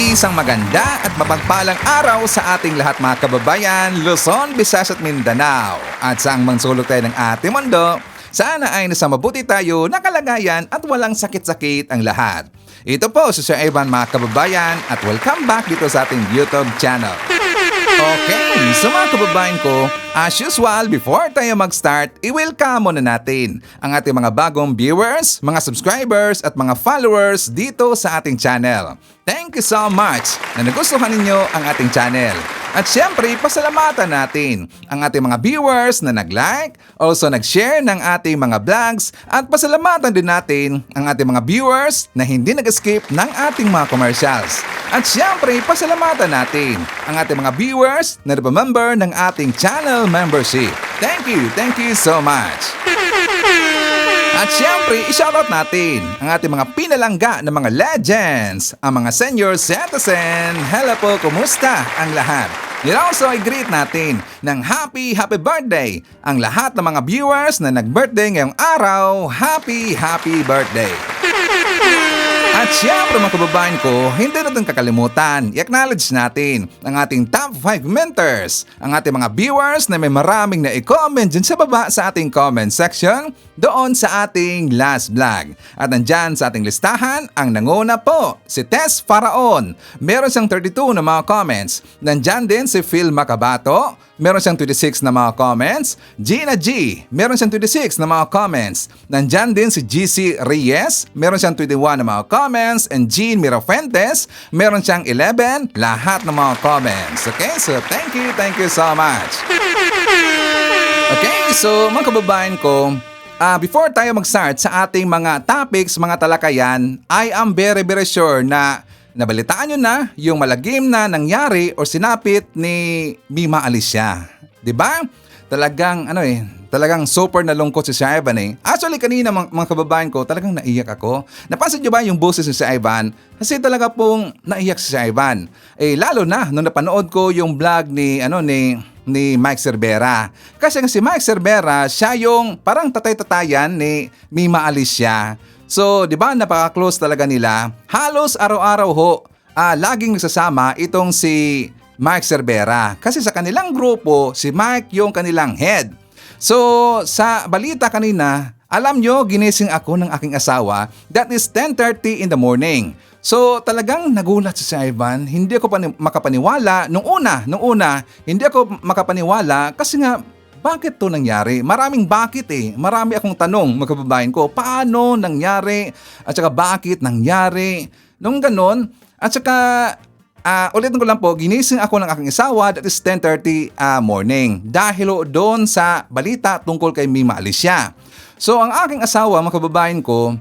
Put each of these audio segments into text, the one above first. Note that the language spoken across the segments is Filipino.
Isang maganda at mapagpalang araw sa ating lahat mga kababayan, Luzon, Visayas at Mindanao. At saang mansulok tayo ng ating mundo, sana ay nasa mabuti tayo na kalagayan at walang sakit-sakit ang lahat. Ito po si Sir Ivan mga kababayan at welcome back dito sa ating YouTube channel. Okay, so mga kababayan ko, as usual, before tayo mag-start, i-welcome muna natin ang ating mga bagong viewers, mga subscribers at mga followers dito sa ating channel. Thank you so much na nagustuhan ninyo ang ating channel. At syempre, pasalamatan natin ang ating mga viewers na nag-like, also nag-share ng ating mga vlogs at pasalamatan din natin ang ating mga viewers na hindi nag-skip ng ating mga commercials. At syempre, pasalamatan natin ang ating mga viewers na nag-member ng ating channel membership. Thank you so much! At syempre, i-shoutout natin ang ating mga pinalangga ng mga legends, ang mga senior citizen. Hello po, kumusta ang lahat? And also, i-greet natin ng happy birthday ang lahat ng mga viewers na nag-birthday ngayong araw. Happy birthday! At syempre mga kababayan ko, hindi natin kakalimutan, i-acknowledge natin ang ating top 5 mentors, ang ating mga viewers na may maraming na i-comment dyan sa baba sa ating comment section doon sa ating last vlog. At nandyan sa ating listahan, ang nanguna po, si Tess Faraon. Meron siyang 32 na mga comments. Nandyan din si Phil Macabato. Meron siyang 26 na mga comments. Gina G, meron siyang 26 na mga comments. Nandyan din si GC Reyes, meron siyang 21 na mga comments. And Jean Mirafuentes, meron siyang 11, lahat ng mga comments. Okay, so thank you so much. Okay, so mga kababayan ko, before tayo mag-start sa ating mga topics, mga talakayan, I am very sure na nabalitaan nyo na yung malagim na nangyari o sinapit ni Mima Alicia. Diba? Talagang super nalungkot si Sir Ivan eh. Actually kanina mga kababayan ko, talagang naiyak ako. Napansin nyo ba yung boses ni Sir Ivan? Kasi talaga pong naiyak si Sir Ivan. Lalo na nung napanood ko yung vlog ni Mike Cervera. Kasi si Mike Cervera, siya yung parang tatay-tatayan ni Mima Alicia. So, di ba napaka-close talaga nila? Halos araw-araw ho, laging nagsasama itong si Mike Cervera. Kasi sa kanilang grupo, si Mike yung kanilang head. So, sa balita kanina, alam nyo, ginising ako ng aking asawa. That is 10:30 in the morning. So, talagang nagulat si Ivan. Hindi ako makapaniwala. Nung una, hindi ako makapaniwala kasi nga, bakit to nangyari? Maraming bakit eh. Marami akong tanong, mga kababayan ko. Paano nangyari? At saka bakit nangyari? Nung ganon, at saka ulitin ko lang po, ginising ako ng aking asawa, that is 10:30 morning. Dahil doon sa balita tungkol kay Mima Alicia. So ang aking asawa, mga kababayan ko,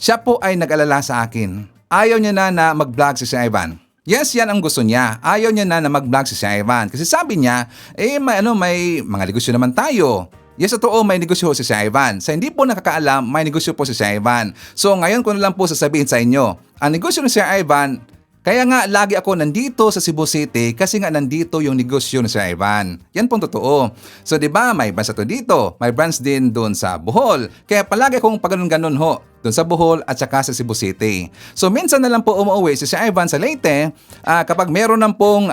siya po ay nag-alala sa akin. Ayaw niya na mag-vlog si Ivan. Yes, yan ang gusto niya. Ayaw niya na mag-vlog si Ivan. Kasi sabi niya, may mga negosyo naman tayo. Yes, totoo, may negosyo si Ivan. Sa hindi po nakakaalam, may negosyo po si Ivan. So ngayon ko na lang po sasabihin sa inyo, ang negosyo ni Sir Ivan, kaya nga lagi ako nandito sa Cebu City kasi nga nandito yung negosyo ni Sir Ivan. Yan pong totoo. So 'di ba, may branch dito, may branch din doon sa Bohol. Kaya palagi akong pagganon-ganon ho doon sa Bohol at saka sa Cebu City. So minsan na lang po umuwi si Sir Ivan sa Leyte kapag meron ng pong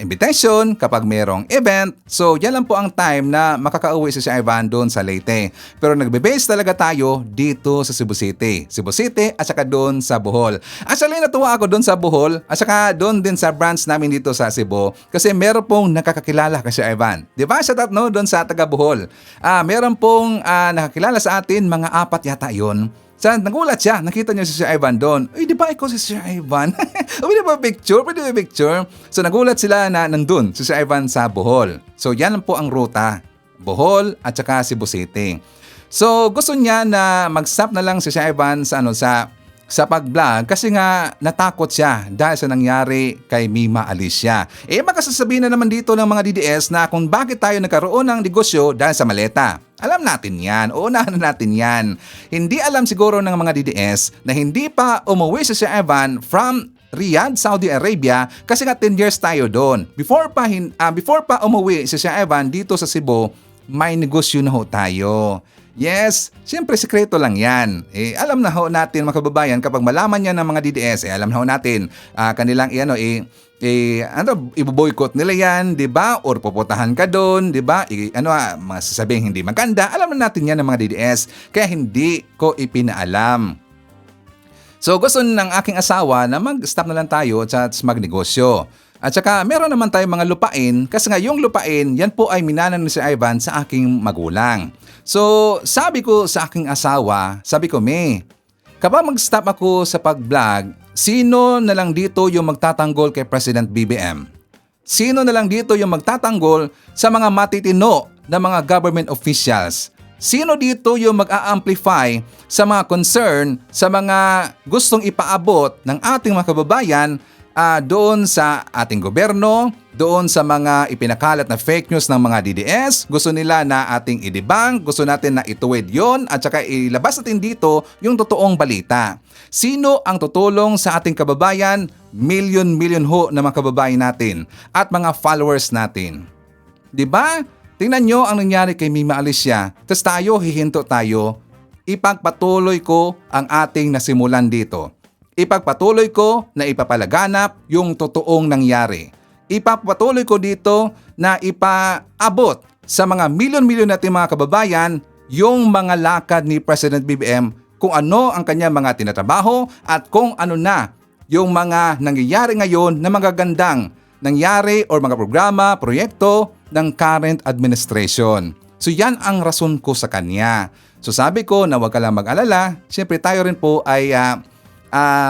invitation, kapag merong event. So yan lang po ang time na makakauwi si Sir Ivan doon sa Leyte. Pero nagbe-base talaga tayo dito sa Cebu City. Cebu City at saka doon sa Bohol. Actually natuwa ako doon sa Bohol at saka doon din sa branch namin dito sa Cebu kasi meron pong nakakakilala kay Sir Ivan. Di ba? Shout out doon sa taga Bohol. Meron pong nakakilala sa atin, mga 4 yata yun. So, nagulat siya. Nakita niyo si Sir Ivan doon. Ay, di ba ikaw si Sir Ivan? Pwede ba picture? So, nagulat sila na nandun si Sir Ivan sa Bohol. So, yan lang po ang ruta. Bohol at saka Cebu City. So, gusto niya na mag-stop na lang si Sir Ivan sa pag-vlog kasi nga natakot siya dahil sa nangyari kay Mima Alicia. Makasasabihin na naman dito ng mga DDS na kung bakit tayo nagkaroon ng negosyo dahil sa maleta. Alam natin yan, uunahan na natin yan. Hindi alam siguro ng mga DDS na hindi pa umuwi si Sir Ivan from Riyadh, Saudi Arabia kasi nga 10 years tayo doon. Before pa umuwi si Sir Ivan dito sa Cebu, may negosyo na ho tayo. Yes, siyempre sikreto lang yan. Alam na ho natin mga kababayan, kapag malaman yan ng mga DDS, alam na ho natin kanilang ibo-boycott nila yan, di ba? Or pupuntahan ka doon, di ba? Masasabing hindi maganda. Alam na natin yan ng mga DDS, kaya hindi ko ipinaalam. So gusto ng aking asawa na mag-stop na lang tayo at magnegosyo. At saka meron naman tayong mga lupain kasi nga yung lupain, yan po ay minanan ni Sir Ivan sa aking magulang. So sabi ko sa aking asawa, sabi ko, May, kapag mag-stop ako sa pag-vlog, sino na lang dito yung magtatanggol kay President BBM? Sino na lang dito yung magtatanggol sa mga matitino na mga government officials? Sino dito yung mag-a-amplify sa mga concern, sa mga gustong ipaabot ng ating mga kababayan doon sa ating gobyerno, doon sa mga ipinakalat na fake news ng mga DDS? Gusto nila na ating i-debunk, gusto natin na ituwid yon at saka ilabas natin dito yung totoong balita. Sino ang tutulong sa ating kababayan? Million ho na mga kababayan natin at mga followers natin. Diba? Tingnan nyo ang nangyari kay Mima Alicia. Tapos tayo, hihinto tayo. Ipagpatuloy ko ang ating nasimulan dito. Ipagpatuloy ko na ipapalaganap yung totoong nangyari. Ipagpatuloy ko dito na ipaabot sa mga milyon-milyon nating mga kababayan yung mga lakad ni President BBM, kung ano ang kanyang mga tinatrabaho at kung ano na yung mga nangyayari ngayon na magagandang nangyari or mga programa, proyekto ng current administration. So yan ang rason ko sa kanya. So sabi ko na huwag ka lang mag-alala, siyempre tayo rin po ay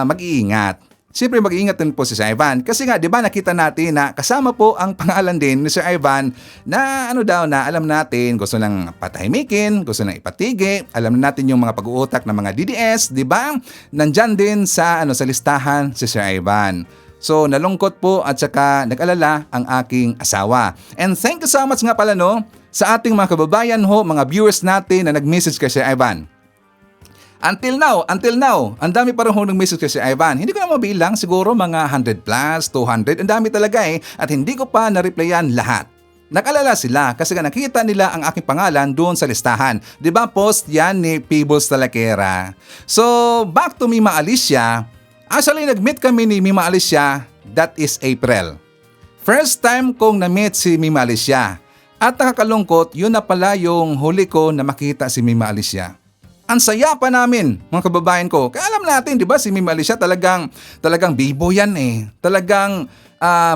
mag-iingat. Siyempre mag-iingat din po si Sir Ivan. Kasi nga, di ba nakita natin na kasama po ang pangalan din ni Sir Ivan na na alam natin, gusto lang patahimikin, gusto lang ipatigi, alam natin yung mga pag-uutak ng mga DDS, di ba? Nandyan din sa listahan si Sir Ivan. So nalungkot po at saka nag-alala ang aking asawa. And thank you so much nga pala sa ating mga kababayan mga viewers natin na nag-message kay Sir Ivan. Until now, ang dami pa rin nag-message kay Sir Ivan. Hindi ko na mabilang, siguro mga 100 plus, 200, ang dami talaga at hindi ko pa na-replyan lahat. Nag-alala sila kasi nakita nila ang aking pangalan doon sa listahan. Di ba post yan ni Peebles Talakera? So back to Mima Alicia. Actually, nag-meet kami ni Mima Alicia, that is April. First time kong na-meet si Mima Alicia. At nakakalungkot, yun na pala yung huli ko na makita si Mima Alicia. Ang saya pa namin, mga kababayan ko. Kaya alam natin, di ba, si Mima Alicia talagang bibo yan Talagang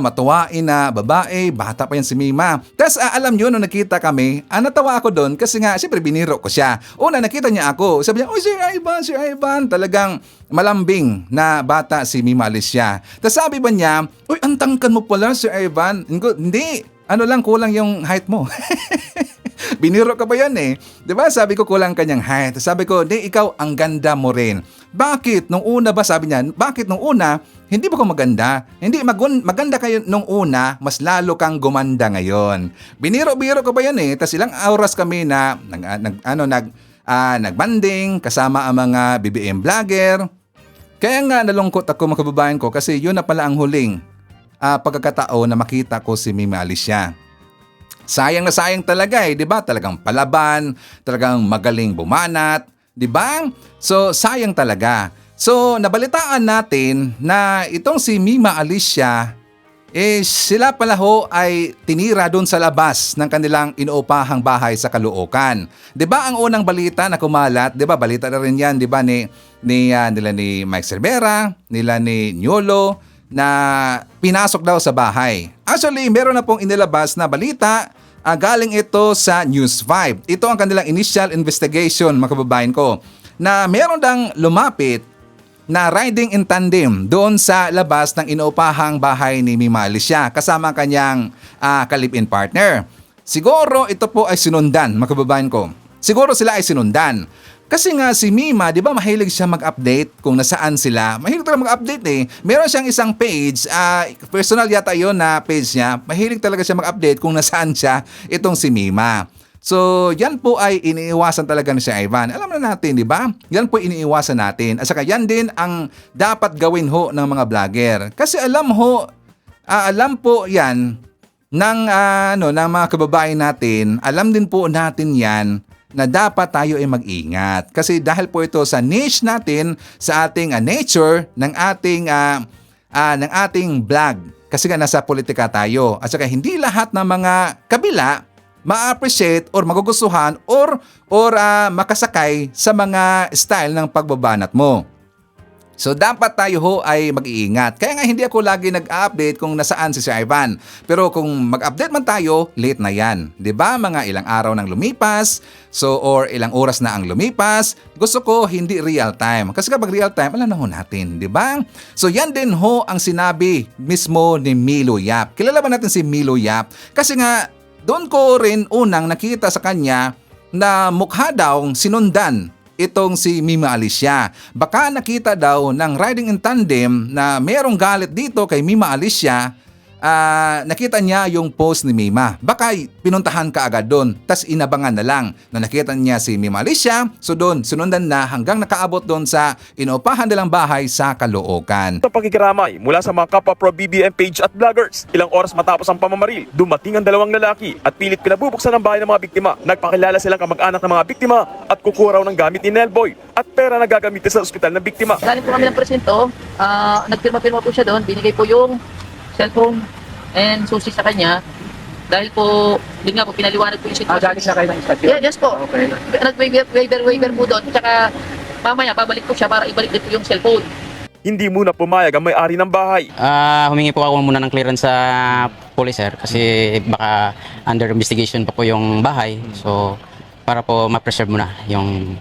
matuwain na babae, bata pa yan si Mima. Tapos alam nyo, nung nakita kami, natawa ako doon kasi nga, siyempre biniro ko siya. Una, nakita niya ako. Sabi niya, Sir Ivan, talagang malambing na bata si Mima Alicia. Tapos sabi ba niya, ang tangkan mo pala, Sir Ivan. Hindi, kulang yung height mo. Biniro ka ba yan Diba? Sabi ko kulang kanyang height. Sabi ko, ikaw ang ganda mo rin. Bakit? Nung una ba, sabi niya, bakit nung una, hindi ba ko maganda? Hindi, maganda kayo nung una, mas lalo kang gumanda ngayon. Biniro-biro ko ba yan Tapos ilang oras kami na nagbanding kasama ang mga BBM vlogger. Kaya nga nalungkot ako mga kababayan ko kasi yun na pala ang huling pagkakataon na makita ko si Mima Alicia. Sayang na sayang talaga di ba? Talagang palaban, talagang magaling bumanat, di ba? So sayang talaga. So nabalitaan natin na itong si Mima Alicia, sila pala ay tinira doon sa labas ng kanilang inuupahang bahay sa Caloocan. Di ba ang unang balita na kumalat, di ba balita na rin yan, di ba nila ni Mike Cervera, nila ni Nyolo, na pinasok daw sa bahay. Actually, meron na pong inilabas na balita. Galing ito sa News 5. Ito ang kanilang initial investigation, mga kababayan ko, na meron dang lumapit na riding in tandem doon sa labas ng inuupahang bahay ni Mima Alicia kasama ang kanyang ka-live-in partner. Siguro ito po ay sinundan, mga kababayan ko. Siguro sila ay sinundan. Kasi nga si Mima, di ba mahilig siya mag-update kung nasaan sila. Mahilig talaga mag-update Meron siyang isang page, personal yata yun na page niya. Mahilig talaga siya mag-update kung nasaan siya itong si Mima. So yan po ay iniiwasan talaga ni Sir Ivan. Alam na natin, di ba? Yan po iniiwasan natin. At saka yan din ang dapat gawin ng mga vlogger. Kasi alam po yan ng mga kababayan natin. Alam din po natin yan na dapat tayo ay mag-ingat. Kasi dahil po ito sa niche natin, sa ating nature ng ating vlog. Kasi nga nasa politika tayo. At saka hindi lahat ng mga kabila ma-appreciate or magugustuhan or makasakay sa mga style ng pagbabanat mo. So dapat tayo ho ay mag-iingat. Kaya nga hindi ako lagi nag-update kung nasaan si Sir Ivan. Pero kung mag-update man tayo, late na yan. 'Di ba? Mga ilang araw nang lumipas, or ilang oras na ang lumipas. Gusto ko hindi real time. Kasi kapag real time, alam na ho natin, 'di ba? So yan din ho ang sinabi mismo ni Milo Yap. Kilala ba natin si Milo Yap? Kasi nga doon ko rin unang nakita sa kanya na mukha daw sinundan itong si Mima Alicia. Baka nakita daw ng riding in tandem na merong galit dito kay Mima Alicia, nakita niya yung post ni Mima. Baka pinuntahan ka agad doon, tas inabangan na lang na nakita niya si Mima Alicia, so doon sinundan na hanggang nakaabot doon sa inuupahan nilang bahay sa Caloocan. Sa pakikiramay mula sa mga kapwa pro BBM page at vloggers, ilang oras matapos ang pamamaril, dumating ang dalawang lalaki at pilit pinabubuksan ang bahay ng mga biktima. Nagpakilala silang kamag-anak ng mga biktima at kukuraw ng gamit ni Nelboy at pera na gagamitin sa ospital ng biktima. Galing po kami ng presinto, nagpirma-pirma po siya doon, binigay po yung cellphone and susi sa kanya. Dahil po, yun nga po, pinaliwanag po yung sitwasyon. Galing sa kayo ng istasyon? Yeah, yes po. Okay. Nag-waiver po doon, tsaka mamaya babalik po siya para ibalik din po yung cellphone. Hindi muna pumayag ang may-ari ng bahay. Humingi po ako muna ng clearance sa police, sir, kasi baka under investigation pa po yung bahay. So, para po ma-preserve muna yung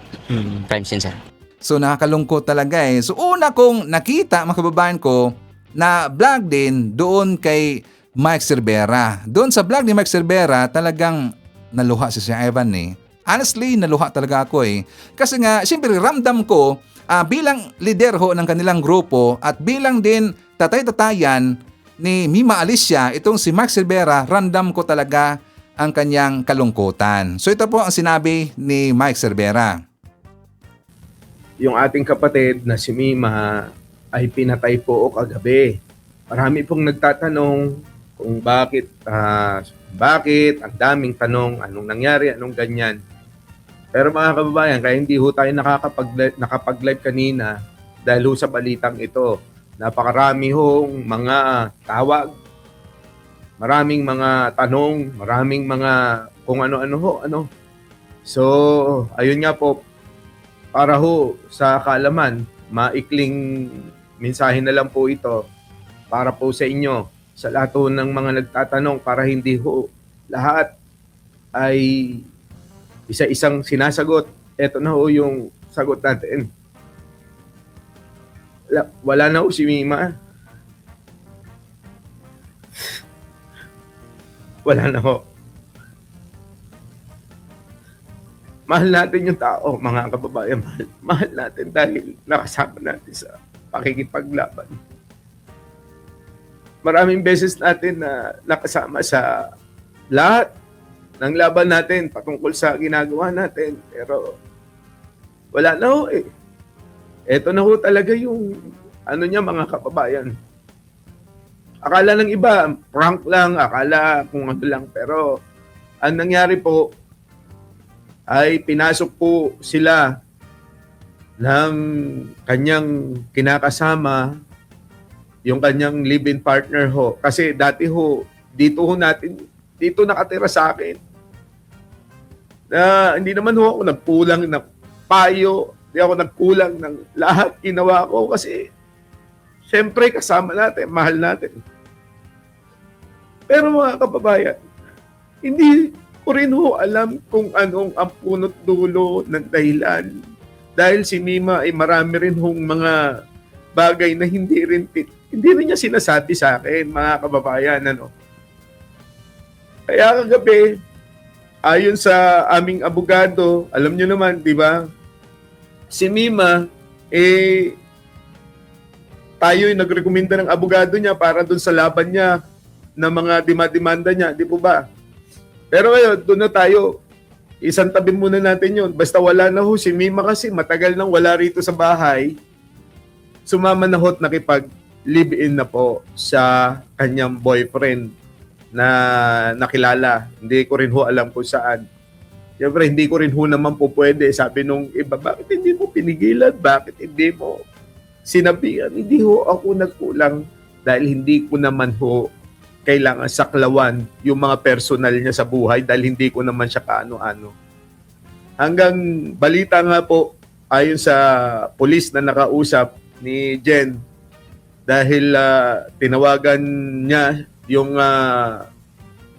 crime scene, sir. So nakakalungkot talaga eh. So una kong nakita mga kababayan ko na vlog din doon kay Mike Cervera. Doon sa vlog ni Mike Cervera, talagang naluha si Sir Ivan eh. Honestly, naluha talaga ako eh. Kasi nga, siyempre ramdam ko bilang leader ho ng kanilang grupo at bilang din tatay-tatayan ni Mima Alicia, itong si Mike Cervera, ramdam ko talaga ang kanyang kalungkutan. So ito po ang sinabi ni Mike Cervera. Yung ating kapatid na si Mima ay pinatay po kagabi. Marami pong nagtatanong kung bakit, ang daming tanong, anong nangyari, anong ganyan. Pero mga kababayan, kaya hindi ho tayo nakapag-live kanina dahil ho sa balitang ito. Napakarami hong mga tawag, maraming mga tanong, maraming mga kung ano-ano ho. So, ayun nga po, para ho sa kaalaman, maikling mensahe na lang po ito para po sa inyo, sa lahat ho ng mga nagtatanong, para hindi ho lahat ay isa-isang sinasagot. Ito na ho yung sagot natin. Wala na ho si Mima. Wala na ho. Mahal natin yung tao, mga kababayan. Mahal natin dahil nakasama natin sa pakikipaglaban. Maraming beses natin na nakasama sa lahat ng laban natin patungkol sa ginagawa natin. Pero wala na ho eh. Ito na ho talaga yung niya, mga kababayan. Akala ng iba, prank lang, akala kung ano lang. Pero ang nangyari po ay pinasok po sila ng kanyang kinakasama, yung kanyang live-in partner ho. Kasi dati ho, dito nakatira sa akin. Hindi naman ho ako nagkulang ng payo, hindi ako nagkulang ng lahat ginawa ko kasi siyempre kasama natin, mahal natin. Pero mga kababayan, hindi ko rin ho alam kung anong ang punot dulo ng dahilan. Dahil si Mima ay marami rin hong mga bagay na hindi rin niya sinasabi sa akin, mga kababayan. Kaya kagabi, ayon sa aming abogado, alam nyo naman, di ba? Si Mima, tayo'y nagrekomenda ng abogado niya para dun sa laban niya na mga demanda niya, di po ba? Pero ngayon, doon na tayo. Isang tabi muna natin yun. Basta wala na ho si Mima kasi matagal nang wala rito sa bahay. Sumama na ho't nakipag-live-in na po sa kanyang boyfriend na nakilala. Hindi ko rin ho alam kung saan. Siyempre, hindi ko rin ho naman po pwede. Sabi nung iba, bakit hindi mo pinigilan? Bakit hindi mo sinabihan? Hindi ho ako nagkulang dahil hindi ko naman ho kailangan saklawan yung mga personal niya sa buhay dahil hindi ko naman siya kaano-ano. Hanggang balita nga po, ayon sa pulis na nakausap ni Jen, dahil tinawagan niya yung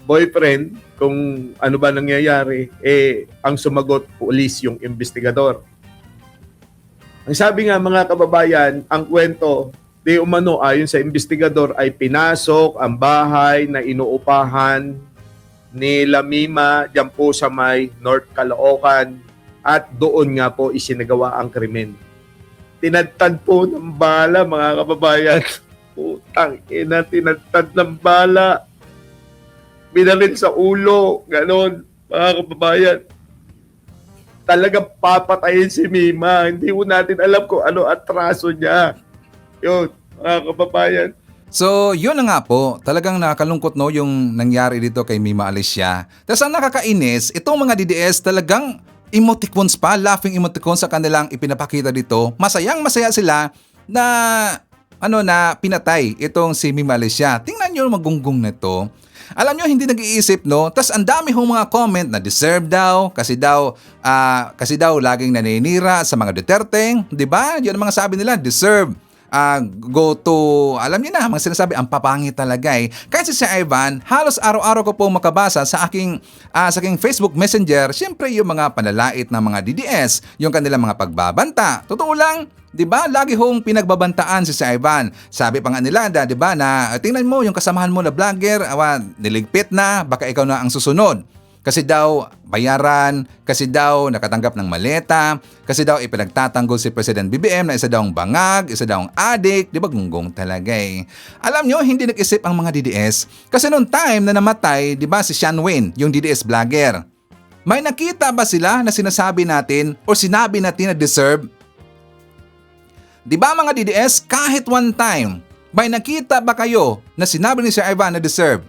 boyfriend kung ano ba nangyayari, ang sumagot pulis, yung investigador. Ang sabi nga mga kababayan, ang kwento, di umano ayon sa investigador ay pinasok ang bahay na inuupahan ni Lamima diyan po sa may North Caloocan at doon nga po isinagawa ang krimen. Tinadtad po ng bala mga kababayan. Putang ina, tinadtad ng bala. Binalin sa ulo, ganon, mga kababayan. Talagang papatayin si Mima. Hindi ko natin alam kung ano atraso niya. Yun, mga kababayan. So, yun na nga po. Talagang nakakalungkot no yung nangyari dito kay Mima Alicia. Tapos ang nakakainis, itong mga DDS talagang emoticons pa, laughing emoticons sa kanilang ipinapakita dito. Masayang-masaya sila na na pinatay itong si Mima Alicia. Tingnan nyo magunggong na to. Alam nyo, hindi nag-iisip, no? Tas ang dami hong mga comment na deserve daw, kasi daw laging naninira sa mga Duterte, di ba? Yun ang mga sabi nila, deserve. Go to, alam niyo na, mga sinasabi, ang papangit talaga eh. Kasi si Ivan, halos araw-araw ko po makabasa sa aking Facebook Messenger, syempre yung mga panlalait ng mga DDS, yung kanilang mga pagbabanta. Totoo lang, di ba? Lagi hong pinagbabantaan si Ivan. Sabi pa nga nila, di ba, na tingnan mo yung kasamahan mo na vlogger, niligpit na, baka ikaw na ang susunod. Kasi daw bayaran, kasi daw nakatanggap ng maleta, kasi daw ipinagtatanggol si President BBM na isa daw ang bangag, isa daw ang adik, di ba gunggong talaga eh. Alam nyo, hindi nag-isip ang mga DDS kasi noong time na namatay, di ba si Sean Wayne, yung DDS vlogger. May nakita ba sila na sinasabi natin o sinabi natin na deserve? Di ba mga DDS, kahit one time, may nakita ba kayo na sinabi ni Sir Ivan na deserve?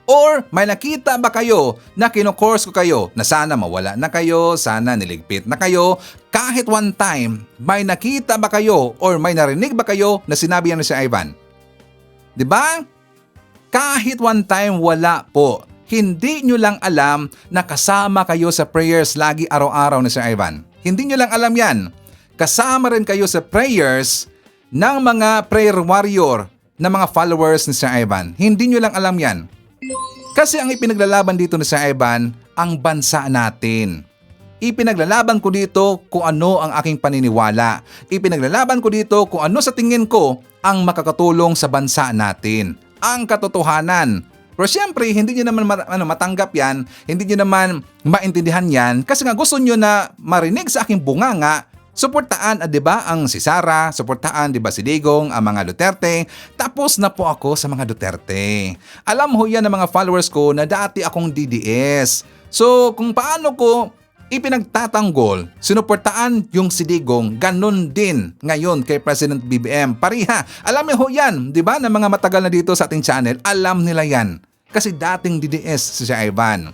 Or may nakita ba kayo na kino-course ko kayo na sana mawala na kayo, sana niligpit na kayo? Kahit one time, may nakita ba kayo or may narinig ba kayo na sinabi yan ni Sir Ivan? Diba? Kahit one time, wala po. Hindi nyo lang alam na kasama kayo sa prayers lagi araw-araw ni Sir Ivan. Hindi nyo lang alam yan. Kasama rin kayo sa prayers ng mga prayer warrior na mga followers ni Sir Ivan. Hindi nyo lang alam yan. Kasi ang ipinaglalaban dito ni Sir Ivan, ang bansa natin. Ipinaglalaban ko dito kung ano ang aking paniniwala. Ipinaglalaban ko dito kung ano sa tingin ko ang makakatulong sa bansa natin. Ang katotohanan. Pero siyempre, hindi nyo naman matanggap yan, hindi nyo naman maintindihan yan kasi nga gusto nyo na marinig sa aking bunganga. Suportaan, 'di ba, ang si Sara, suportaan 'di ba si Digong, ang mga Duterte. Tapos na po ako sa mga Duterte. Alam ho yan ng mga followers ko na dati akong DDS. So, kung paano ko ipinagtatanggol, sinuportaan yung si Digong, ganun din ngayon kay President BBM. Pariha. Alam niyo ho yan, 'di ba, na mga matagal na dito sa ating channel, alam nila yan. Kasi dating DDS si Ivan.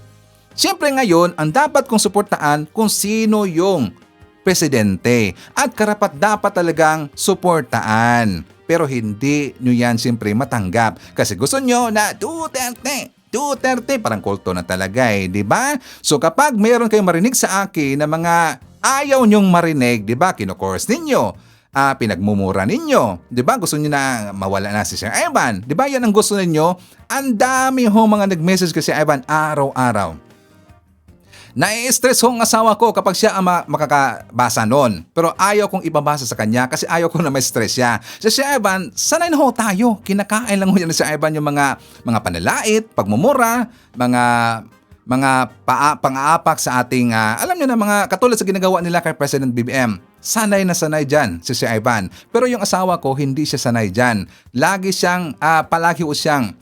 Siyempre ngayon, ang dapat kong suportaan kung sino yung presidente at karapat dapat talagang suportaan. Pero hindi nyo yan siyempre matanggap kasi gusto nyo na Duterte, parang kulto na talaga eh, di ba? So kapag mayroon kayong marinig sa akin na mga ayaw nyong marinig, di ba, kino-course ninyo, pinagmumura ninyo, di ba, gusto nyo na mawala na si Sir Ivan, di ba, yan ang gusto ninyo. Ang dami ho mga nag-message kasi Ivan araw-araw. Nai-stress ho ang asawa ko kapag siya ang makakabasa nun. Pero ayaw kong ibabasa sa kanya kasi ayaw ko na may stress siya. So si Ivan, sanay na ho tayo. Kinakain lang ho yan si Ivan yung mga panlalait, pagmumura, mga pang-aapak sa ating, alam nyo na, mga katulad sa ginagawa nila kay President BBM. Sanay na sanay dyan si Ivan. Pero yung asawa ko, hindi siya sanay dyan. Lagi siyang, palagi ho siyang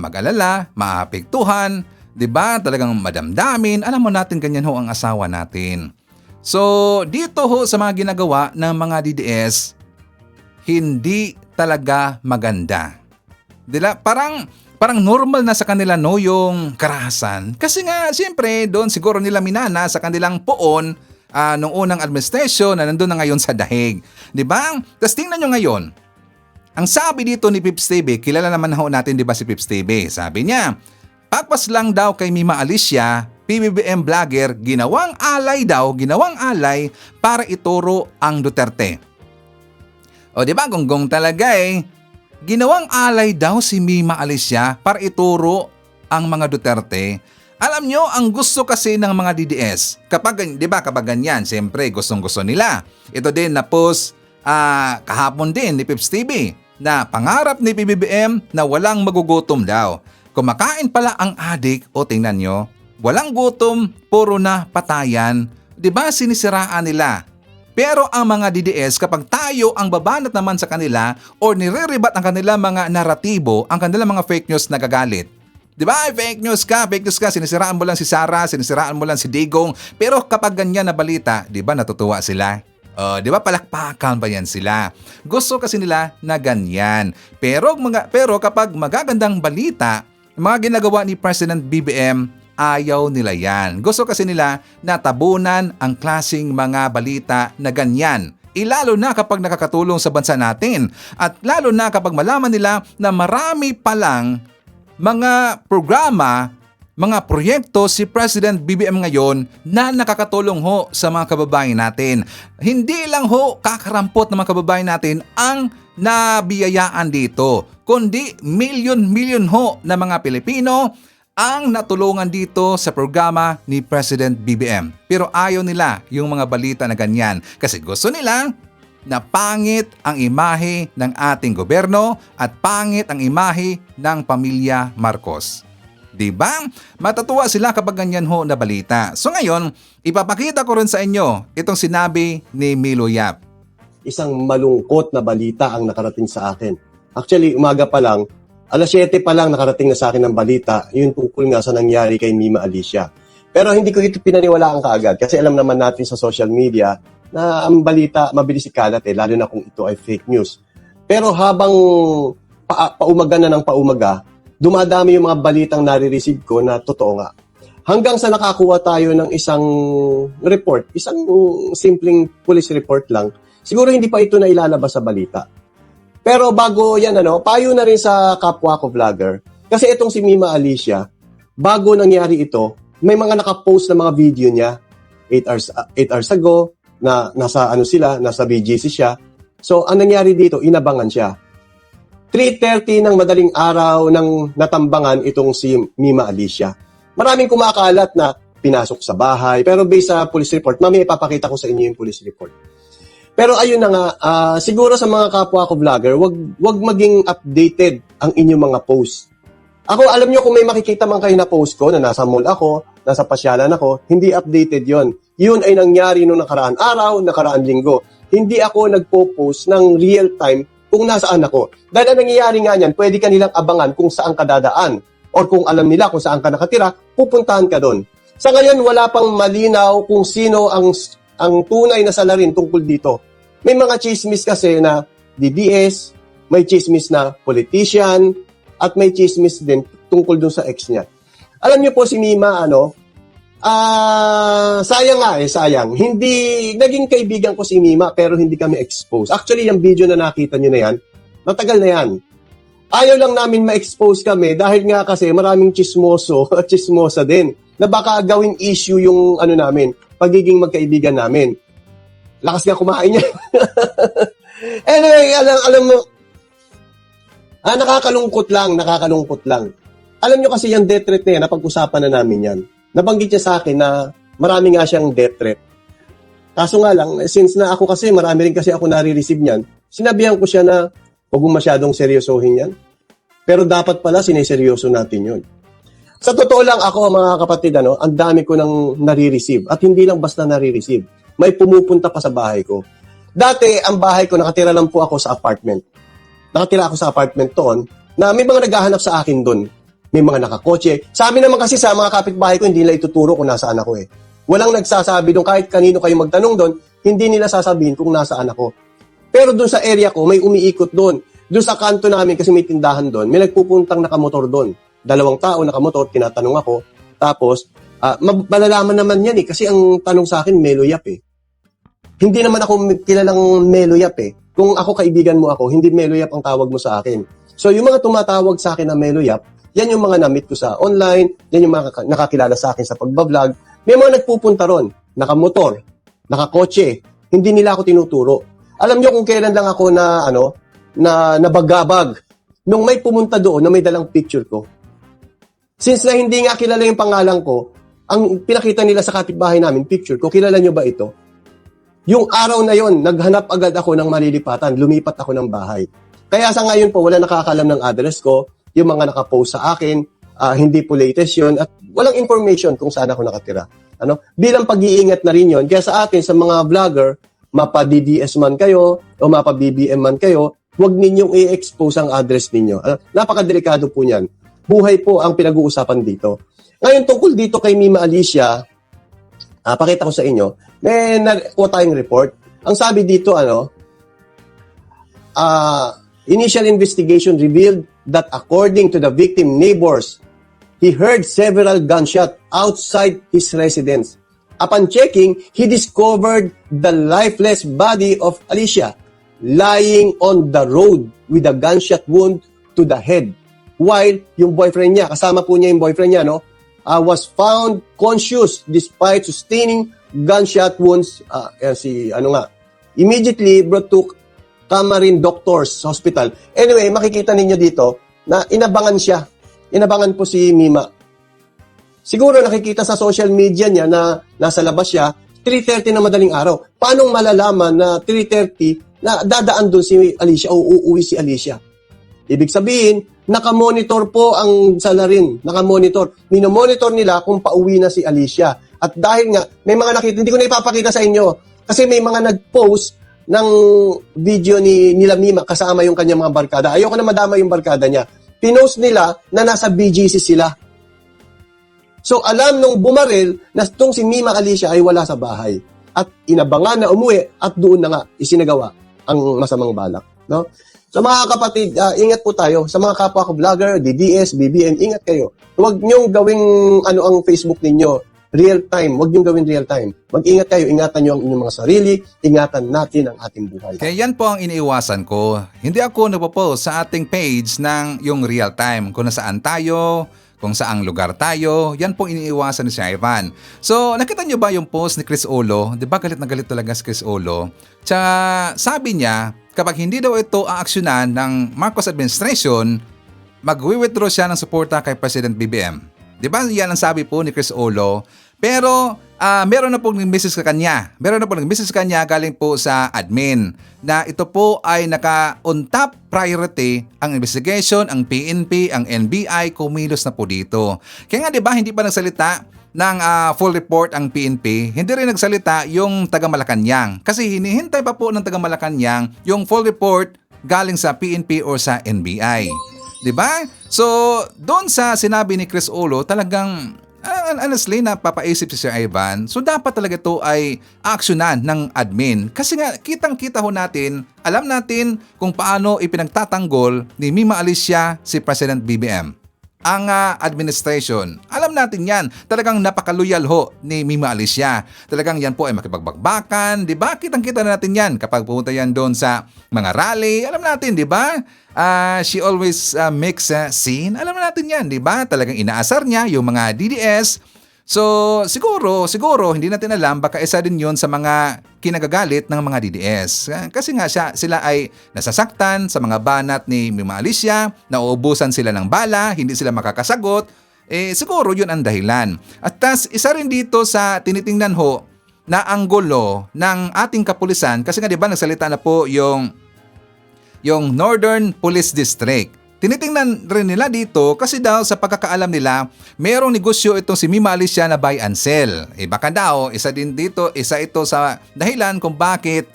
mag-alala, maapektuhan, diba? Talagang madamdamin. Alam mo natin ganyan ho ang asawa natin. So, dito ho sa mga ginagawa ng mga DDS, hindi talaga maganda. Dila, parang normal na sa kanila no yung karahasan. Kasi nga, siyempre, doon siguro nila minana sa kanilang poon nung unang administrasyon na nandun na ngayon sa dahig. Di ba? Tapos tingnan nyo ngayon, ang sabi dito ni Pips TV, kilala naman ho natin di ba si Pips TV? Sabi niya, pagpas lang daw kay Mima Alicia, PBBM vlogger, ginawang alay para ituro ang Duterte. O di ba, gonggong talaga eh. Ginawang alay daw si Mima Alicia para ituro ang mga Duterte. Alam nyo, ang gusto kasi ng mga DDS, kapag ganyan, siyempre gustong-gusto nila. Ito din na post kahapon din ni Pips TV na pangarap ni PBBM na walang magugutom daw. Kumakain pala ang adik o tingnan nyo, walang gutom, puro na patayan. Diba sinisiraan nila? Pero ang mga DDS kapag tayo ang babanat naman sa kanila o nire-rebat ang kanilang mga naratibo, ang kanilang mga fake news nagagalit. Diba? Fake news ka, sinisiraan mo lang si Sarah, sinisiraan mo lang si Digong. Pero kapag ganyan na balita, diba natutuwa sila? Diba palakpakan ba yan sila? Gusto kasi nila na ganyan. Pero kapag magagandang balita, mga ginagawa ni President BBM, ayaw nila yan. Gusto kasi nila na tabunan ang klasing mga balita na ganyan. Lalo na kapag nakakatulong sa bansa natin. At lalo na kapag malaman nila na marami palang mga programa, mga proyekto si President BBM ngayon na nakakatulong ho sa mga kababayan natin. Hindi lang ho kakarampot ng mga kababayan natin ang nabiyayaan dito, kundi milyon-milyon ho na mga Pilipino ang natulungan dito sa programa ni President BBM. Pero ayaw nila yung mga balita na ganyan kasi gusto nila na pangit ang imahe ng ating gobyerno at pangit ang imahe ng pamilya Marcos. Diba? Matatuwa sila kapag ganyan ho na balita. So ngayon, ipapakita ko rin sa inyo itong sinabi ni Milo Yap. Isang malungkot na balita ang nakarating sa akin. Actually, umaga pa lang, alas 7 pa lang nakarating na sa akin ng balita, yun tungkol nga sa nangyari kay Mima Alicia. Pero hindi ko ito pinaniwalaan kaagad kasi alam naman natin sa social media na ang balita mabilis ikalat lalo na kung ito ay fake news. Pero habang paumaga na ng paumaga, dumadami yung mga balitang nare-receive ko na totoo nga. Hanggang sa nakakuha tayo ng isang report, isang simpleng police report lang, siguro hindi pa ito na ilalabas sa balita. Pero bago yan, payo na rin sa kapwa ko vlogger. Kasi itong si Mima Alicia, bago nangyari ito, may mga nakapost na mga video niya 8 hours ago, na nasa nasa BGC siya. So, ang nangyari dito, inabangan siya. 3:30 ng madaling araw nang natambangan itong si Mima Alicia. Maraming kumakalat na pinasok sa bahay. Pero based sa police report, mamaya ipapakita ko sa inyo yung police report. Pero ayun na nga, siguro sa mga kapwa ko vlogger, wag maging updated ang inyong mga post. Ako, alam nyo kung may makikita man kayo na post ko na nasa mall ako, nasa pasyalan ako, hindi updated yon. Yun ay nangyari noong nakaraan araw, nakaraan linggo. Hindi ako nagpo-post ng real time kung nasaan ako. Dahil ang nangyayari nga niyan, pwede ka nilang abangan kung saan ka dadaan. Or kung alam nila kung saan ka nakatira, pupuntahan ka doon. Sa ngayon, wala pang malinaw kung sino ang tunay na salarin tungkol dito. May mga chismis kasi na DDS, may chismis na politician, at may chismis din tungkol dun sa ex niya. Alam niyo po si Mima, sayang. Hindi, naging kaibigan ko si Mima pero hindi kami exposed. Actually, yung video na nakita niyo na yan, matagal na yan. Ayaw lang namin ma-expose kami dahil nga kasi maraming chismoso at chismosa din na baka gawing issue yung namin, pagiging magkaibigan namin. Lakas nga kumain niya. Anyway, alam mo, nakakalungkot lang. Alam nyo kasi yung death threat na yan, napag-usapan na namin yan. Nabanggit niya sa akin na marami nga siyang death threat. Kaso nga lang, since na ako kasi, marami rin kasi ako nare-receive niyan, sinabihan ko siya na huwag mo masyadong seryosohin yan. Pero dapat pala, sineseryoso natin yun. Sa totoo lang ako, mga kapatid, ang dami ko nang nare-receive. At hindi lang basta nare-receive. May pumupunta pa sa bahay ko. Dati, ang bahay ko, nakatira lang po ako sa apartment. Nakatira ako sa apartment doon na may mga naghahanap sa akin doon. May mga nakakotse. Sa amin naman kasi sa mga kapitbahay ko, hindi nila ituturo kung nasaan ako eh. Walang nagsasabi doon, kahit kanino kayo magtanong doon, hindi nila sasabihin kung nasaan ako. Pero doon sa area ko, may umiikot doon. Doon sa kanto namin, kasi may tindahan doon, may nagpupuntang nakamotor doon. 2 tao nakamotor, tinatanong ako. Tapos, malalaman naman yan eh, kasi ang tanong sa akin, Meloyap eh. Hindi naman ako kilalang Meloyap eh. Kung ako kaibigan mo ako, hindi Meloyap ang tawag mo sa akin. So, yung mga tumatawag sa akin na Meloyap, yan yung mga na-meet ko sa online, yan yung mga nakakilala sa akin sa pagbablog. May mga nagpupunta ron, nakamotor, nakakotse, hindi nila ako tinuturo. Alam nyo kung kailan lang ako na nabagabag nung may pumunta doon na may dalang picture ko. Since na hindi nga kilala yung pangalan ko, ang pinakita nila sa kapitbahay namin, picture ko, kilala nyo ba ito? Yung araw na yon, naghanap agad ako ng malilipatan, lumipat ako ng bahay. Kaya sa ngayon po, wala nakakalam ng address ko, yung mga nakapost sa akin, hindi po latest yun, at walang information kung saan ako nakatira. Bilang pag-iingat na rin yun, kaya sa atin, sa mga vlogger, mapa-DDS man kayo, o mapa-BBM man kayo, huwag ninyong i-expose ang address ninyo. Napakadelikado po niyan. Buhay po ang pinag-uusapan dito. Ngayon, tungkol dito kay Mima Alicia, pakita ko sa inyo, may nakuha tayong report. Ang sabi dito, initial investigation revealed that according to the victim neighbors, he heard several gunshots outside his residence. Upon checking, he discovered the lifeless body of Alicia lying on the road with a gunshot wound to the head. While yung boyfriend niya, kasama po niya yung boyfriend niya, was found conscious despite sustaining gunshot wounds. Immediately brought to Camarin Doctors Hospital. Anyway, makikita ninyo dito na inabangan siya. Inabangan po si Mima. Siguro nakikita sa social media niya na nasa labas siya, 3:30 na madaling araw. Paano malalaman na 3:30 na dadaan doon si Alicia o uuwi si Alicia? Ibig sabihin, nakamonitor po ang salarin. Nakamonitor. Minomonitor nila kung pauwi na si Alicia. At dahil nga, may mga nakita, hindi ko na ipapakita sa inyo. Kasi may mga nag-post ng video ni nila Mima kasama yung kanyang mga barkada. Ayoko na madama yung barkada niya. Pinost nila na nasa BGC sila. So alam nung bumaril na itong si Mima Alicia ay wala sa bahay. At inabangan na umuwi at doon na nga isinagawa ang masamang balak. No? So mga kapatid, ingat po tayo. Sa mga kapwa ko vlogger, DDS, BBM, ingat kayo. Huwag niyong gawing ang Facebook ninyo, real time. Huwag niyong gawin real time. Mag-ingat kayo, ingatan niyo ang inyong mga sarili, ingatan natin ang ating buhay. Kaya yan po ang iniiwasan ko. Hindi ako nagpo-post sa ating page ng yung real time. Kung nasaan tayo, kung saang lugar tayo, yan pong iniiwasan ni Sir Ivan. So, nakita niyo ba yung post ni Chris Olo? Di ba galit na galit talaga si Chris Olo? Tsaka sabi niya, kapag hindi daw ito aaksyonan ng Marcos administration, mag-withdraw siya ng suporta kay President BBM. Di ba yan ang sabi po ni Chris Olo? Pero meron na pong nag-message sa kanya. Meron na pong nag-message sa kanya galing po sa admin na ito po ay naka-on top priority ang investigation, ang PNP, ang NBI, kumilos na po dito. Kaya nga 'di ba hindi pa nagsalita ng full report ang PNP, hindi rin nagsalita yung taga Malacanang kasi hinihintay pa po ng taga Malacanang yung full report galing sa PNP or sa NBI. 'Di ba? So, doon sa sinabi ni Chris Olo, talagang honestly, napapaisip si Sir Ivan. So, dapat talaga ito ay aksyonan ng admin. Kasi nga, kitang-kita ho natin, alam natin kung paano ipinagtatanggol ni Mima Alicia si President BBM. Ang administration, alam natin yan. Talagang napaka-loyal ho ni Mima Alicia. Talagang yan po ay makipagbagbakan. Diba? Kitang-kita na natin yan kapag pumunta yan doon sa mga rally. Alam natin, diba? She always makes a scene. Alam natin yan, diba? Talagang inaasar niya yung mga DDS. So, siguro, hindi natin alam, baka isa din yun sa mga kinagagalit ng mga DDS. Kasi nga sila ay nasasaktan sa mga banat ni Mima Alicia, nauubusan sila ng bala, hindi sila makakasagot. Siguro yun ang dahilan. At tas, isa rin dito sa tinitingnan ho na anggulo ng ating kapulisan, kasi nga diba nagsalita na po yung Northern Police District. Tinitingnan rin nila dito kasi daw sa pagkakaalam nila, mayroong negosyo itong si Mima Alicia na buy and sell. Baka daw, isa ito sa dahilan kung bakit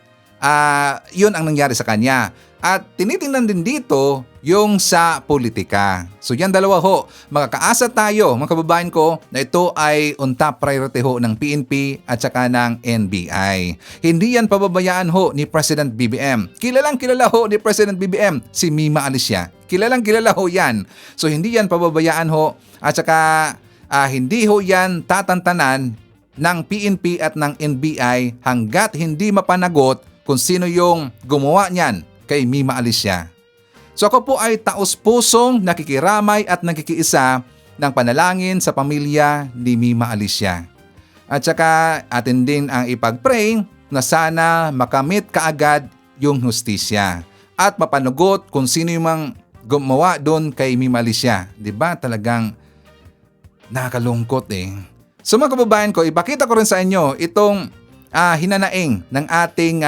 yun ang nangyari sa kanya. At tinitingnan din dito yung sa politika. So yan dalawa ho, makakaasa tayo mga kababayan ko na ito ay on top priority ho ng PNP at saka ng NBI. Hindi yan pababayaan ho ni President BBM. Kilalang kilala ho ni President BBM si Mima Alicia. Kilalang kilala ho yan. So hindi yan pababayaan ho at saka hindi ho yan tatantanan ng PNP at ng NBI hanggat hindi mapanagot kung sino yung gumawa niyan kay Mima Alicia. So ako po ay taos-pusong nakikiramay at nakikiisa ng panalangin sa pamilya ni Mima Alicia. At saka atin din ang ipag-pray na sana makamit kaagad yung hustisya at mapanagot kung sino yung mga gumawa doon kay Mima Alicia. Diba talagang nakakalungkot eh. So mga kababayan ko, ipakita ko rin sa inyo itong hinanaing ng ating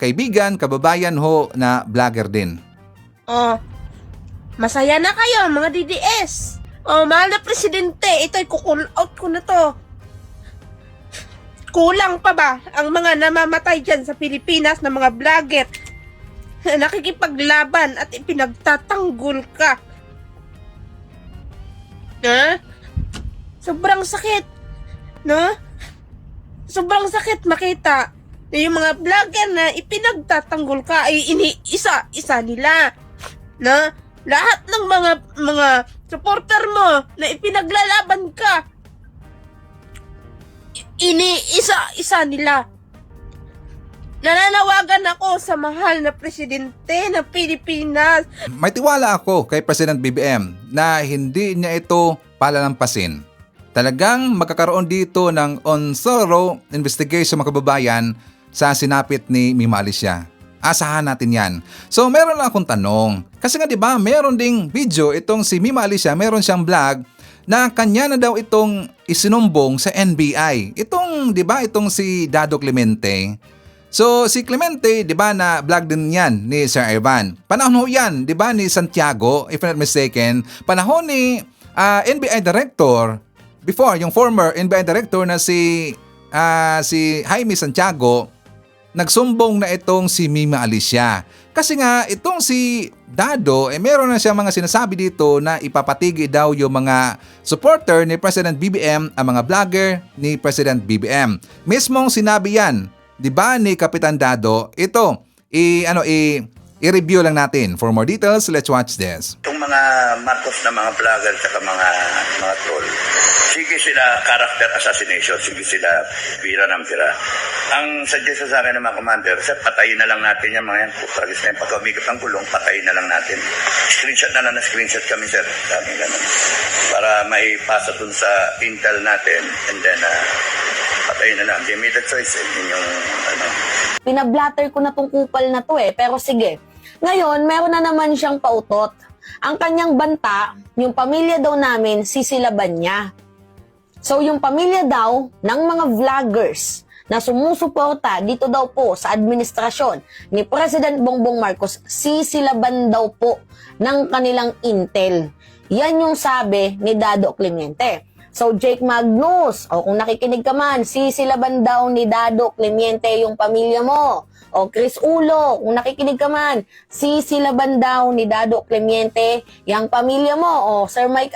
kaibigan, kababayan ho na vlogger din. Oh, masaya na kayo mga DDS. Oh, mahal na presidente, ito'y kukul out ko na to. Kulang pa ba ang mga namamatay dyan sa Pilipinas na mga vlogger na nakikipaglaban at ipinagtatanggol ka? Ha? Sobrang sakit, no? Sobrang sakit makita na yung mga vlogger na ipinagtatanggol ka ay iniisa-isa nila. Na lahat ng mga supporter mo na ipinaglalaban ka, iniisa-isa nila. Nananawagan ako sa mahal na presidente ng Pilipinas. May tiwala ako kay President BBM na hindi niya ito palalampasin. Talagang magkakaroon dito ng thorough investigation mga kababayan sa sinapit ni Mima Alicia. Asahan natin yan. So meron lang akong tanong. Kasi nga 'di ba, meron ding video itong si Mima Alicia, meron siyang vlog na kanya na daw itong isinumbong sa NBI. Itong 'di ba, itong si Dado Clemente. So si Clemente, 'di ba, na vlog din yan ni Sir Ivan. Panahon ho yan, 'di ba, ni Santiago, if not mistaken. Panahon ni NBI Director before, yung former NBI Director na si Jaime Santiago, nagsumbong na itong si Mima Alicia. Kasi nga itong si Dado, meron na siya mga sinasabi dito na ipapatigi daw yung mga supporter ni President BBM, ang mga vlogger ni President BBM. Mismong sinabi yan, 'di ba, ni Kapitan Dado. Ito, i-review lang natin. For more details, let's watch this. Itong mga Marcos na mga vlogger at mga troll, sige sila character assassination, sige sila pira ng pira. Ang suggest sa akin ng mga commander, sir, patayin na lang natin yung mga yan. Tragis na yung pag-umikot ng kulong, patayin na lang natin. Screenshot na lang na screenshot kami, sir. Dami ganun. Para maipasa dun sa intel natin and then patayin na lang. They made a choice. Yun yung Pinablatter ko na tong kupal na to pero sige. Ngayon, meron na naman siyang pautot. Ang kanyang banta, yung pamilya daw namin, sisilaban niya. So, yung pamilya daw ng mga vloggers na sumusuporta dito daw po sa administrasyon ni President Bongbong Marcos, sisilaban daw po ng kanilang intel. Yan yung sabi ni Dado Clemente. So, Jake Magnus, kung nakikinig ka man, sisilaban daw ni Dado Clemente yung pamilya mo. O Chris Ulo, kung nakikinig ka man, sisilaban daw ni Dado Clemente yung pamilya mo. O Sir Mike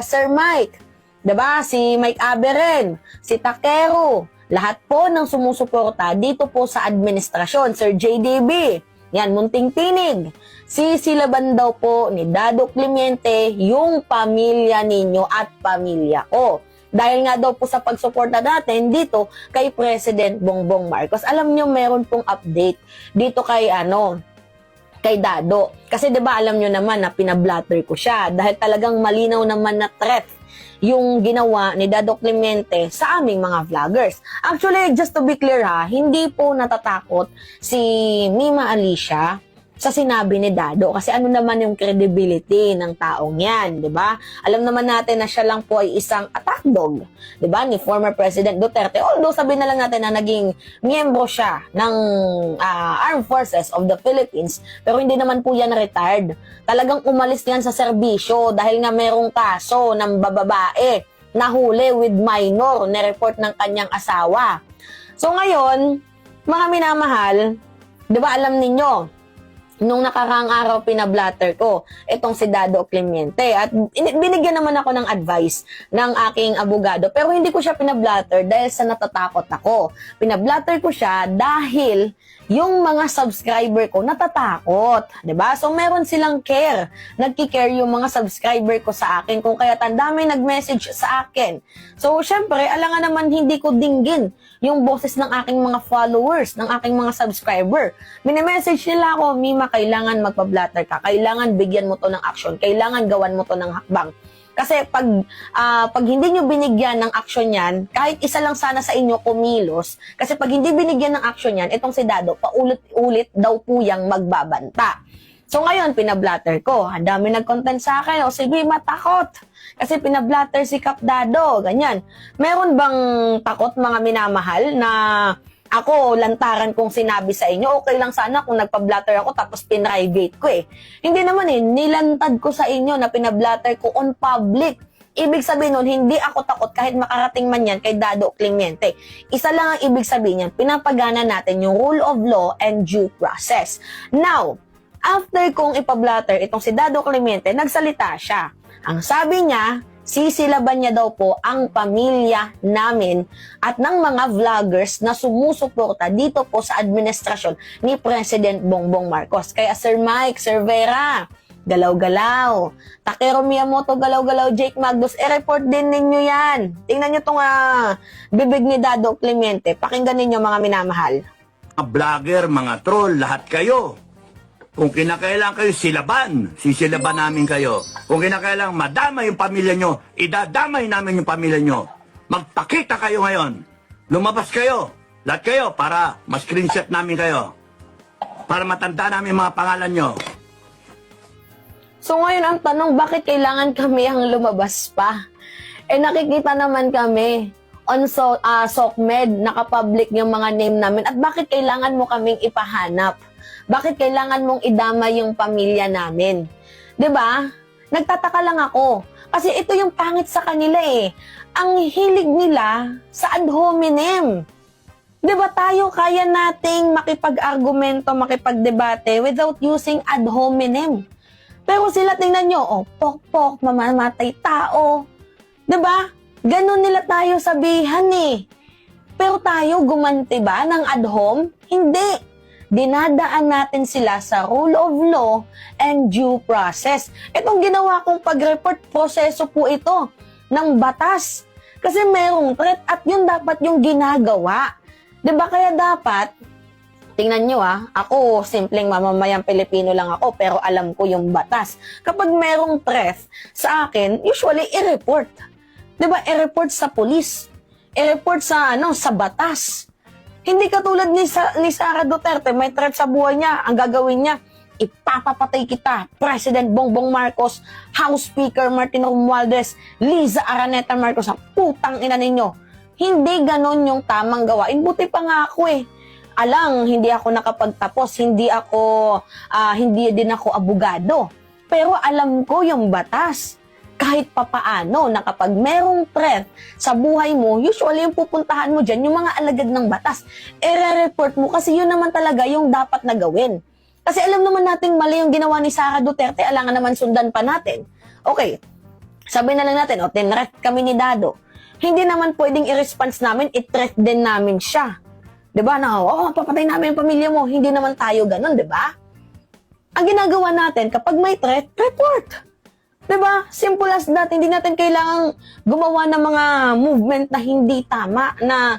Sir Mike, diba? Si Mike Aberen, si Takero, lahat po ng sumusuporta dito po sa administrasyon. Sir JDB, yan, munting tinig. Sisilaban daw po ni Dado Clemente yung pamilya ninyo at pamilya ko. Dahil nga daw po sa pagsuporta natin dito kay President Bongbong Marcos. Alam nyo, meron pong update dito kay Dado. Kasi 'di ba alam nyo naman na pinablatter ko siya dahil talagang malinaw naman na threat yung ginawa ni Dado Clemente sa aming mga vloggers. Actually, just to be clear hindi po natatakot si Mima Alicia sa sinabi ni Dado kasi ano naman yung credibility ng taong yan, 'di ba? Alam naman natin na siya lang po ay isang attack dog, 'di ba, ni former President Duterte. Although sabihin na lang natin na naging miyembro siya ng Armed Forces of the Philippines, pero hindi naman po yan retired. Talagang umalis yan sa serbisyo dahil nga merong kaso ng bababae nahuli with minor na report ng kanyang asawa. So ngayon, mga minamahal, 'di ba alam ninyo, nung nakaraang araw pinablatter ko itong si Dado Clemente at binigyan naman ako ng advice ng aking abogado pero hindi ko siya pinablatter dahil sa natatakot ako. Pinablatter ko siya dahil yung mga subscriber ko natatakot, 'di ba? So meron silang care. Nagki-care yung mga subscriber ko sa akin kung kaya dami nag-message sa akin. So syempre, alangan naman hindi ko dinggin yung boses ng aking mga followers, ng aking mga subscriber. Mini-message nila ako, Mima, kailangan magpa-blatter ka. Kailangan bigyan mo to ng action. Kailangan gawan mo to ng hakbang. Kasi pag hindi nyo binigyan ng action yan, kahit isa lang sana sa inyo kumilos, kasi pag hindi binigyan ng action yan, itong si Dado, paulit-ulit daw po yang magbabanta. So ngayon, pinablatter ko. Ang dami nag-content sa akin. O sige, matakot. Kasi pinablatter si Kap Dado. Ganyan. Meron bang takot mga minamahal na ako, lantaran kong sinabi sa inyo, okay lang sana kung nagpa-blatter ako tapos pinrivate ko eh. Hindi naman eh, nilantad ko sa inyo na pinablatter ko on public. Ibig sabihin nun, hindi ako takot kahit makarating man yan kay Dado Clemente. Isa lang ang ibig sabihin yan, pinapagana natin yung rule of law and due process. Now, after kong ipablatter itong si Dado Clemente, nagsalita siya. Ang sabi niya, sisilaban niya daw po ang pamilya namin at ng mga vloggers na sumusuporta dito po sa administrasyon ni President Bongbong Marcos. Kaya Sir Mike, Sir Vera, galaw-galaw. Takero Miyamoto, galaw-galaw. Jake Magdos, i-report din ninyo yan. Tingnan nyo itong bibig ni Dado Clemente. Pakinggan ninyo mga minamahal. Mga vlogger, mga troll, lahat kayo. Kung kinakailangan kayo silaban, sisilaban namin kayo. Kung kinakailangan madama yung pamilya nyo, idadamay namin yung pamilya nyo. Magpakita kayo ngayon. Lumabas kayo. Lahat kayo para ma-screenshot namin kayo. Para matanda namin mga pangalan nyo. So ngayon ang tanong, bakit kailangan kami ang lumabas pa? Eh nakikita naman kami on SOCMED, nakapublic yung mga name namin. At bakit kailangan mo kaming ipahanap? Bakit kailangan mong idama yung pamilya namin? 'Di ba? Nagtataka lang ako. Kasi ito yung pangit sa kanila eh. Ang hilig nila sa ad hominem. 'Di ba tayo kaya nating makipag-argumento, makipagdebate without using ad hominem. Pero sila tingnan nyo, pok-pok, mamamatay tao. 'Di ba? Ganon nila tayo sabihan eh. Pero tayo gumanti ba ng ad hom? Hindi. Dinadaan natin sila sa rule of law and due process. Itong ginawa kong pag-report, proseso po ito ng batas. Kasi merong threat at yun dapat yung ginagawa. Diba kaya dapat, tingnan nyo ako simpleng mamamayang Pilipino lang ako pero alam ko yung batas. Kapag merong threat sa akin, usually i-report. Diba, i-report sa police. I-report sa batas. Hindi katulad ni Sara Duterte, may threat sa buhay niya. Ang gagawin niya, ipapapatay kita. President Bongbong Marcos, House Speaker Martin Romualdez, Liza Araneta Marcos, ang putang ina ninyo. Hindi ganon yung tamang gawain. Buti pa nga ako eh. Alang, hindi ako nakapagtapos, hindi din ako abogado. Pero alam ko yung batas. Kahit papaano na kapag merong threat sa buhay mo, usually yung pupuntahan mo dyan, yung mga alagad ng batas, i-report mo kasi yun naman talaga yung dapat na gawin. Kasi alam naman natin mali yung ginawa ni Sara Duterte, alangan naman sundan pa natin. Okay, sabi na lang natin, tinret kami ni Dado. Hindi naman pwedeng i-response namin, i-threat din namin siya. Diba na, papatay namin yung pamilya mo, hindi naman tayo ganun, diba? Ang ginagawa natin, kapag may threat, report. Diba? Simple as that. Hindi natin kailangang gumawa ng mga movement na hindi tama, na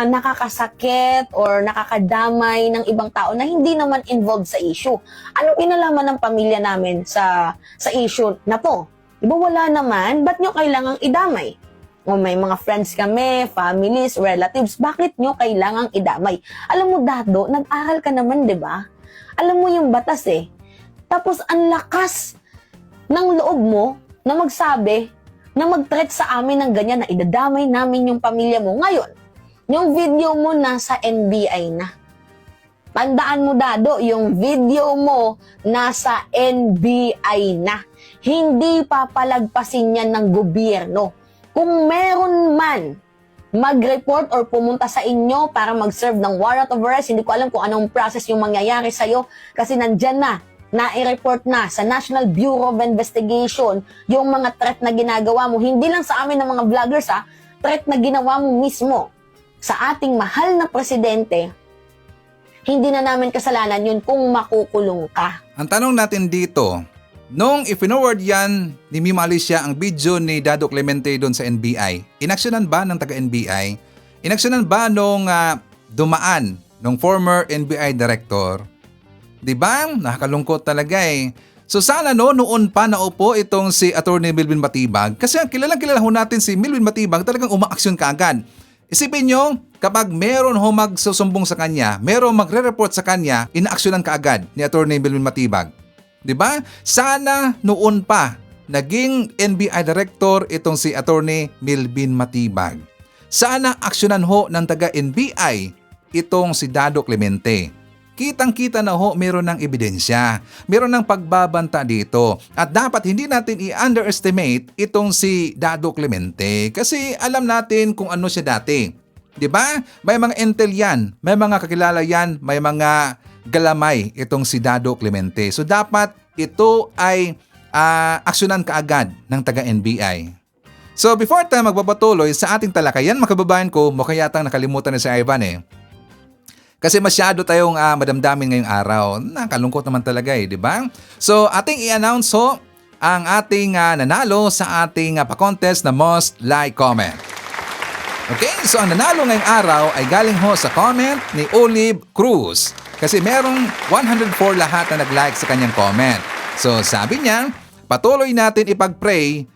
nakakasakit or nakakadamay ng ibang tao na hindi naman involved sa issue. Ano kinalaman ng pamilya namin sa issue na to? Diba wala naman? Ba't nyo kailangang idamay? O may mga friends kami, families, relatives, bakit nyo kailangang idamay? Alam mo, Dado, nag-aral ka naman, diba? Alam mo yung batas eh. Tapos ang lakas ng loob mo na magsabi, na mag-threat sa amin ng ganyan na idadamay namin yung pamilya mo. Ngayon, yung video mo nasa NBI na. Tandaan mo, Dado, yung video mo nasa NBI na. Hindi papalagpasin yan ng gobyerno. Kung meron man mag-report or pumunta sa inyo para mag-serve ng warrant of arrest. Hindi ko alam kung anong process yung mangyayari sa'yo kasi nandyan na, nai-report na sa National Bureau of Investigation yung mga threat na ginagawa mo. Hindi lang sa amin ng mga vloggers threat na ginawa mo mismo sa ating mahal na presidente. Hindi na namin kasalanan yun kung makukulong ka. Ang tanong natin dito, nung i-forward yan ni Mima Alicia ang video ni Dado Clemente doon sa NBI, inaksyonan ba ng taga-NBI? Inaksyonan ba nung dumaan nung former NBI director? Diba? Nakakalungkot talaga eh. So sana noon pa naupo itong si Attorney Milvin Matibag kasi kilalang-kilala ho natin si Milvin Matibag, talagang umaaksyon kaagad. Isipin nyo, kapag meron ho magsusumbong sa kanya, meron magre-report sa kanya, inaaksyonan kaagad ni Attorney Milvin Matibag. Diba? Sana noon pa naging NBI director itong si Attorney Milvin Matibag. Sana aksyonan ho ng taga-NBI itong si Dado Clemente. Kitang-kita na ho meron ng ebidensya, meron ng pagbabanta dito. At dapat hindi natin i-underestimate itong si Dado Clemente kasi alam natin kung ano siya dati. 'Di ba? May mga intel yan, may mga kakilala yan, may mga galamay itong si Dado Clemente. So dapat ito ay aksyonan kaagad ng taga-NBI. So before tayo magpapatuloy sa ating talakayan, mga kababayan ko, mukha yatang nakalimutan na si Ivan eh. Kasi masyado tayong madamdamin ngayong araw. Nakalungkot naman talaga eh, di ba? So ating i-announce ho ang ating nanalo sa ating pa-contest na most like comment. Okay, so ang nanalo ngayong araw ay galing ho sa comment ni Olive Cruz. Kasi merong 104 lahat na nag-like sa kanyang comment. So sabi niya, patuloy natin ipag-pray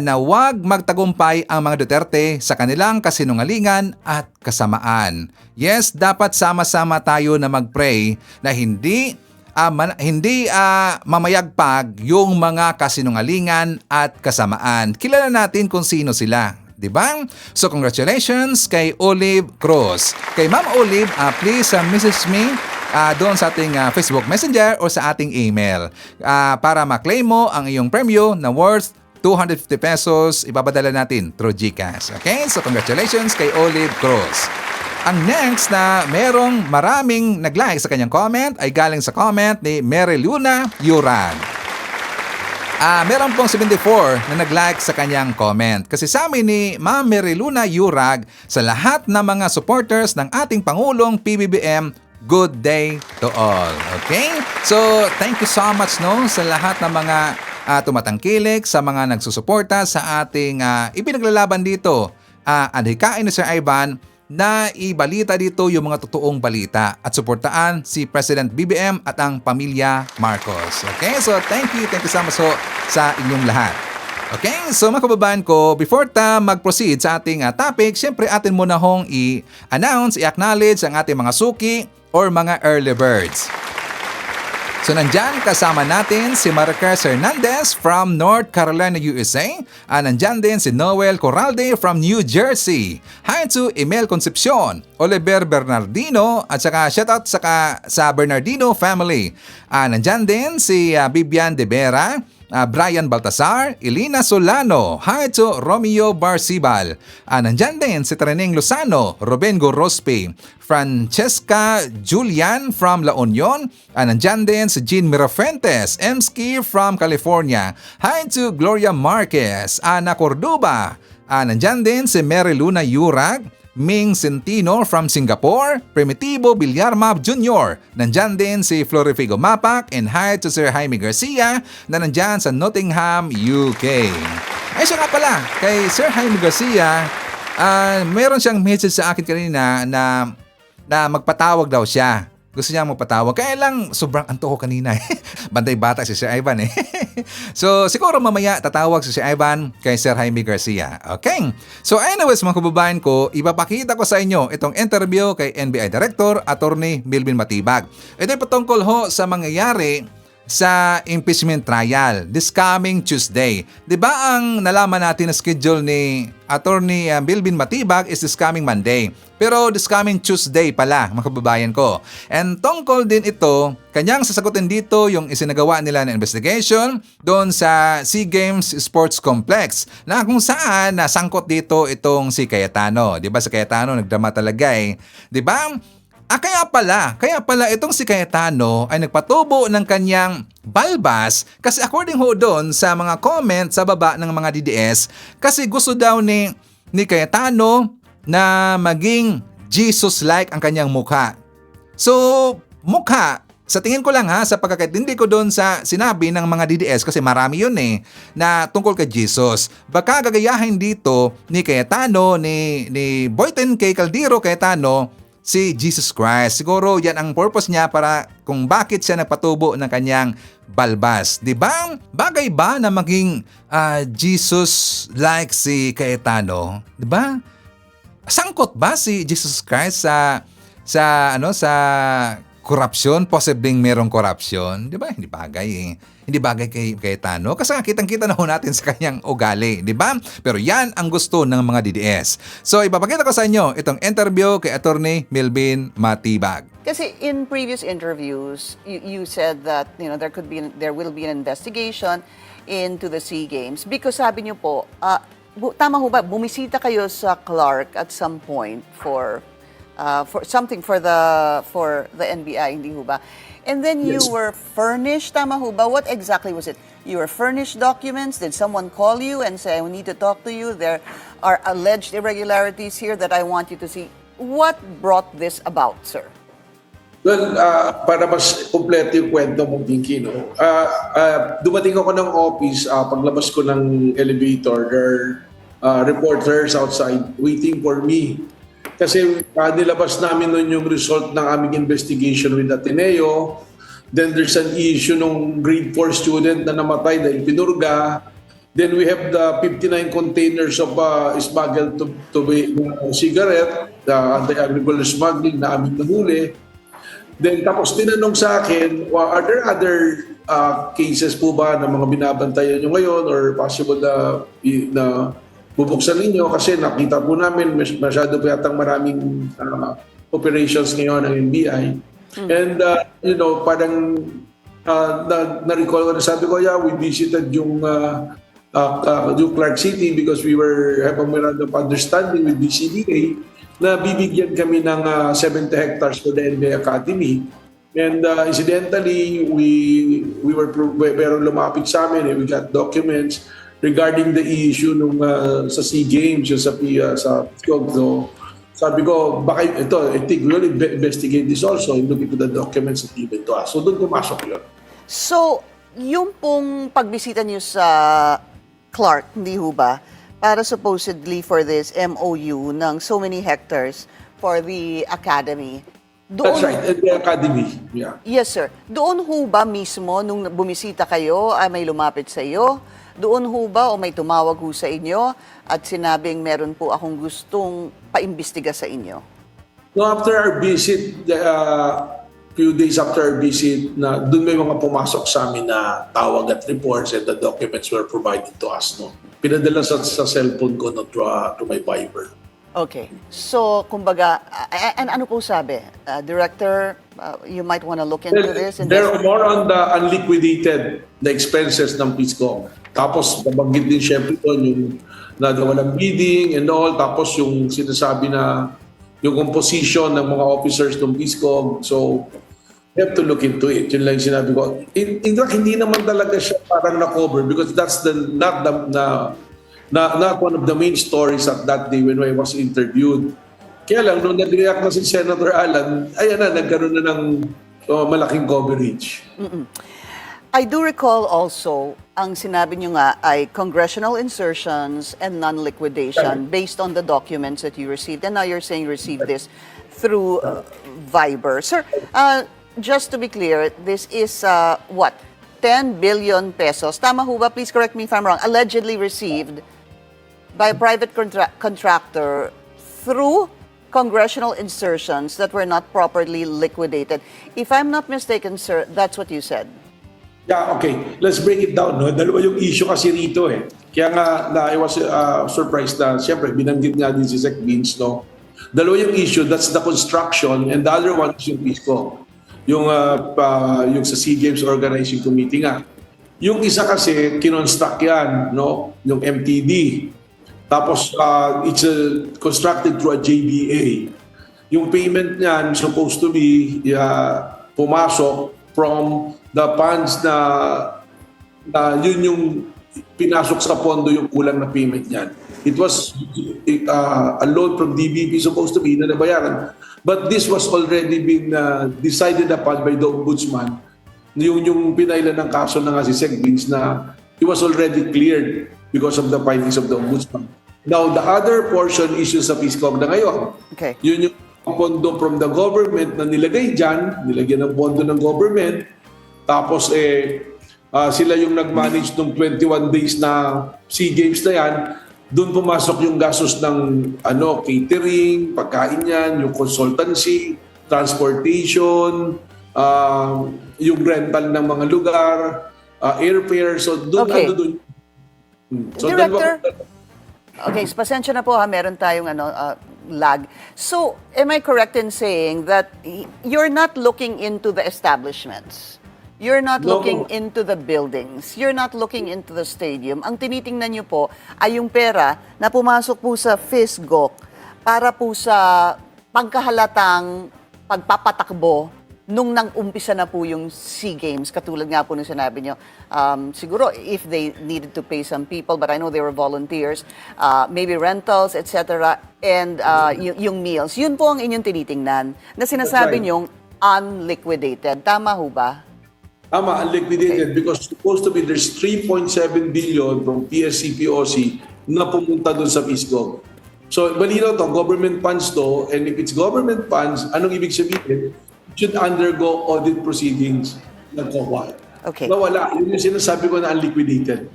na huwag magtagumpay ang mga Duterte sa kanilang kasinungalingan at kasamaan. Yes, dapat sama-sama tayo na mag-pray na hindi mamayagpag yung mga kasinungalingan at kasamaan. Kilala natin kung sino sila. Diba? So congratulations kay Olive Cruz. Kay Ma'am Olive, please message me doon sa ating Facebook Messenger o sa ating email para ma-claim mo ang iyong premyo na worth 250 pesos, ibapadala natin through GCash. Okay? So congratulations kay Olive Cruz. Ang next na merong maraming nag-like sa kanyang comment ay galing sa comment ni Mary Luna Yurag. Meron pong 74 na nag-like sa kanyang comment. Kasi sa amin ni Ma'am Mary Luna Yurag, sa lahat ng mga supporters ng ating Pangulong PBBM, good day to all. Okay? So, thank you so much sa lahat ng mga tumatangkilik, sa mga nagsusuporta sa ating ipinaglalaban dito. Adhikain ni Sir Ivan na ibalita dito yung mga totoong balita at suportaan si President BBM at ang pamilya Marcos. Okay? So, thank you so much sa inyong lahat. Okay? So, mga kababayan ko, before mag-proceed sa ating topic, syempre atin muna hong i-announce, i-acknowledge ang ating mga suki or mga early birds. So nandyan kasama natin si Marcus Hernandez from North Carolina, USA. Nandyan din si Noel Corralde from New Jersey. Hi to Emel Concepcion, Oliver Bernardino at saka shoutout sa Bernardino family. Nandyan din si Bibian De Vera, Brian Baltasar, Elina Solano, hi to Romeo Barcibal. Nandyan din si Treneng Lozano, Ruben Gorospe, Francesca Julian from La Union. Nandyan din si Jean Mirafuentes, Emski from California. Hi to Gloria Marquez, Ana Cordoba. Nandyan din si Mary Luna Yurag, Ming Centino from Singapore, Primitivo Villarmab Jr. Nandyan din si Florifigo Mapak, and hi to Sir Jaime Garcia na nandyan sa Nottingham, UK. Ay siya nga pala, kay Sir Jaime Garcia, meron siyang message sa akin kanina na magpatawag daw siya. Gusto niya magpatawag. Kaya lang, sobrang anto ko kanina. Bantay bata si Sir Ivan eh. So, siguro mamaya tatawag si Sir Ivan kay Sir Jaime Garcia. Okay? So, anyways mga kababayan ko, ipapakita ko sa inyo itong interview kay NBI Director Attorney Milvin Matibag. Ito ay patungkol ho sa mangyayari sa impeachment trial this coming Tuesday. 'Di ba ang nalaman natin na schedule ni Attorney Bilbin Matibag is this coming Monday. Pero this coming Tuesday pala, mga kababayan ko. And tungkol din ito, kanyang sasagutin dito yung isinagawa nila na investigation doon sa SEA Games Sports Complex na kung saan nasangkot dito itong si Cayetano. 'Di ba si Cayetano nagdrama talaga eh. 'Di ba? Kaya pala itong si Cayetano ay nagpatubo ng kanyang balbas kasi according ho doon sa mga comment sa baba ng mga DDS, kasi gusto daw ni Cayetano na maging Jesus-like ang kanyang mukha. So, mukha, sa tingin ko lang sa pagkakaintindi ko doon sa sinabi ng mga DDS, kasi marami yun na tungkol kay Jesus. Baka gagayahin dito ni Cayetano, ni Boyten K. Caldero Cayetano, si Jesus Christ. Siguro yan ang purpose niya para kung bakit siya nagpatubo ng kanyang balbas. Diba? Bagay ba na maging Jesus like si Cayetano? Diba? Sangkot ba si Jesus Christ sa korupsyon? Posibleng merong korupsyon? Diba? Hindi bagay Hindi bagay kay Cayetano kasi kitang-kita na ho natin sa kanyang ugali, di ba? Pero yan ang gusto ng mga DDS. So ipapakita ko sa inyo itong interview kay Attorney Bilbin Matibag. Kasi in previous interviews, you said that there will be an investigation into the SEA Games because sabi niyo po, tama ho ba, bumisita kayo sa Clark at some point for something for the NBI, hindi ho ba? And then you were furnished, tama ho ba? What exactly was it? You were furnished documents? Did someone call you and say, we need to talk to you? There are alleged irregularities here that I want you to see. What brought this about, sir? Well, para mas kompleto yung kwento mo, Pinky, no? Dumating ako ng office, paglabas ko ng elevator, there are reporters outside waiting for me. Kasi nilabas namin nun yung result ng aming investigation with Ateneo. Then there's an issue ng grade 4 student na namatay dahil pinurga. Then we have the 59 containers of smuggled to cigarette, anti-agricultural smuggling na aming nahuli. Then tapos tinanong sa akin, are there other cases po ba na mga binabantayan nyo ngayon or possible na bubuksan ninyo? Kasi nakita po namin masyado po yatang maraming operations ngayon ng NBI. And parang na-recall ko na sabi ko, we visited yung Clark City because we have a memorandum of understanding with DCDA na bibigyan kami ng 70 hectares for the NBI Academy. And incidentally, we were pero lumapit sa amin, we got documents regarding the issue nung sa SEA Games, yung sa PSCOG. So, sabi ko, baka I think we will investigate this also and look into the documents that given to us. So, doon pumasok yun. So, yung pong pagbisita niyo sa Clark, hindi ho ba, para supposedly for this MOU ng so many hectares for the academy. That's right, the academy. Yeah. Yes, sir. Doon ho ba mismo, nung bumisita kayo, may lumapit sa iyo? Doon ho ba o may tumawag ho sa inyo at sinabing meron po akong gustong paimbestiga sa inyo? No, after our visit, few days after our visit, na doon may mga pumasok sa amin na tawag at reports and the documents were provided to us. No? Pinadala sa cellphone ko to my Viber. Okay. So, kumbaga, and ano po sabi? Director, you might want to look into this. They're more on the unliquidated, the expenses ng PISCO. Tapos, nabanggit din syempre doon yung nagawa ng bidding and all. Tapos, yung sinasabi na yung composition ng mga officers ng PISCO. So, you have to look into it. Yun lang yung sinabi ko. In fact, hindi naman talaga siya parang na-cover because that's not one of the main stories at that day when I was interviewed. Kaya lang, nung nag-react na si Senator Alan, ayan na, nagkaroon na ng malaking coverage. I do recall also, ang sinabi nyo nga ay congressional insertions and non-liquidation based on the documents that you received. And now you're saying you received this through Viber. Sir, just to be clear, this is what? 10 billion pesos. Tama ho ba? Please correct me if I'm wrong. Allegedly received by a private contractor through congressional insertions that were not properly liquidated. If I'm not mistaken, sir, that's what you said. Yeah, okay. Let's break it down. No? Dalawa yung issue kasi rito eh. Kaya nga I was surprised na siyempre binanggit nga din si Sec Beans. No? Dalawa yung issue, that's the construction, and the other one is yung PISCO. Yung sa SEA Games Organizing Committee nga. Yung isa kasi kinonstruct yan, no? Yung MTD. Tapos it's constructed through a JBA. Yung payment niyan supposed to be pumasok from the funds na yun yung pinasok sa pondo yung kulang na payment niyan. It was a loan from DBP supposed to be na nabayaran. But this was already been decided upon by the Ombudsman. Yung pinailan ng kaso na nga si Sec Beans na it was already cleared because of the findings of the Ombudsman. Now, the other portion is yung sa PISCOG na ngayon. Okay. Yun yung pondo from the government na nilagay dyan, nilagyan ng pondo ng government, tapos sila yung nag-manage ng 21 days na SEA Games na yan, doon pumasok yung gastos ng catering, pagkain yan, yung consultancy, transportation, yung rental ng mga lugar, airfare, so doon Okay. doon. So, Director? Okay, pasensya na po ha, meron tayong lag. So, am I correct in saying that you're not looking into the establishments? You're not No. looking into the buildings. You're not looking into the stadium. Ang tinitingnan niyo po ay yung pera na pumasok po sa FISGOC para po sa pangkahalatang pagpapatakbo nung nang umpisa na po yung SEA Games, katulad nga po nung sinabi nyo, siguro if they needed to pay some people, but I know they were volunteers, maybe rentals, etc., and yung meals. Yun po ang inyong tinitingnan na sinasabi right. nyong unliquidated. Tama ho ba? Tama, unliquidated because supposed to be there's 3.7 billion from PSC-POC na pumunta doon sa PISCOG. So, balinaw to, government funds to, and if it's government funds, anong ibig sabihin? It should undergo audit proceedings ng COA. Okay. Nawala. Yun yung sinasabi ko na unliquidated.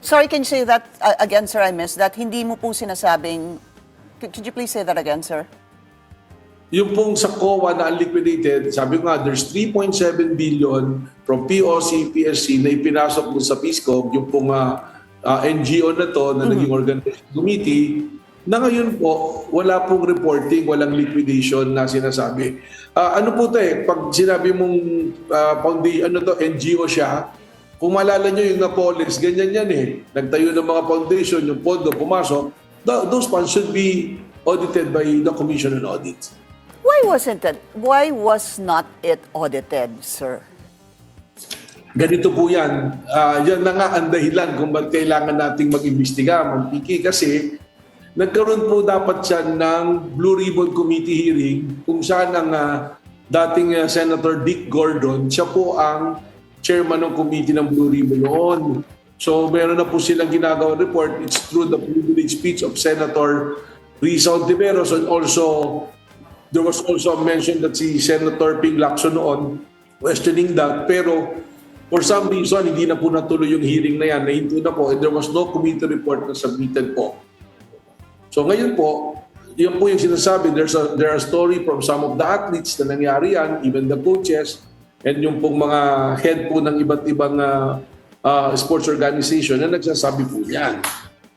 Sorry, can you say that again, sir? I missed that. Hindi mo po sinasabing... Could you please say that again, sir? Yung pong sa COA na unliquidated, sabi ko nga, there's 3.7 billion from POC, PSC na ipinasok mo sa PISCOG, yung pong NGO na to, na naging organization committee, na ngayon po, wala pong reporting, walang liquidation na sinasabi. Ano po ito pag sinabi mong NGO siya, kung maalala nyo yung Napolis, ganyan yan Nagtayo ng mga foundation, yung pondo pumasok, those funds should be audited by the Commission on Audits. Why was not it audited, sir? Ganito po yan. Yan na nga ang dahilan kung ba't kailangan nating mag-imbestiga, magpiki, kasi nagkaroon po dapat siya ng Blue Ribbon Committee hearing kung saan ang dating Senator Dick Gordon, siya po ang chairman ng committee ng Blue Ribbon noon. So meron na po silang ginagawa report. It's through the privileged speech of Senator Risa Ontiveros, and also there was also mentioned that si Senator Ping Lacson noon questioning that, pero for some reason hindi na po natuloy yung hearing na yan, nahinto na po, and there was no committee report na submitted po. So ngayon po, yun po yung sinasabi, there are story from some of the athletes na nangyari yan, even the coaches, and yung pong mga head po ng iba't ibang sports organization na nagsasabi po yan.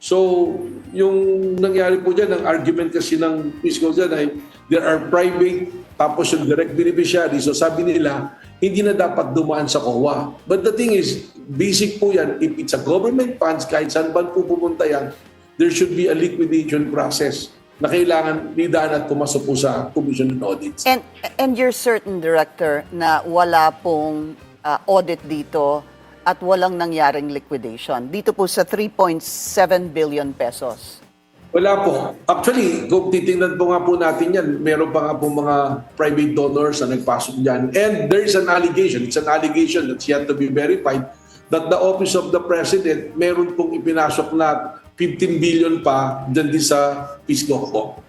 So, yung nangyari po dyan, ang argument kasi ng PISCOG dyan ay there are private, tapos yung direct beneficiary. So sabi nila, hindi na dapat dumaan sa COA. But the thing is, basic po yan, if it's a government funds, kahit saan ba po pumunta yan, there should be a liquidation process na kailangan nidaan at pumasok po sa Commission on Audits. And you're certain, Director, na wala pong audit dito at walang nangyaring liquidation dito po sa 3.7 billion pesos? Wala po. Actually, kung titingnan po nga po natin yan, meron pa nga po mga private donors na nagpasok dyan. And there is an allegation, it's an allegation that's yet to be verified, that the Office of the President meron pong ipinasok na 15 billion pa dyan din sa PISCOG po.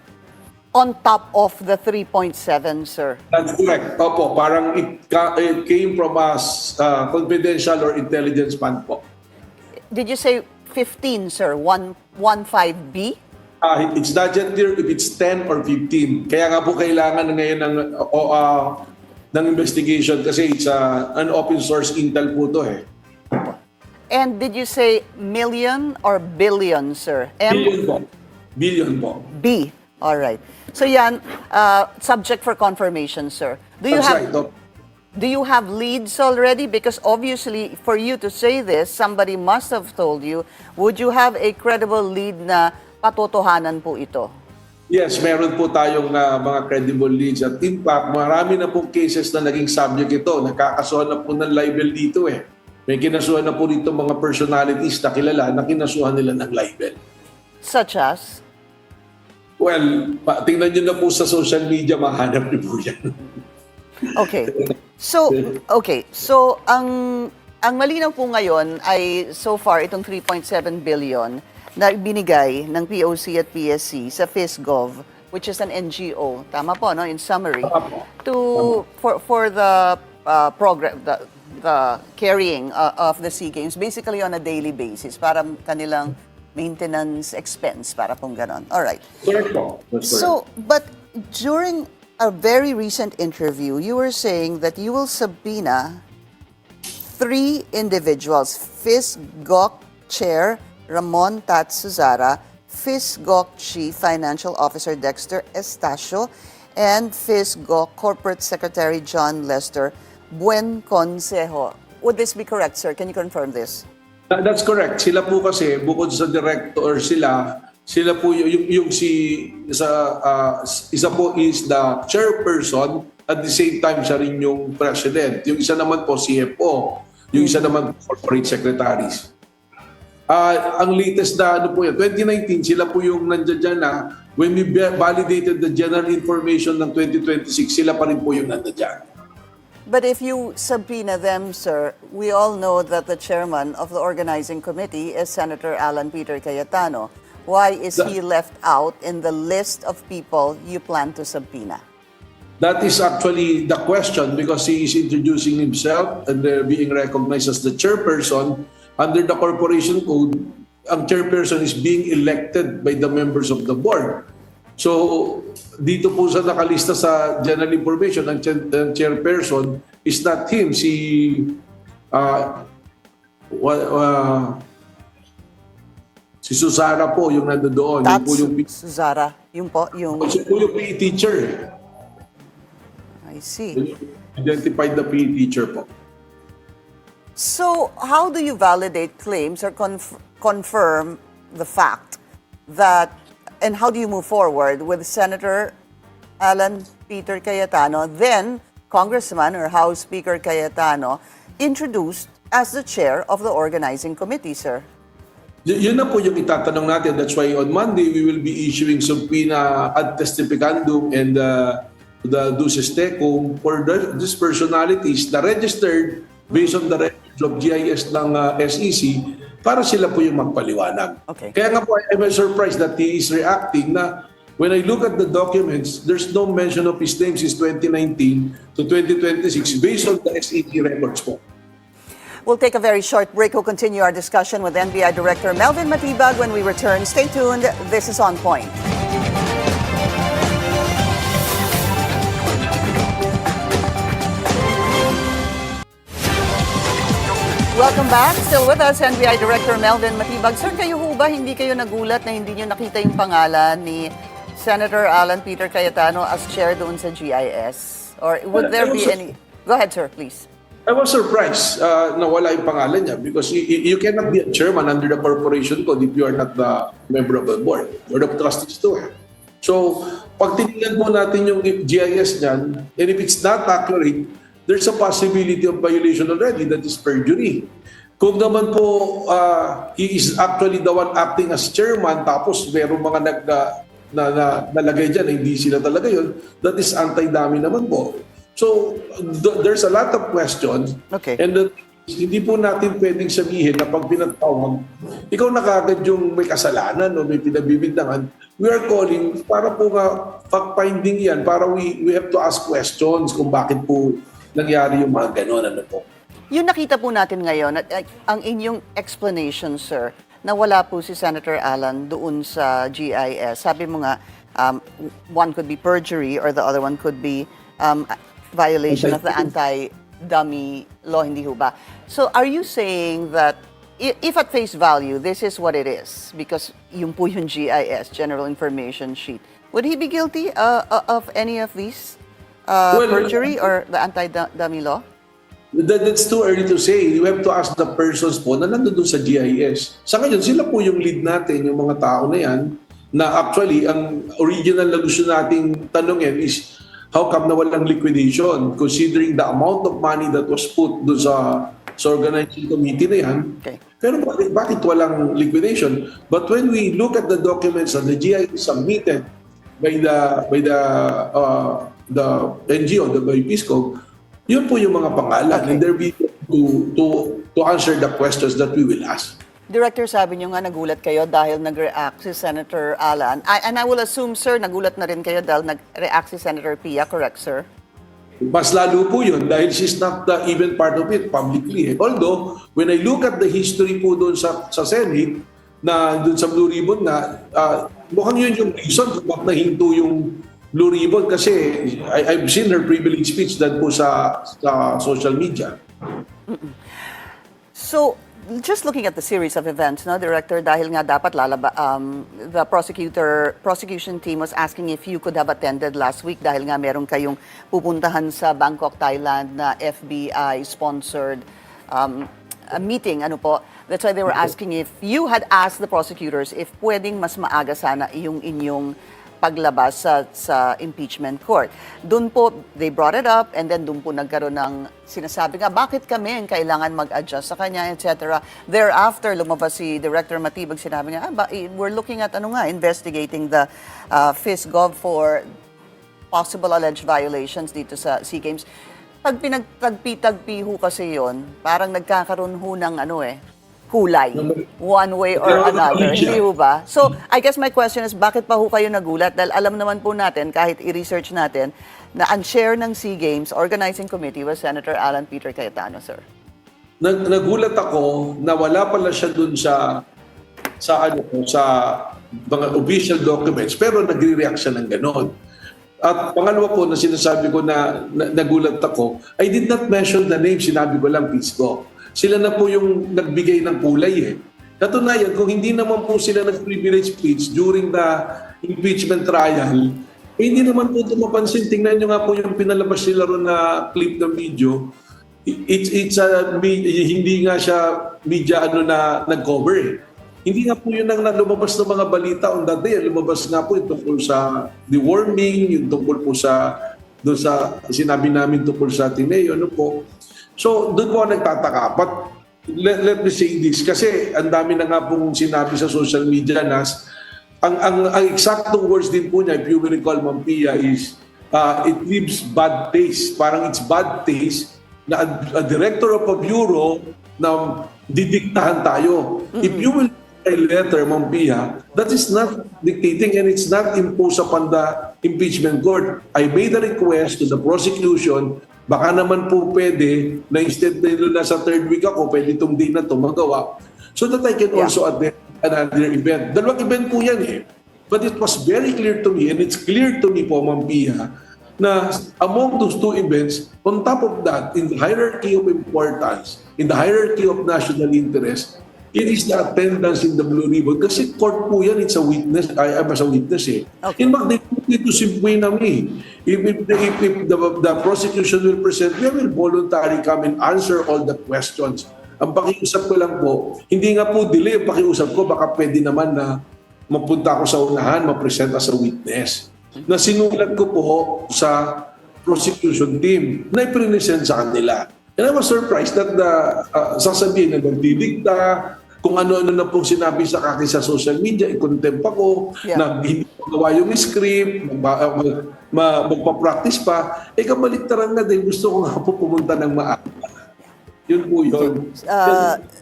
On top of the 3.7, sir? That's correct. Opo, parang it came from a confidential or intelligence fund po. Did you say 15, sir? 15B? It's not yet clear if it's 10 or 15. Kaya nga po kailangan ngayon ng ng investigation kasi it's an open source intel po to eh. And did you say million or billion, sir? Billion po. Billion po. B. All right. So yan, subject for confirmation, sir. Do you That's have right. No? do you have leads already? Because obviously, for you to say this, somebody must have told you. Would you have a credible lead na patotohanan po ito? Yes, meron po tayong mga credible leads. At in fact, marami na pong cases na naging subject ito. Nakakasuhan na po ng libel dito eh. May kinasuhan na po dito mga personalities na kilala na kinasuhan nila ng libel. Such as? Well, tingnan nyo na po sa social media, mahanap niyo po yan. Okay. So, ang malinaw po ngayon ay so far itong 3.7 billion na binigay ng POC at PSC sa FISGov, which is an NGO, tama po, no, in summary, for the program, the carrying of the SEA Games, basically on a daily basis, para kanilang maintenance expense, para pong ganon. All right. Correct po. That's correct. So, but during a very recent interview, you were saying that you will subpoena 3 individuals, FISGOC Chair Ramon Tatsuzara, FISGOC Chief Financial Officer Dexter Estacio, and FISGOC Corporate Secretary John Lester Buenconsejo. Would this be correct, sir? Can you confirm this? That's correct. Sila po kasi, bukod sa director sila po isa po is the chairperson, at the same time siya rin yung president. Yung isa naman po CFO, yung isa naman corporate secretaries. Ang latest na po yan, 2019, sila po yung nandiyan dyan na when we validated the general information ng 2026, sila pa rin po yung nandiyan. But if you subpoena them, sir, we all know that the chairman of the organizing committee is Senator Alan Peter Cayetano. Why is he left out in the list of people you plan to subpoena? That is actually the question because he is introducing himself and being recognized as the chairperson. Under the corporation code, ang chairperson is being elected by the members of the board. So, dito po sa nakalista sa general information, ang chairperson is not him, si Susara po yung nandoon. That's yung Susara. Yung po, yung... Siya po yung PE teacher. I see. Identified the PE teacher po. So, how do you validate claims or confirm the fact that, and how do you move forward with Senator Alan Peter Cayetano, then Congressman or House Speaker Cayetano, introduced as the chair of the organizing committee, sir? Yun na po yung itatanong natin. That's why on Monday, we will be issuing subpoena ad testificandum and the duces tecum for these personalities na registered based on the records of GIS ng SEC para sila po yung magpaliwanag. Okay. Kaya nga po, I'm surprised that he is reacting na when I look at the documents, there's no mention of his name since 2019 to 2026 based on the SEC records po. We'll take a very short break. We'll continue our discussion with NBI Director Melvin Matibag when we return. Stay tuned. This is On Point. Welcome back. Still with us, NBI Director Melvin Matibag. Sir, kayo ho ba hindi kayo nagulat na hindi nyo nakita yung pangalan ni Senator Alan Peter Cayetano as chair doon sa GIS? Or would there be any... Go ahead, sir, please. I was surprised na wala yung pangalan niya because you cannot be a chairman under the corporation code if you are not the member of the board or the trustees too. So, pag tinignan po natin yung GIS niyan, and if it's not accurate, there's a possibility of violation already, that is perjury. Kung naman po he is actually the one acting as chairman tapos merong mga nalagay dyan na hindi sila talaga yun, that is anti-dami naman po. So, there's a lot of questions. Okay. And hindi po natin pwedeng sabihin na pag pinatawag, ikaw na kagad yung may kasalanan o may pinabibintangan. We are calling para po nga fact-finding yan, para we have to ask questions kung bakit po nangyari yung mga ganon. Ano po. Yung nakita po natin ngayon, at ang inyong explanation, sir, na wala po si Senator Alan doon sa GIS. Sabi mo nga, one could be perjury or the other one could be violation of the anti-dummy law, hindi ho ba? So are you saying that if at face value, this is what it is, because yung po yung GIS, General Information Sheet, would he be guilty of any of these? Perjury or the anti-dummy law? That's too early to say. You have to ask the persons po na nandun sa GIS. Sa ngayon, sila po yung lead natin, yung mga tao na yan, na actually, ang original na gusto nating tanongin is, how come na walang liquidation? Considering the amount of money that was put doon sa organizing committee na yan. Okay. Pero bakit walang liquidation? But when we look at the documents that the GIS submitted by the NGO, by PISCO, yun po yung mga pangalan. Okay. And they're being to answer the questions that we will ask. Director, sabi niyo nga nagulat kayo dahil nag-react si Senator Alan. And I will assume, sir, nagulat na rin kayo dahil nag-react si Senator Pia, correct, sir? Mas lalo po yun dahil she's not even part of it publicly. Although, when I look at the history po doon sa Senate, na doon sa Blue Ribbon na, mukhang yun yung reason kung bakit nahinto yung Blue Ribbon kasi I've seen her privilege speech dahil po sa social media. So, just looking at the series of events, no, Director, dahil nga dapat the prosecution team was asking if you could have attended last week dahil nga meron kayong pupuntahan sa Bangkok, Thailand na FBI-sponsored a meeting, ano po. That's why they were asking if you had asked the prosecutors if pwedeng mas maaga sana yung inyong paglabas sa impeachment court. Doon po, they brought it up and then doon po nagkaroon ng sinasabi nga, bakit kami ang kailangan mag-adjust sa kanya, etc. Thereafter, lumabas si Director Matibag, sinabi nga, we're looking at investigating the FISGov for possible alleged violations dito sa SEA Games. Pag pinagtagpi-tagpi ho kasi yon, parang nagkakaroon ho ng kulay, one way or another, hindi ho ba? So, I guess my question is, bakit pa ho kayo nagulat? Dahil alam naman po natin, kahit i-research natin, na ang chair ng SEA Games Organizing Committee was Senator Alan Peter Cayetano, sir. Nagulat ako na wala pala siya dun sa mga official documents, pero nagre-react siya ng ganon. At pangalawa po na sinasabi ko na nagulat ako, I did not mention the name, sinabi ko lang PISCO. Sila na po yung nagbigay ng kulay . Katunayan, kung hindi naman po sila nag-privilege speech during the impeachment trial, hindi naman po ito mapansin. Tingnan nyo nga po yung pinalabas nila ron na clip ng video. Hindi nga siya media na nag-cover . Hindi nga po yun ang lumabas ng mga balita on that day. Lumabas nga po yung tungkol sa deworming, yung tungkol po sa sinabi namin tungkol sa Ateneo, So, doon po nagtataka. But let me say this, kasi ang dami na nga pong sinabi sa social media na ang eksaktong words din po niya, if you will recall, Ma'am Pia, is it leaves bad taste. Parang it's bad taste na a director of a bureau na didiktahan tayo. If you will a letter, Ma'am Pia, that is not dictating and it's not imposed upon the impeachment court. I made a request to the prosecution. Baka naman po pwede na instead na nasa third week ako, pwede itong day na ito magawa. So that I can also attend another event. Dalawang event po yan . But it was very clear to me, and it's clear to me po, Ma'am Pia, na among those two events, on top of that, in the hierarchy of importance, in the hierarchy of national interest, it is the attendance in the Blue Ribbon. Kasi court po yan, it's a witness, as a witness . Okay. In fact, they put it to simply na me. If the prosecution will present, we will voluntarily come and answer all the questions. Ang pakiusap ko lang po, hindi nga po delay ang pakiusap ko, baka pwede naman na mapunta ako sa unahan, ma-present as a witness. Na sinulat ko po sa prosecution team na i-present sa kanila. And I was surprised that sasabihin na nagdidikta, kung ano-ano na pong sinabi sa akin sa social media, i-contempt ako, na hindi magawa yung script, magpa-practice pa, kabaliktaran na din, gusto ko nga po pumunta ng maaga. Yun po yun.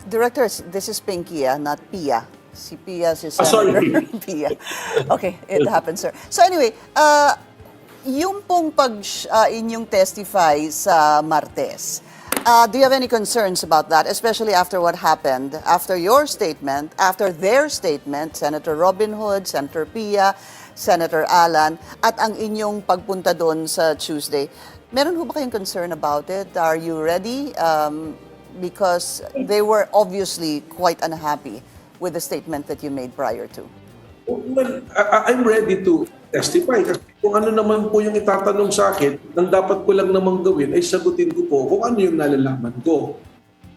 Director, this is Pinky, not Pia. Si Pia, si sorry. Pia. Okay, it happens, sir. So anyway, yung pong inyong testify sa Martes, do you have any concerns about that, especially after what happened, after your statement, after their statement, Senator Robin Hood, Senator Pia, Senator Alan, at ang inyong pagpunta doon sa Tuesday? Meron ho ba kayong concern about it? Are you ready? Because they were obviously quite unhappy with the statement that you made prior to. Well, I'm ready to testify. Kasi kung ano naman po yung itatanong sa akin, ang dapat ko lang namang gawin ay sagutin ko po kung ano yung nalalaman ko.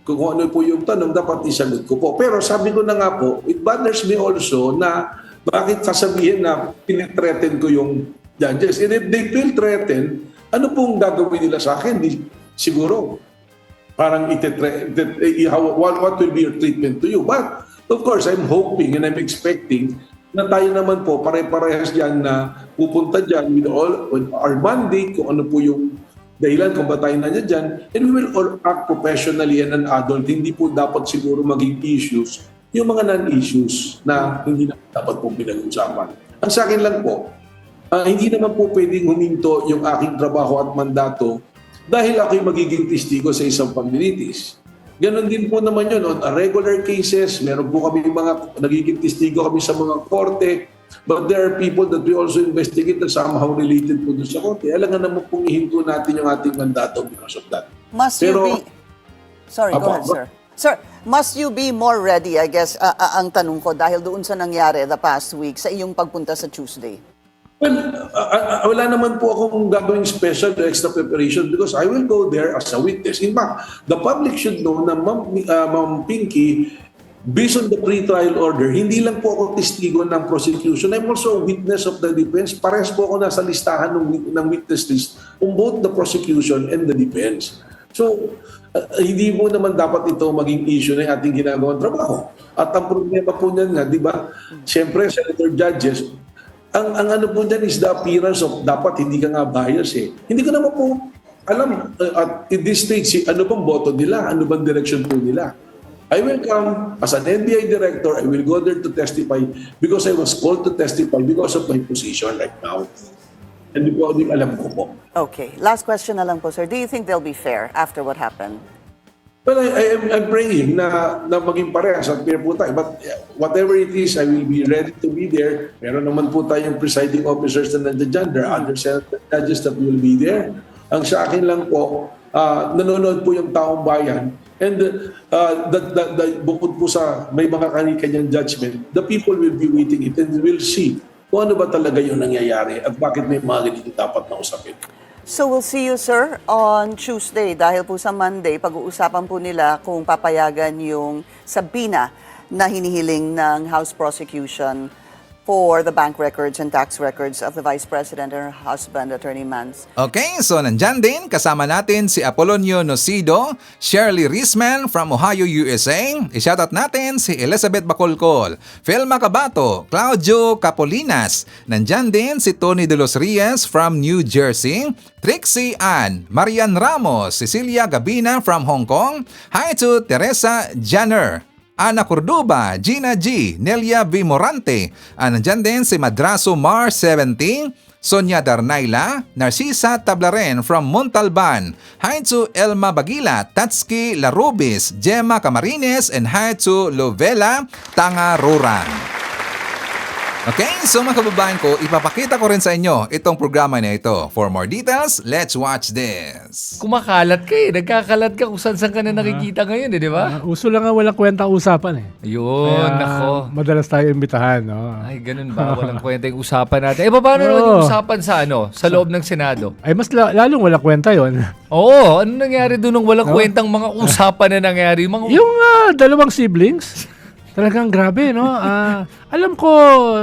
Kung ano po yung tanong, dapat isagot ko po. Pero sabi ko na nga po, it bothers me also na bakit sasabihin na pinithreaten ko yung judges. And if they feel threatened, ano pong gagawin nila sa akin? Siguro, parang what will be your treatment to you? But, of course, I'm hoping and I'm expecting na tayo naman po, pare-parehas dyan na pupunta dyan with our mandate, kung ano po yung dahilan kung ba tayo na dyan, and we will all act professionally and an adult. Hindi po dapat siguro maging issues yung mga non-issues na hindi na dapat pong pinag-usapan. Ang sa akin lang po, hindi naman po pwedeng huminto yung aking trabaho at mandato dahil ako'y magiging testigo sa isang paglilitis. Ganon din po naman yun. On regular cases, meron po kami mga nagiging testigo kami sa mga korte, but there are people that we also investigate na somehow related po doon sa korte. Alam nga naman pong ihinto natin yung ating mandato because of that. Must you be... Sorry, go ahead, sir. Sir, must you be more ready, I guess, ang tanong ko, dahil doon sa nangyari the past week sa iyong pagpunta sa Tuesday? Well, wala naman po akong gagawing special extra preparation because I will go there as a witness. In fact, the public should know na Ma'am Pinky, based on the pre-trial order, hindi lang po ako testigo ng prosecution. I'm also a witness of the defense. Parehas po ako nasa listahan ng witness list on both the prosecution and the defense. So, hindi mo naman dapat ito maging issue na ating ginagawang trabaho. At ang problema po niyan nga, di ba, siyempre, Senator Judges, ang ano po dyan is the appearance of dapat hindi ka nga bias eh. Hindi ko naman po alam at in this stage ano bang boto nila, ano bang direction po nila. I will come as an NBI director, I will go there to testify because I was called to testify because of my position right now. Hindi po alam ko po. Okay. Last question na lang po, sir. Do you think they'll be fair after what happened? Well, I'm praying na maging parehas at fair po tayo. But whatever it is, I will be ready to be there. Meron naman po tayong presiding officers na nandiyan dyan. There are other Senate judges that will be there. Ang sa akin lang po, nanonood po yung taong bayan. And bukod po sa may mga kanyang judgment, the people will be waiting it and will see kung ano ba talaga yung nangyayari at bakit may mga ganito dapat na usapin. So we'll see you, sir, on Tuesday. Dahil po sa Monday, pag-uusapan po nila kung papayagan yung sabina na hinihiling ng House Prosecution for the bank records and tax records of the Vice President and her husband, Attorney Mans. Okay, so nandyan din kasama natin si Apolonio Nocido, Shirley Risman from Ohio, USA. I-shoutout natin si Elizabeth Bacolcol, Phil Macabato, Claudio Capolinas. Nandyan din si Tony De Los Reyes from New Jersey, Trixie Ann, Marian Ramos, Cecilia Gabina from Hong Kong. Hi to Teresa Janner, Ana Cordoba, Gina G, Nelia V. Morante. Nandyan din si Madraso Mar 17, Sonia Darnaila, Narcisa Tablaren from Montalban. Hi to Elma Bagila, Tatski Larubis, Gemma Camarines, and hi to Lovela Tangaruran. Okay, so mga kababayan ko, ipapakita ko rin sa inyo itong programa na ito. For more details, let's watch this. Kumakalat ka eh. Nagkakalat ka kung saan ka na nakikita ngayon eh, di ba? Uso lang nga walang kwenta usapan eh. Yun, Kaya, nako. Madalas tayo imbitahan, no? Ay, ganun ba? Walang kwenta yung usapan natin. Eh, paano naman yung usapan sa loob ng Senado? Ay, mas lalong walang kwenta yon. Oo, ano nangyari doon ng walang kwentang mga usapan na nangyari? Yung dalawang siblings, talagang grabe, no? Alam ko,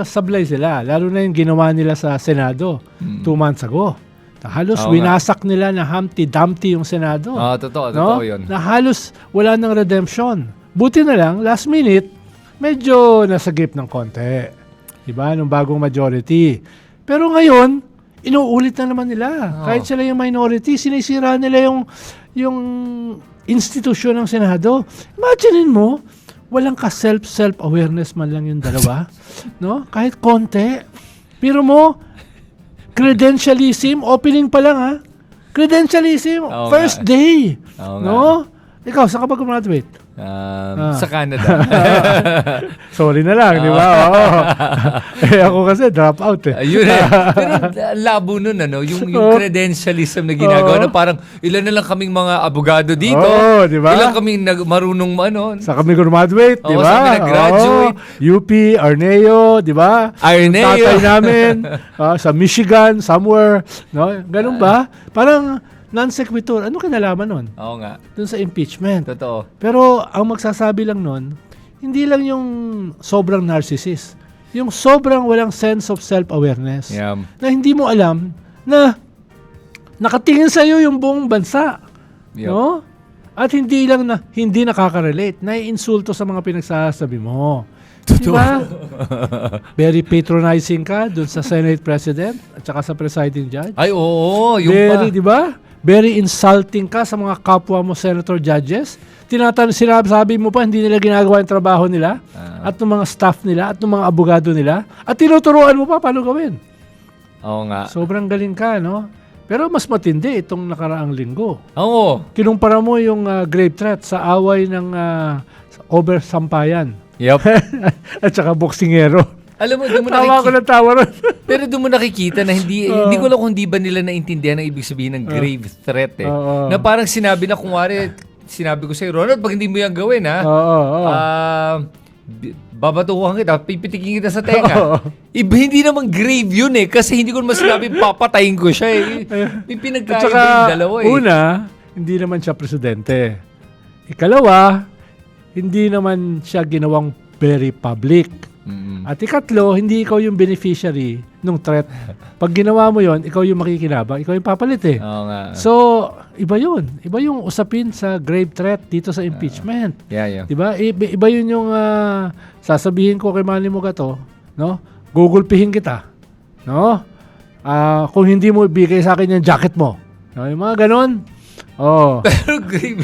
sablay sila. Lalo na yung ginawa nila sa Senado 2 months ago. Halos winasak nila na Humpty Dumpty yung Senado. Totoo yun. Na halos wala ng redemption. Buti na lang, last minute, medyo nasagip ng konti. Diba? Nung bagong majority. Pero ngayon, inuulit na naman nila. Kahit sila yung minority, sinisira nila yung institusyon ng Senado. Imaginein mo, walang ka-self-awareness man lang yung dalawa. No? Kahit konti. Pero mo, credentialism, opening pa lang Credentialism, first day. No? Ikaw, saan ka ba graduate? Sa Canada. Sorry na lang, di ba? Oo. Ako kasi drop out eh. Ayun eh. Pero labo nun, yung credentialism na ginagawa na parang ilan na lang kaming mga abogado dito. Oo, di ba? Ilan kaming marunong Sa kami graduate, di Oo, ba? sa kami nag-graduate. UP, Arneo, di ba? Arneo. Yung tatay namin, sa Michigan, somewhere. No? Ganun ba? Parang non sequitur. Ano kinalaman nun? Oo nga. Dun sa impeachment. Totoo. Pero ang magsasabi lang nun, hindi lang yung sobrang narcissist. Yung sobrang walang sense of self-awareness. Yeah. Na hindi mo alam na nakatingin sa iyo yung buong bansa. Yep. No? At hindi lang na hindi nakaka-relate, naiinsulto sa mga pinagsasabi mo. Diba? Very patronizing ka dun sa Senate President at saka sa presiding judge. Ay, oo. Yung Very, di ba? Very insulting ka sa mga kapwa mo senator judges. Sinasabi mo pa hindi nila ginagawa yung trabaho nila at ng mga staff nila at ng mga abogado nila at tinuturuan mo pa paano gawin. Oo nga. Sobrang galing ka, no? Pero mas matindi itong nakaraang linggo. Oo. Kinumpara mo yung grave threat sa away ng over sampayan. Yep. At saka boksingero. Alam mo, doon mo Tawa ko ng tawa ron. Pero doon mo nakikita na hindi ko lang kung hindi ba nila naintindihan ang ibig sabihin ng grave threat eh. Na parang sinabi na kunwari, sinabi ko sa'yo, Ronald, pag hindi mo yan gawin ha, babatuhan kita, pipitikin kita sa tenga. Hindi naman grave yun eh, kasi hindi ko naman sinabi papatayin ko siya eh. May pinagkaiba yung dalawa eh. Una, hindi naman siya presidente. Ikalawa, hindi naman siya ginawang very public. At ikatlo, hindi ikaw yung beneficiary ng threat. Pag ginawa mo yon, ikaw yung makikinabang, ikaw yung papalit eh. Oo nga. So, iba yun. Iba yung usapin sa grave threat dito sa impeachment. Yeah. Diba? Iba yun yung sasabihin ko kay Manny Mogato, no? Gugulpihin kita. No? Kung hindi mo ibigay sa akin yung jacket mo. No? Yung mga ganon. Oh. Pero grave,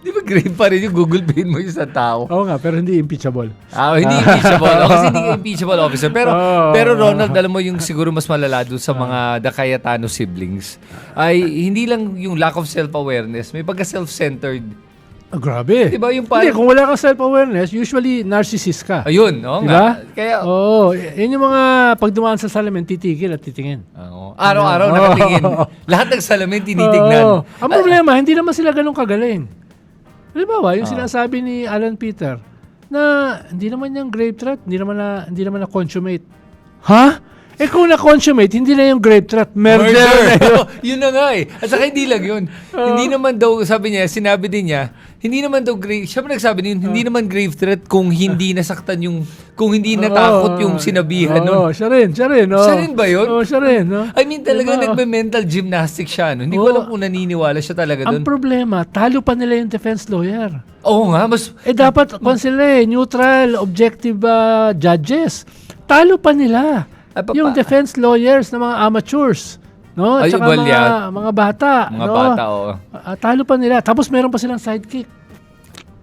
di ba grave pa rin yung Google Pin mo yung sa tao? Oo nga, pero hindi impeachable. Hindi impeachable. Kasi hindi ka impeachable officer. Pero Ronald, alam mo yung siguro mas malala doon sa mga Cayetano siblings ay hindi lang yung lack of self-awareness, may pagka-self-centered. Grabe. Diba yung Hindi, kung wala kang self-awareness, usually narcissist ka. Ayun, no? Diba? Kaya, yun yung mga pag dumaan sa salamin, titigil at titingin. Araw-araw nakatingin. Lahat ng salamin tinitignan. Ang problema, hindi naman sila ganun kagaling. Halimbawa, yung sinasabi ni Alan Peter na hindi naman yung grave threat, hindi naman na consummate. Ha? Kung na-consummate, hindi na yung grave threat. Murder na yun. Yun na nga eh. At saka hindi lang yun. Hindi naman daw, sabi niya, sinabi din niya, hindi naman daw grave, siya pa nagsabi niya, hindi naman grave threat kung hindi nasaktan yung, kung hindi natakot yung sinabihan nun. Siya rin. Siya rin ba yun? Siya rin. I mean, talagang nagme-mental gymnastics siya. No? Hindi ko alam kung naniniwala siya talaga Ang doon. problema, talo pa nila yung defense lawyer. Oo nga, mas... dapat sila neutral, objective judges. Talo pa nila. Yung defense lawyers na mga amateurs. No? At saka mga bata. Mga bata, oo. Talo pa nila. Tapos meron pa silang sidekick.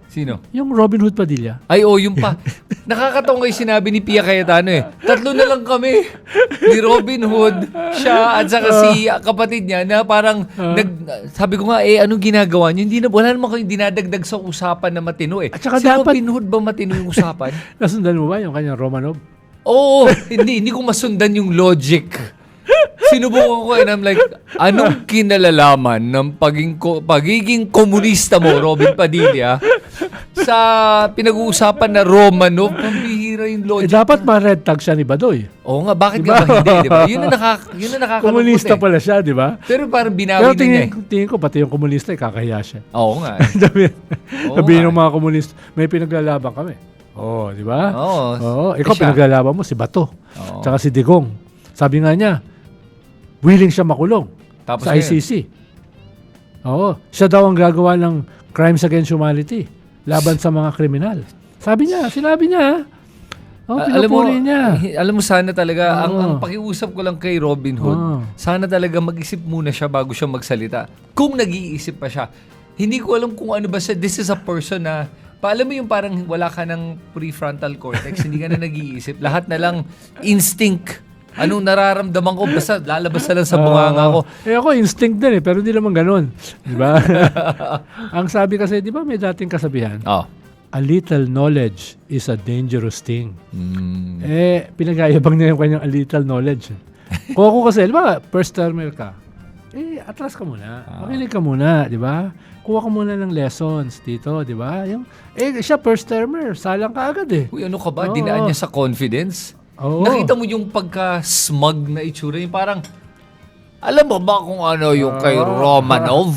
Sino? Yung Robin Hood Padilla. Ay, yung pa. Nakakatawa yung sinabi ni Pia Cayetano eh. 3 na lang kami. Ni Robin Hood, siya, at saka si kapatid niya na parang, sabi ko nga, anong ginagawa niyo? Wala naman kayong dinadagdag sa usapan na matino eh. At saka si dapat, Robin Hood ba matino yung usapan? Nasundan mo ba yung kanyang Romanov? Oo, hindi ko masundan yung logic. Sinubukan ko and I'm like, anong kinalalaman ng pagiging komunista mo, Robin Padilla, sa pinag-uusapan na Romanov? Pambihira yung logic. Dapat ma-red tag siya ni Badoy. Oo nga, bakit nga ba hindi, di ba? Yun na nakakalungkot komunista pala siya, di ba? Pero parang binawi na niya tingin ko, pati yung komunista, kakahiya siya. Oo nga. Sabihin ng mga komunista, may pinaglalaban kami. Di ba? Ikaw pinaglalaban mo si Bato. Tsaka si Digong. Sabi nga niya, willing siya makulong sa ICC. Siya daw ang gagawa ng crimes against humanity laban sa mga kriminal. Sinabi niya. Pinupuri niya. Alam mo sana talaga, ang pakiusap ko lang kay Robin Hood, sana talaga mag-isip muna siya bago siya magsalita. Kung nag-iisip pa siya. Hindi ko alam kung ano ba siya. This is a person na alam mo yung parang wala ka ng prefrontal cortex, hindi ka na nag-iisip. Lahat na lang instinct Anong nararamdaman ko? Basta lalabas na lang sa bunganga ko. Ako instinct din pero hindi naman ganun. Di ba? Ang sabi kasi, di ba may dating kasabihan? Oh. A little knowledge is a dangerous thing. Pinag-ayabang niya yung kanyang a little knowledge. Kung ako kasi, di ba, first termer ka, atras ka muna. Makinig ka muna, di ba? Kuha ka muna ng lessons dito, di ba? Siya first termer, salang ka agad eh. Uy, ano ka ba? Dinaan niya sa confidence? Oo. Nakita mo yung pagka-smug na itsura, yung parang, alam mo ba kung ano yung kay Romanov?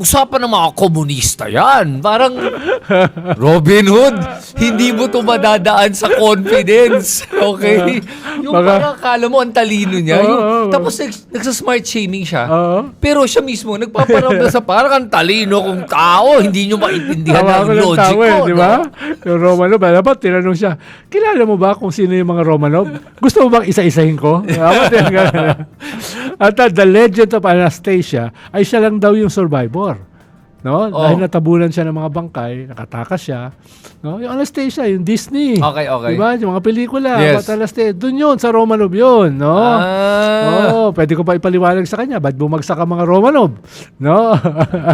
Usapan ng mga komunista yan. Parang, Robin Hood, hindi mo to madadaan sa confidence. Okay? Yung parang akala mo ang talino niya. Tapos nagsasmart shaming siya. Pero siya mismo, nagpaparamdam sa parang ang talino kong tao. Hindi nyo maintindihan ang logic ko. Di ba? Yung Romanov, dapat tinanong siya, kilala mo ba kung sino yung mga Romanov? Gusto mo bang isa-isahin ko? At the legend of Anastasia ay siya lang daw yung survivor. No? Dahil natabunan siya ng mga bangkay, nakatakas siya. No? Yung Anastasia, yung Disney. Okay. Diba? Yung mga pelikula. Yes. Anastasia, dun yun, sa Romanov yun. No? Pwede ko pa ipaliwanag sa kanya, ba't bumagsak ang mga Romanov? No?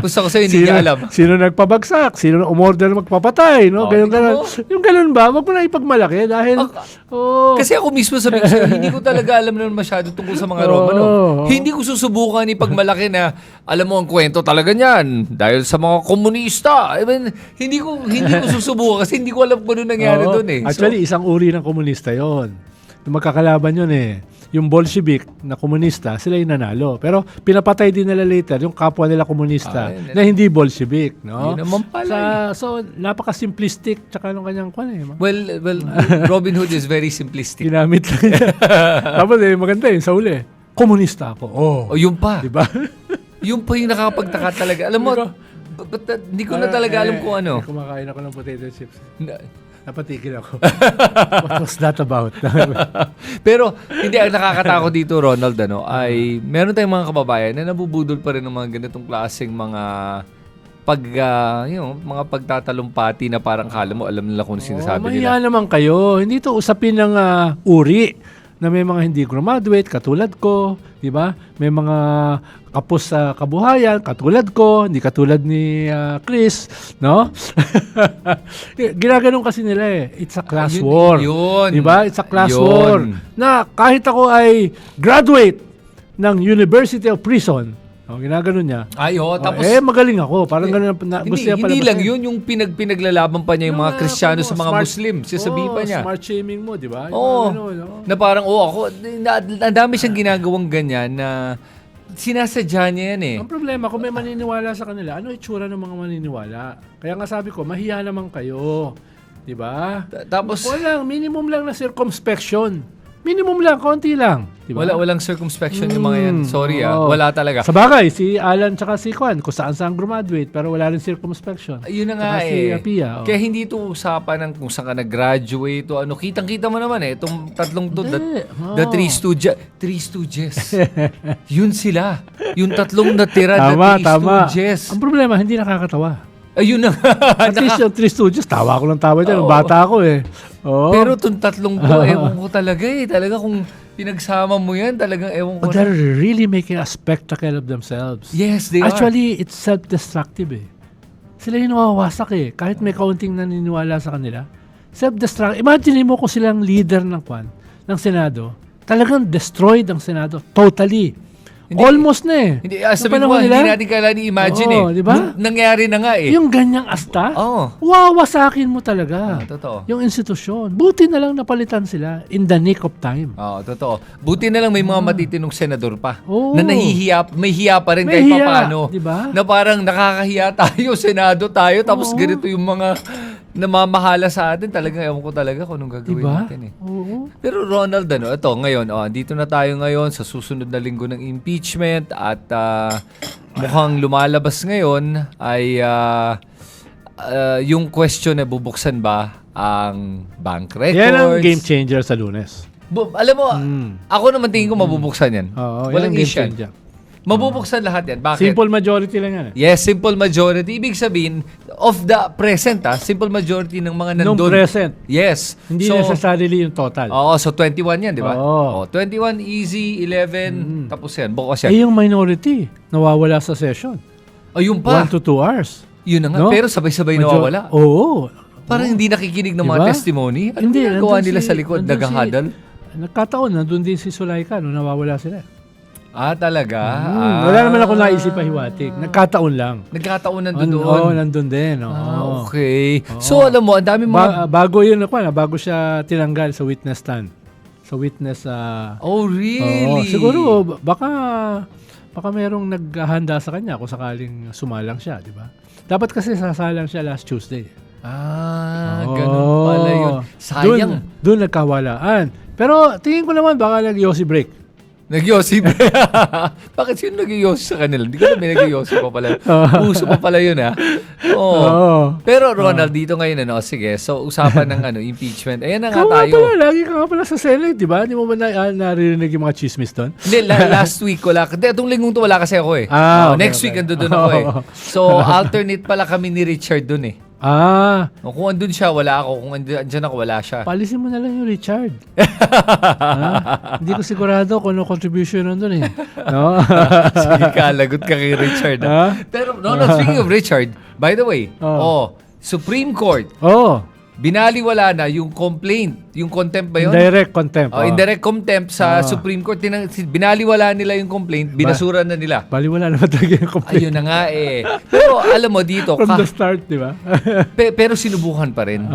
Gusto ko sa'yo, hindi niya alam. Sino nagpabagsak? Sino umorder magpapatay? No? Ganun. Yung ganun ba? Wag mo na ipagmalaki dahil... Kasi ako mismo sabi ko sa'yo, hindi ko talaga alam na masyado tungkol sa mga Romanov. Hindi ko susubukan ipagmalaki na, alam mo ang kwento talaga niyan. Dahil sa mga komunista. I mean, hindi ko susubukan kasi hindi ko alam kung ano nangyari doon eh. Actually, isang uri ng komunista yon. Magkakalaban yun eh. Yung Bolshevik na komunista, sila yung nanalo. Pero pinapatay din nila later yung kapwa nila komunista na hindi Bolshevik. No? Yun naman pala. So, napaka-simplistic tsaka nung kanyang kwan eh. Well, Robin Hood is very simplistic. Ginamit lang niya. Tapos maganda yun sa uli. Komunista ako. Yun pa. Diba? Yung pa yung nakakapagtaka talaga. Alam mo, hindi ko na talaga alam kung ano. Kumakain ako ng potato chips. Napatigil ako. What was that about? Pero hindi, ang nakakatakot dito, Ronald, ay meron tayong mga kababayan na nabubudol pa rin ng mga ganitong klaseng mga mga pagtatalumpati na parang kala mo alam nila kung sinasabi nila. Mahiya naman kayo. Hindi to usapin ng uri na may mga hindi graduate katulad ko, di ba? May mga kapos sa kabuhayan katulad ko, hindi katulad ni Chris, no? Ginaganon kasi nila eh. It's a class war. Di ba? It's a class war. Na kahit ako ay graduate ng University of Prison, ginaganon niya. Tapos magaling ako. Parang ganun gusto niya hindi lang yun, yung pinaglalaban pa niya yung mga Kristiyano sa mga Muslim. Sasabihin pa niya. Smart shaming mo, di ba? Na parang, ako, ang dami siyang ginagawang ganyan na sinasadya niya yan eh. Ang problema, kung may maniniwala sa kanila, ano itsura ng mga maniniwala? Kaya nga sabi ko, mahiya naman kayo. Di ba? Tapos, minimum lang na circumspection. Minimum lang, konti lang. Diba? Walang circumspection yung mga yan. Sorry wala talaga. Sa bagay, si Alan tsaka si Kwan, kung saan graduate, pero wala rin circumspection. Yun na nga Si Pia, Kaya hindi ito usapan ng kung saan ka nag-graduate o ano. Kitang-kita mo naman itong tatlong to, the Three Stooges. Yun sila. Yung tatlong natira na Three Stooges. Ang problema, hindi nakakatawa. Ayun na. At least yung Three Stooges, tawa ko ng tawa dyan. Bata ako eh. Pero itong tatlong to, ewan ko talaga eh. Talaga kung pinagsama mo yan, talagang ewan ko. They're really making a spectacle of themselves. Yes, they Actually, it's self-destructive eh. Sila yung nawawasak eh. Kahit may kaunting naniniwala sa kanila. Self-destructive. Imagine mo kung silang leader ng Senado. Talagang destroyed ang Senado. Totally. Almost na eh. Hindi, sabihin mo, hindi natin kailangan i-imagine diba? Nangyari na nga eh. Yung ganyang asta, wawasakin mo talaga. Totoo. Yung institusyon. Buti na lang napalitan sila in the nick of time. Totoo. Buti na lang may mga matitinong senador pa na may hiya pa rin kahit paano. Diba? Na parang nakakahiya tayo, Senado tayo, tapos ganito yung mga namamahala sa atin. Talagang ewan ko talaga kung anong gagawin natin eh. Pero Ronald, ito ngayon, dito na tayo ngayon sa susunod na linggo ng impeachment at mukhang lumalabas ngayon ay yung question na bubuksan ba ang bank records. Yan ang game changer sa Lunes. Alam mo, ako naman tingin ko mabubuksan yan. Walang game changer. Mabubuksan lahat yan. Bakit? Simple majority lang yan. Yes, simple majority. Ibig sabihin, of the present, simple majority ng mga Nung nandun. present. Yes. Hindi necessarily yung total. Oo, so 21 yan, di ba? Oo. 21 easy, 11, tapos yan. Bukas yan. Yung minority, nawawala sa session. Ayun pa. 1 to 2 hours. Yun na nga. No? Pero sabay-sabay nawawala. Oo. Parang hindi nakikinig ng mga Diba? testimony. Ano Hindi, ginagawa nandun nila si- sa likod? nandun Nagahadal? Nagkataon, nandun din si Sulaika nung nawawala sila. Talaga? Wala naman ako naisip pahiwatig. Nagkataon lang. Nagkataon nandun doon. Oo, nandun din. Oo. Okay. So, alam mo, ang dami mga... Bago yun, bago siya tinanggal sa witness stand. Sa witness... Oh, really? Siguro, baka merong naghahanda sa kanya kung sakaling sumalang siya, di ba? Dapat kasi sasalang siya last Tuesday. Ganun pala yun. Sayang. Doon nagkawalaan. Pero tingin ko naman baka nag-yossi break. Nag-yossi ba? Bakit sino nag-yossi sa kanila? Hindi ko alam, may nag-yossi pa pala. Uso pa pala yun, ha? Oo. Pero Ronald, dito ngayon, sige. So, usapan ng impeachment. Ayan na nga tayo. Lagi ka nga pala sa Senate, di ba? Hindi mo ba naririnig yung mga chismis doon? Hindi, last week wala. Hindi, itong linggong to wala kasi ako eh. Okay, next week andun ako eh. So, alternate pala kami ni Richard dun eh. Kung andun siya, wala ako. Kung andyan ako, wala siya. Palisin mo na lang yung Richard. Hindi ko sigurado kung ano contribution nandun eh. No? Sige ka, lagot ka kay Richard. Pero, speaking of Richard, by the way, Supreme Court, binaliwala na yung complaint, yung contempt ba yun? Indirect contempt. Indirect contempt sa Supreme Court. Binaliwala nila yung complaint, binasura na nila. Baliwala naman talaga yung complaint. Ayun na nga eh. Pero alam mo dito, from the start, di ba? pero sinubukan pa rin.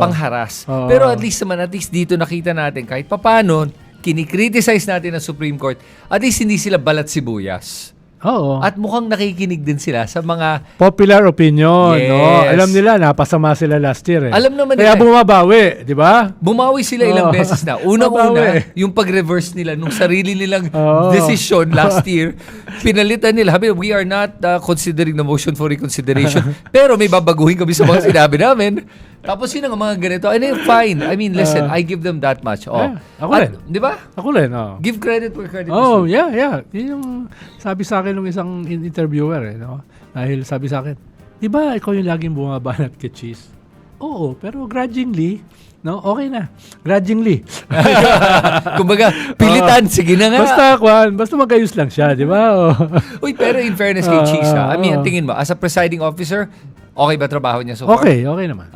Pangharas. Pero at least dito nakita natin kahit papano, kinikriticize natin ang Supreme Court, at least hindi sila balat sibuyas. Oo. At mukhang nakikinig din sila sa mga popular opinion. Yes. No? Alam nila, napasama sila last year eh. Alam naman Kaya nila. bumabawi, di ba? Bumawi sila ilang beses na. Unang-una, yung pag-reverse nila nung sarili nilang desisyon last year, pinalitan nila. We are not considering the motion for reconsideration. Pero may babaguhin kami sa mga sinabi namin. Tapos yun ang mga ganito. And fine. I mean, listen, I give them that much. Ako rin. Di ba? Ako rin. Give credit where credit is due. due. Yeah. Yun yung sabi sa akin ng isang interviewer. No? Dahil sabi sa akin, di ba ikaw yung laging bumabanat kay Cheese? Oo, pero grudgingly, no? Okay na. Grudgingly. Kumbaga, pilitan. Sige na nga. Basta magayos lang siya, di ba? Uy, pero in fairness kay Cheese, I mean, tingin mo, as a presiding officer, okay ba trabaho niya so far? Okay naman.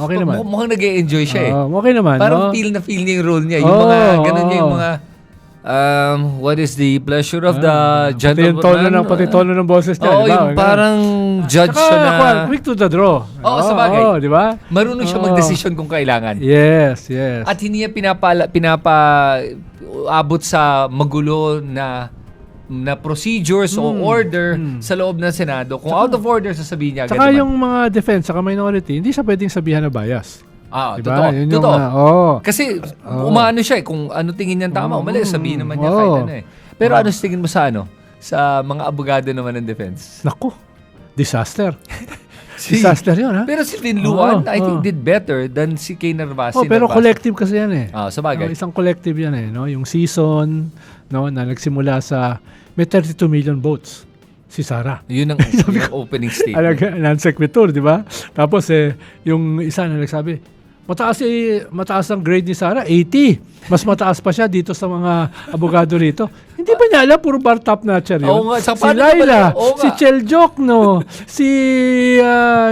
Okay naman. Mukhang nag-e-enjoy siya eh. Okay naman. Parang feel niya yung role niya. Yung mga, ganun niya yung mga, what is the pleasure of the gentleman? Pati tono ng boses niya. Oo, yung parang judge siya na. Quick to the draw. Oo, sa bagay. Di ba? Marunong siya mag-decision kung kailangan. Yes. At hindi niya abot sa magulo na procedures o order sa loob ng Senado. Kung out of order, sasabihin niya. Saka yung mga defense, saka minority, hindi siya pwedeng sabihan na bias. Diba? Totoo. Kasi umaano siya eh. Kung ano tingin niya tama, mali, sabihin naman niya kahit ano eh. Pero ano tingin mo sa sa mga abogado naman ng defense? Naku, disaster. Disaster yun, ha? Pero si Tinluan, I think did better than si Kay Narvasi. Pero collective kasi yan eh. Sa bagay. Isang collective yan eh. No? Yung season, no, na nagsimula sa may 32 million votes. Si Sara. Yun ang opening statement. Non-sequitur, di ba? Tapos yung isa na nagsabi, mataas ang grade ni Sara, 80. Mas mataas pa siya dito sa mga abogado rito. Hindi ba niya alam, puro bar top notcher yun? Si Laila, si Chel Jokno, si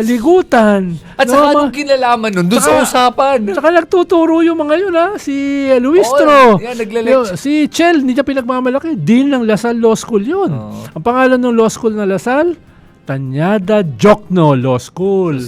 Ligutan. At saka anong kinalaman nun? Doon sa usapan. Saka nagtuturo yung mga yun, ha? Si Luistro. Si Chel, hindi niya pinagmamalaki. Dean ng Lasal Law School yun. Ang pangalan ng law school na Lasal, Tanyada Jokno Law School.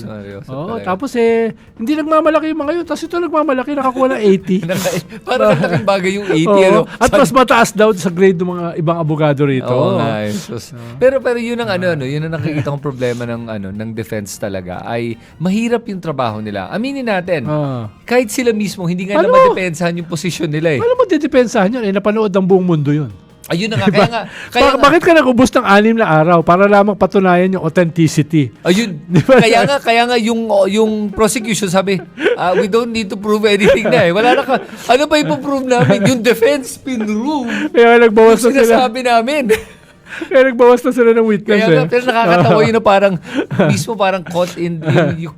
Tapos hindi nagmamalaki yung mga yun. Tapos ito nagmamalaki, nakakuha ng 80. Parang naging bagay yung 80. At mas mataas daw sa grade ng mga ibang abogado rito. Nice. Pero yun ang yun ang nakikita kong problema ng defense talaga ay mahirap yung trabaho nila. Aminin natin. Kahit sila mismo hindi nga na madepensahan yung posisyon nila eh. Ano mo didepensahan yun? Napanood ng buong mundo yun. Ayun na nga. Kaya bakit ka nag-ubos ng 6 na araw para lamang patunayan yung authenticity? Ayun. Kaya nga yung prosecution sabi, we don't need to prove anything na eh. Wala na ka. Ano pa ipoprove namin? Yung defense pinrove. Kaya nagbawas na sila. Sinasabi namin. Kaya nagbawas na sila ng witness Kaya pero nakakatawa yun na parang mismo parang caught in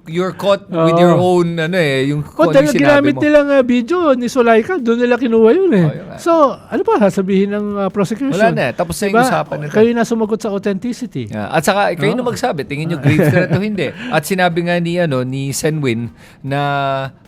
you're caught with your own yung kung ano Dahil yung sinabi ginamit mo. nilang video ni Sulaika, doon nila kinuha yun eh. yun nga. So, ano pa sasabihin ng prosecution? Wala na, tapos na yung usapan na to. Kayo na sumagot sa authenticity. At saka kayo na magsabi, tingin nyo grave threat o hindi. At sinabi nga ni Senwin na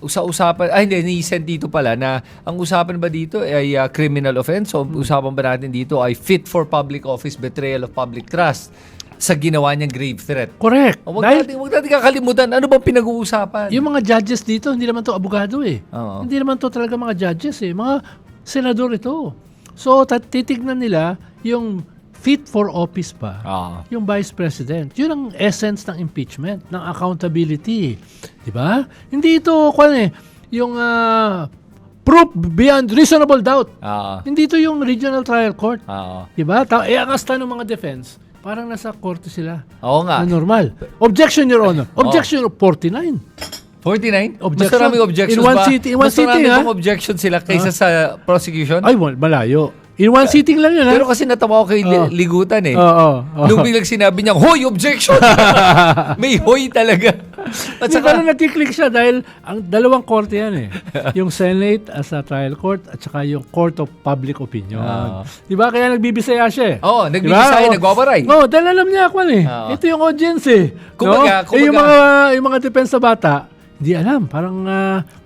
usapan ni Sen dito pala na ang usapan ba dito ay criminal offense o usapan ba natin dito ay fit for public office, betrayal of public trust sa ginawa niyang grave threat. Correct. Huwag natin kakalimutan, ano bang pinag-uusapan? Yung mga judges dito, hindi naman to abogado eh. Oo. Hindi naman to talaga mga judges eh. Mga senador ito. So, titignan nila yung fit for office ba? Yung vice president. Yun ang essence ng impeachment, ng accountability. Di ba? Hindi ito, yung proof beyond reasonable doubt. Hindi ito yung regional trial court. Di ba? Ang asta ng mga defense, parang nasa korte sila. Oo nga. Na normal. Objection, Your Honor. Objection of 49. 49? Mas Objection. maraming objections In one ba? sitting- in one Mas maraming sitting, bang objection sila kaysa sa prosecution? Ay, malayo. In one sitting lang yun, ha? Pero kasi natawa ko kay Ligutan eh. Oo. Nung biglang sinabi niya, hoy, objection! May hoy talaga. At Hindi, saka, parang nagkiklik siya dahil ang dalawang korte yan eh. Yung Senate as a trial court at saka yung Court of Public Opinion. Di ba? Kaya nagbibisaya siya eh. Oo, nagbibisaya, nagwawaray. Oo, dahil alam niya ito yung audience eh. Kumbaga- yung mga defense sa bata, hindi alam. Parang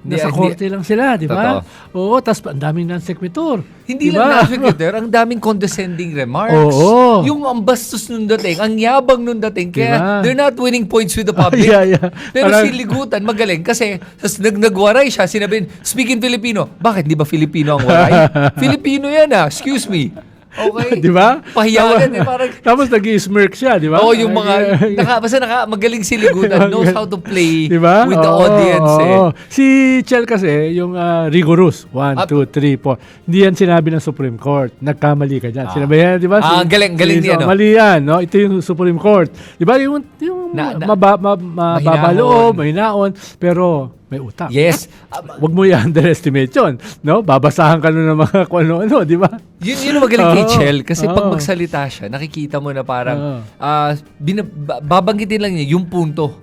nasa korte lang sila, di ba? Oo, tapos ang daming non-sequitur. hindi Di lang ba? na-figure, ang daming condescending remarks. Oo. Yung ang bastos nung dating, ang yabang nung dating, kaya Diba? they're not winning points with the public. Yeah. Pero Parang- si Ligutan, magaling kasi nagwaray siya, sinabihin, speaking Filipino. Bakit? Di ba Filipino ang waray? Filipino yan excuse me. Okay. Di ba? Pahiyagan parang... Tapos nag-i-smirk siya, di ba? Oo, yung mga... basta magaling si Ligutan. Knows how to play Diba? with the audience. Oo. Si Chel kasi, yung rigorous. 1, 2, 3, 4. Hindi yan sinabi ng Supreme Court. Nagkamali ka dyan. Sinabi yan, di ba? Galing niya, no? Mali yan, no? Ito yung Supreme Court. Di ba? Yung mababaloob, mahinaon, pero may utak. Yes. Huwag mo i-underestimate yun. No? Babasahan ka nun ng mga kung ano-ano, di ba? Yun ang magaling kay Oo. Chel. Kasi pag Oo. magsalita siya, nakikita mo na parang babanggitin lang niya yung punto.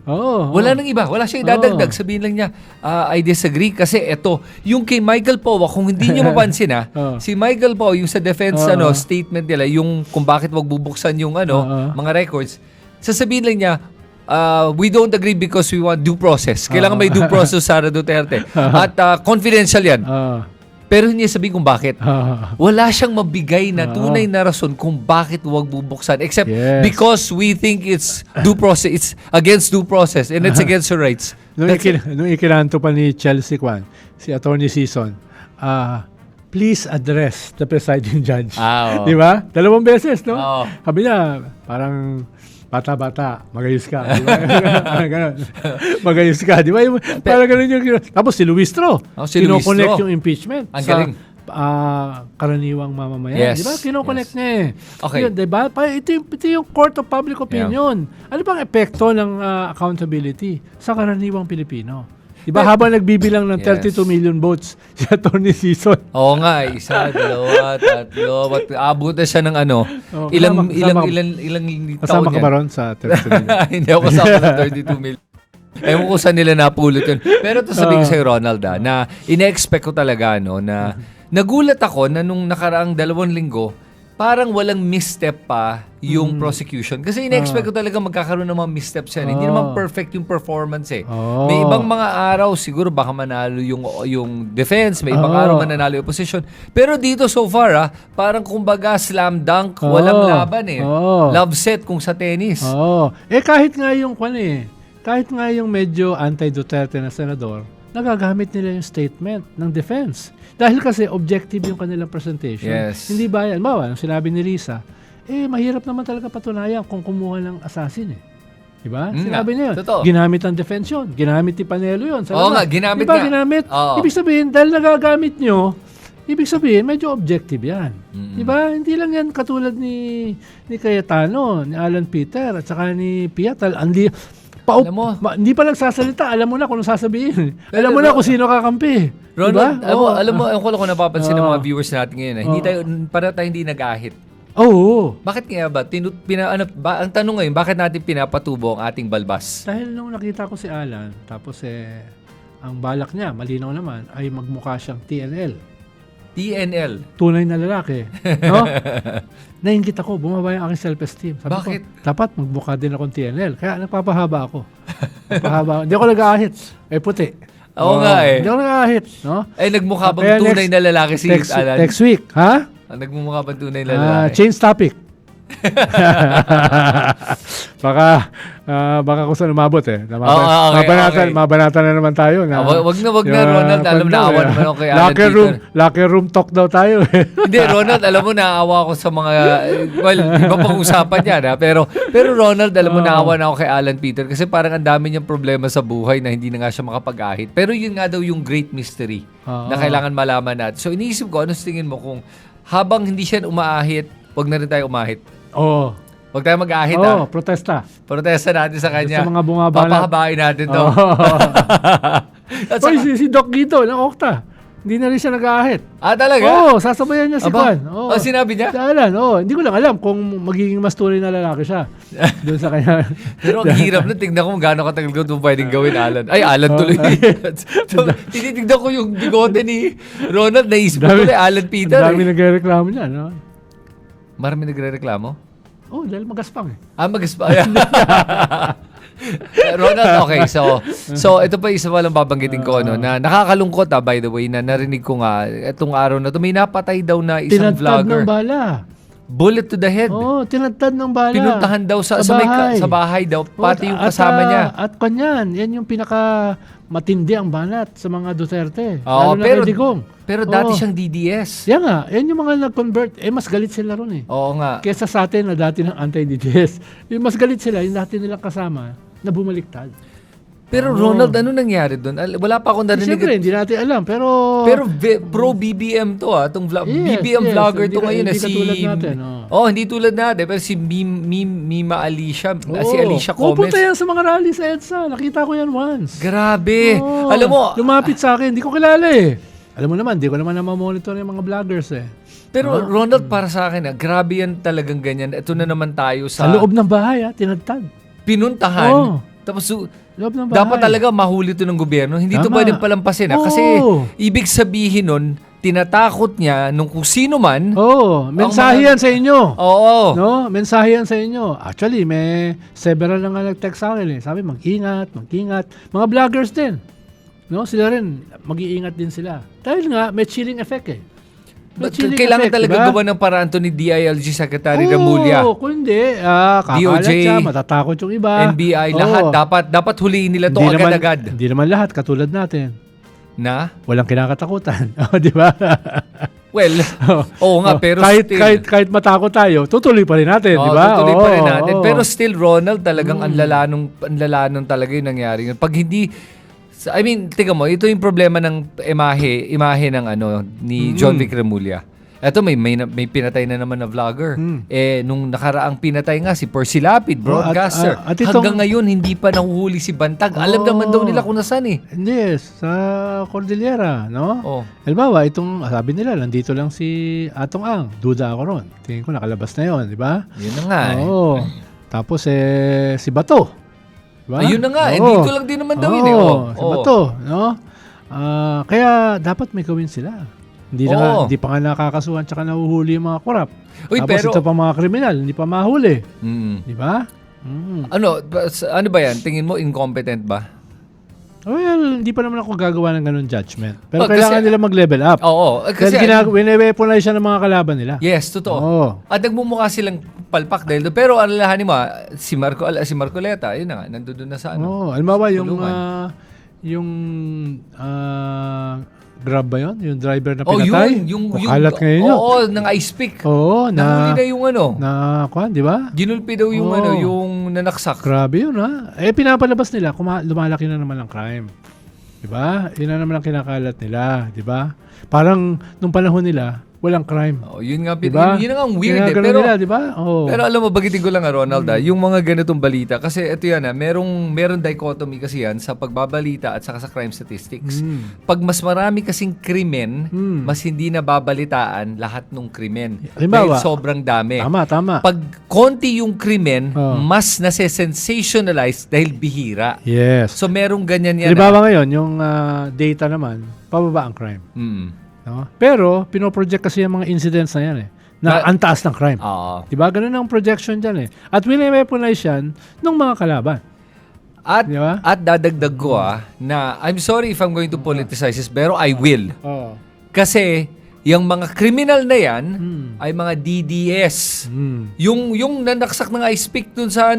Wala nang iba. Wala siyang idadagdag. Sabihin lang niya, I disagree kasi eto. Yung kay Michael Powa, kung hindi niyo mapansin si Michael Powa, yung sa defense statement nila, yung kung bakit wag bubuksan yung mga records, sasabihin lang niya, we don't agree because we want due process. Kailangan may due process Sara Duterte. At confidential yan. Pero hindi niya sabihin kung bakit. Wala siyang mabigay na tunay na rason kung bakit huwag bubuksan. Except because we think it's due process. It's against due process and it's against her rights. Nung ikinanto pa ni Chelsea Kwan, si Attorney Season, please address the presiding judge. Oo. Di ba? 2 beses, no? Oo. Sabi niya, parang bata-bata, magayos ka. Di ba? Ganun. Magayos ka. Di ba? Parang ganun yung... Tapos si Luis Tro. Si Luis Kino-connect Tro. yung impeachment Ang galing. karaniwang mamamayan. Yes. Di ba? Kino-connect niya eh. Okay. Yun, di ba? Ito yung Court of Public Opinion. Ano bang epekto ng accountability sa karaniwang Pilipino? Di ba? Habang nagbibilang ng 32 million votes si Attorney Season. Oo nga, 1, 2, 3. Abot na siya ng ilang taon Kasama ka yan. ba ron sa 32 million? Hindi ako kasama ng 32 million. Ewan ko saan nila napulot yun. Pero ito sabihin ko sa'yo, Ronald, na ina-expect ko talaga, na nagulat ako na nung nakaraang 2 linggo, parang walang misstep pa yung prosecution. Kasi ina-expect ko talaga magkakaroon ng mga missteps yan. Hindi naman perfect yung performance eh. May ibang mga araw, siguro baka manalo yung defense, may ibang araw mananalo yung opposition. Pero dito so far, parang kumbaga slam dunk, walang laban eh. Love set kung sa tennis. Kahit nga yung medyo anti-Duterte na senador, nagagamit nila yung statement ng defense. Dahil kasi objective yung kanilang presentation. Yes. Hindi ba yan? Bawa, ang sinabi ni Risa, mahirap naman talaga patunayan kung kumuha ng assassin eh. Diba? Sinabi niya yun. Totoo. Ginamit ng defense yun. Ginamit ni Panelo yun. Oo nga, ginamit diba, nga. ginamit. Oo. Ibig sabihin, dahil nagagamit nyo, ibig sabihin, medyo objective yan. Diba? Hindi lang yan katulad ni Cayetano, ni Alan Peter, at saka ni Piatal. Hindi pa nagsasalita, alam mo na kung ano sasabihin. Alam mo na kung sino kakampi. Ronald, diba? alam mo, kung napapansin ng mga viewers natin ngayon, para tayo hindi nag-ahit. Oo. Bakit kaya ba? Ang tanong ngayon, bakit natin pinapatubo ang ating balbas? Dahil nung nakita ko si Alan, tapos ang balak niya, malinaw naman, ay magmukha siyang TNL. TNL. Tunay na lalaki. No? Nainggit ako, bumaba yung aking self-esteem. Sabi Bakit? ko, dapat magmukha din akong TNL. Kaya nagpapahaba ako. Hindi ako nag-aahit. Puti. Oo nga eh. Hindi ako nag-aahit. No? Nagmukha bang Kaya tunay na lalaki si Alan? Next week, ha? Nagmumukha bang tunay na lalaki? Change topic. baka kung saan umabot eh. Mabanatan na naman tayo. Wag na Ronald. Alam na awa naman ako kay Alan Locker room talk daw tayo. Hindi, Ronald, alam mo, naawa ako sa mga, well, iba pang usapan yan, ha? Pero Ronald, alam mo, naawa na ako kay Alan Peter kasi parang ang dami niyang problema sa buhay na hindi na nga siya makapag-ahit. Pero yun nga daw yung great mystery na kailangan malaman natin. So, iniisip ko, anong tingin mo kung habang hindi siya umaahit, wag na rin tayo umahit? Oo. Huwag tayo mag-ahit, protesta. Protesta natin sa kanya. Sa mga bumabanat. Papahabain natin to. Oy, si Doc Gito ng Okta. Hindi na rin siya nag-aahit. Talaga? Oo, sasabayan niya si Juan. Sinabi niya? Si Alan, hindi ko lang alam kung magiging mas tunay na lalaki siya. Doon sa kanya. Pero ang hirap na, tignan ko kung gaano katagal ko ito pwedeng gawin, Alan. Ay, Alan tuloy. So, tinitignan ko yung bigote ni Ronald, naisip ko tuloy, Alan Peter. Dami nagre-reklamo niya, no? Marami nagre-reklamo? Dahil magaspang eh. Magaspang. Ronald, okay. So ito pa isa palang babanggitin ko, na nakakalungkot, by the way, na narinig ko nga itong araw na ito, may napatay daw na isang tinadtad vlogger. ng bala. Bullet to the head. Tinadtad ng bala. Pinuntahan daw sa bahay daw, pati yung kasama niya. At kanyan, yan yung pinaka matindi ang banat sa mga Duterte. Lalo na kay Digong. Pero dati siyang DDS. Yan nga, yan yung mga nag-convert. Mas galit sila ron eh. Oo nga. Kesa sa atin na dati ng anti-DDS. Yung mas galit sila, yung dati nilang kasama na bumaliktad. Pero Ronald, ano nangyari doon? Wala pa akong narinig. Siyempre, hindi natin alam. Pero pro BBM to BBM vlogger to ngayon. Hindi katulad natin. Hindi tulad natin. Pero si Mima Alicia, si Alicia Gomez. Pupunta yan sa mga rally sa EDSA. Nakita ko yan once. Grabe. Alam mo, lumapit sa akin. Hindi ko kilala eh. Alam mo naman, hindi ko naman namamonitor yung mga vloggers eh. Pero Ronald, para sa akin, grabe yan talagang ganyan. Ito na naman tayo sa loob ng bahay, tinadtad. Pinuntahan. Tapos dapat talaga mahuli ito ng gobyerno. Hindi ito pwedeng palampasin. Kasi ibig sabihin nun, tinatakot niya nung kung sino man. Mensahe yan sa inyo. Oo. No? Mensahe yan sa inyo. Actually, may several na nga nag-text sa akin eh. Sabi, mag-ingat. Mga vloggers din. No? Sila rin, mag-iingat din sila. Dahil nga, may chilling effect eh. Kailangan talaga gawa ng paraan to ni DILG Secretary Remulla. Kung hindi, kakalat siya, matatakot yung iba. NBI, lahat. Dapat huliin nila to agad-agad. Hindi naman lahat, katulad natin. Na? Walang kinakatakutan. Di ba? Well, nga, pero kahit matakot tayo, tutuloy pa rin natin, di ba? Tutuloy pa rin natin. Pero still, Ronald, talagang ang lalanong talaga yung nangyari. Pag hindi, I mean, tingnan mo, ito yung problema ng imahe ng ni John Vic Remulla. Ito may pinatay na naman na vlogger. Nung nakaraang pinatay nga si Percy Lapid, broadcaster. Hanggang ngayon hindi pa nahuhuli si Bantag. Alam naman daw nila kung nasaan eh. Hindi, sa Cordillera, no? Halimbawa, sabi nila, nandito lang si Atong Ang. Duda ako ron. Tingin ko nakalabas na yon, di ba? Yun na nga Tapos si Bato. Diba? Ayun na nga, dito lang din naman daw yun eh. Sa Bato, no? Kaya dapat may gawin sila. Hindi pa nga nakakasuhan tsaka nahuhuli yung mga korap. Tapos ito pa mga kriminal, hindi pa mahuli. Di ba? Ano ba yan? Tingin mo incompetent ba? Well, hindi pa naman ako gagawa ng ganun judgment. Pero kailangan nila mag-level up. Kasi wine-weaponize siya ng mga kalaban nila. Yes, totoo. At nagmumukha silang palpak dahil doon. Pero alalahanin mo, si Marcoleta, yun na nga, nandun na sa halimbawa yung Grab ba yun? Yung driver na pinatay? Yung kalat ngayon yun. ng ice pick. Nahuli na yung di ba? Ginulpi daw yung yung nanaksak. Grabe yun pinapalabas nila, lumalaki na naman ang crime. Di ba? Yun na naman ang kinakalat nila. Di ba? Parang nung panahon nila, walang crime. Oh, yun nga, Diba? yun nga ang weird eh. Ginaganon Pero, nila, di ba? Oh. pero alam mo, bagitin ko lang Ronald, yung mga ganitong balita, kasi ito yan meron dichotomy kasi yan sa pagbabalita at saka sa crime statistics. Pag mas marami kasing krimen, mas hindi nababalitaan lahat ng krimen. Halimbawa, Dahil sobrang dami. Tama. Pag konti yung krimen, Oh. mas nase-sensationalize dahil bihira. Yes. So merong ganyan yan. Halimbawa ngayon, yung data naman, pababa ang crime. No? Pero, pinoproject kasi yung mga incidents na yan na ang taas ng crime. Oo. Diba? Ganun ang projection dyan At wini-weaponize yan ng mga kalaban. At, Diba? at dadagdag ko na I'm sorry if I'm going to politicize this, pero I will. Oh. Kasi, yung mga criminal na yan ay mga DDS. Yung nanaksak ng ice pick dun sa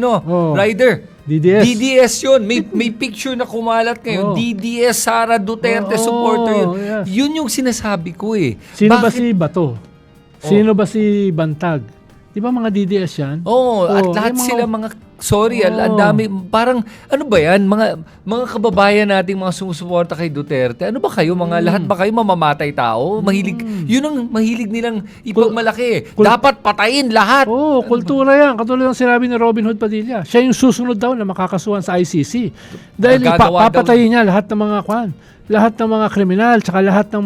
rider. DDS yun. May picture na kumalat ngayon. DDS Sara Duterte supporter yun. Yes. Yun yung sinasabi ko Sino ba si Bato? Sino ba si Bantag? Di ba mga DDS yan? At lahat sila ang dami, parang, ano ba yan? Mga kababayan nating mga sumusuporta kay Duterte, ano ba kayo? Lahat ba kayo mamamatay tao? Yun ang mahilig nilang ipagmalaki. Dapat patayin lahat. Kultura yan. Katulad ng sinabi ni Robin Hood Padilla. Siya yung susunod daw na makakasuhan sa ICC. Dahil papatayin niya lahat ng mga lahat ng mga kriminal, tsaka lahat ng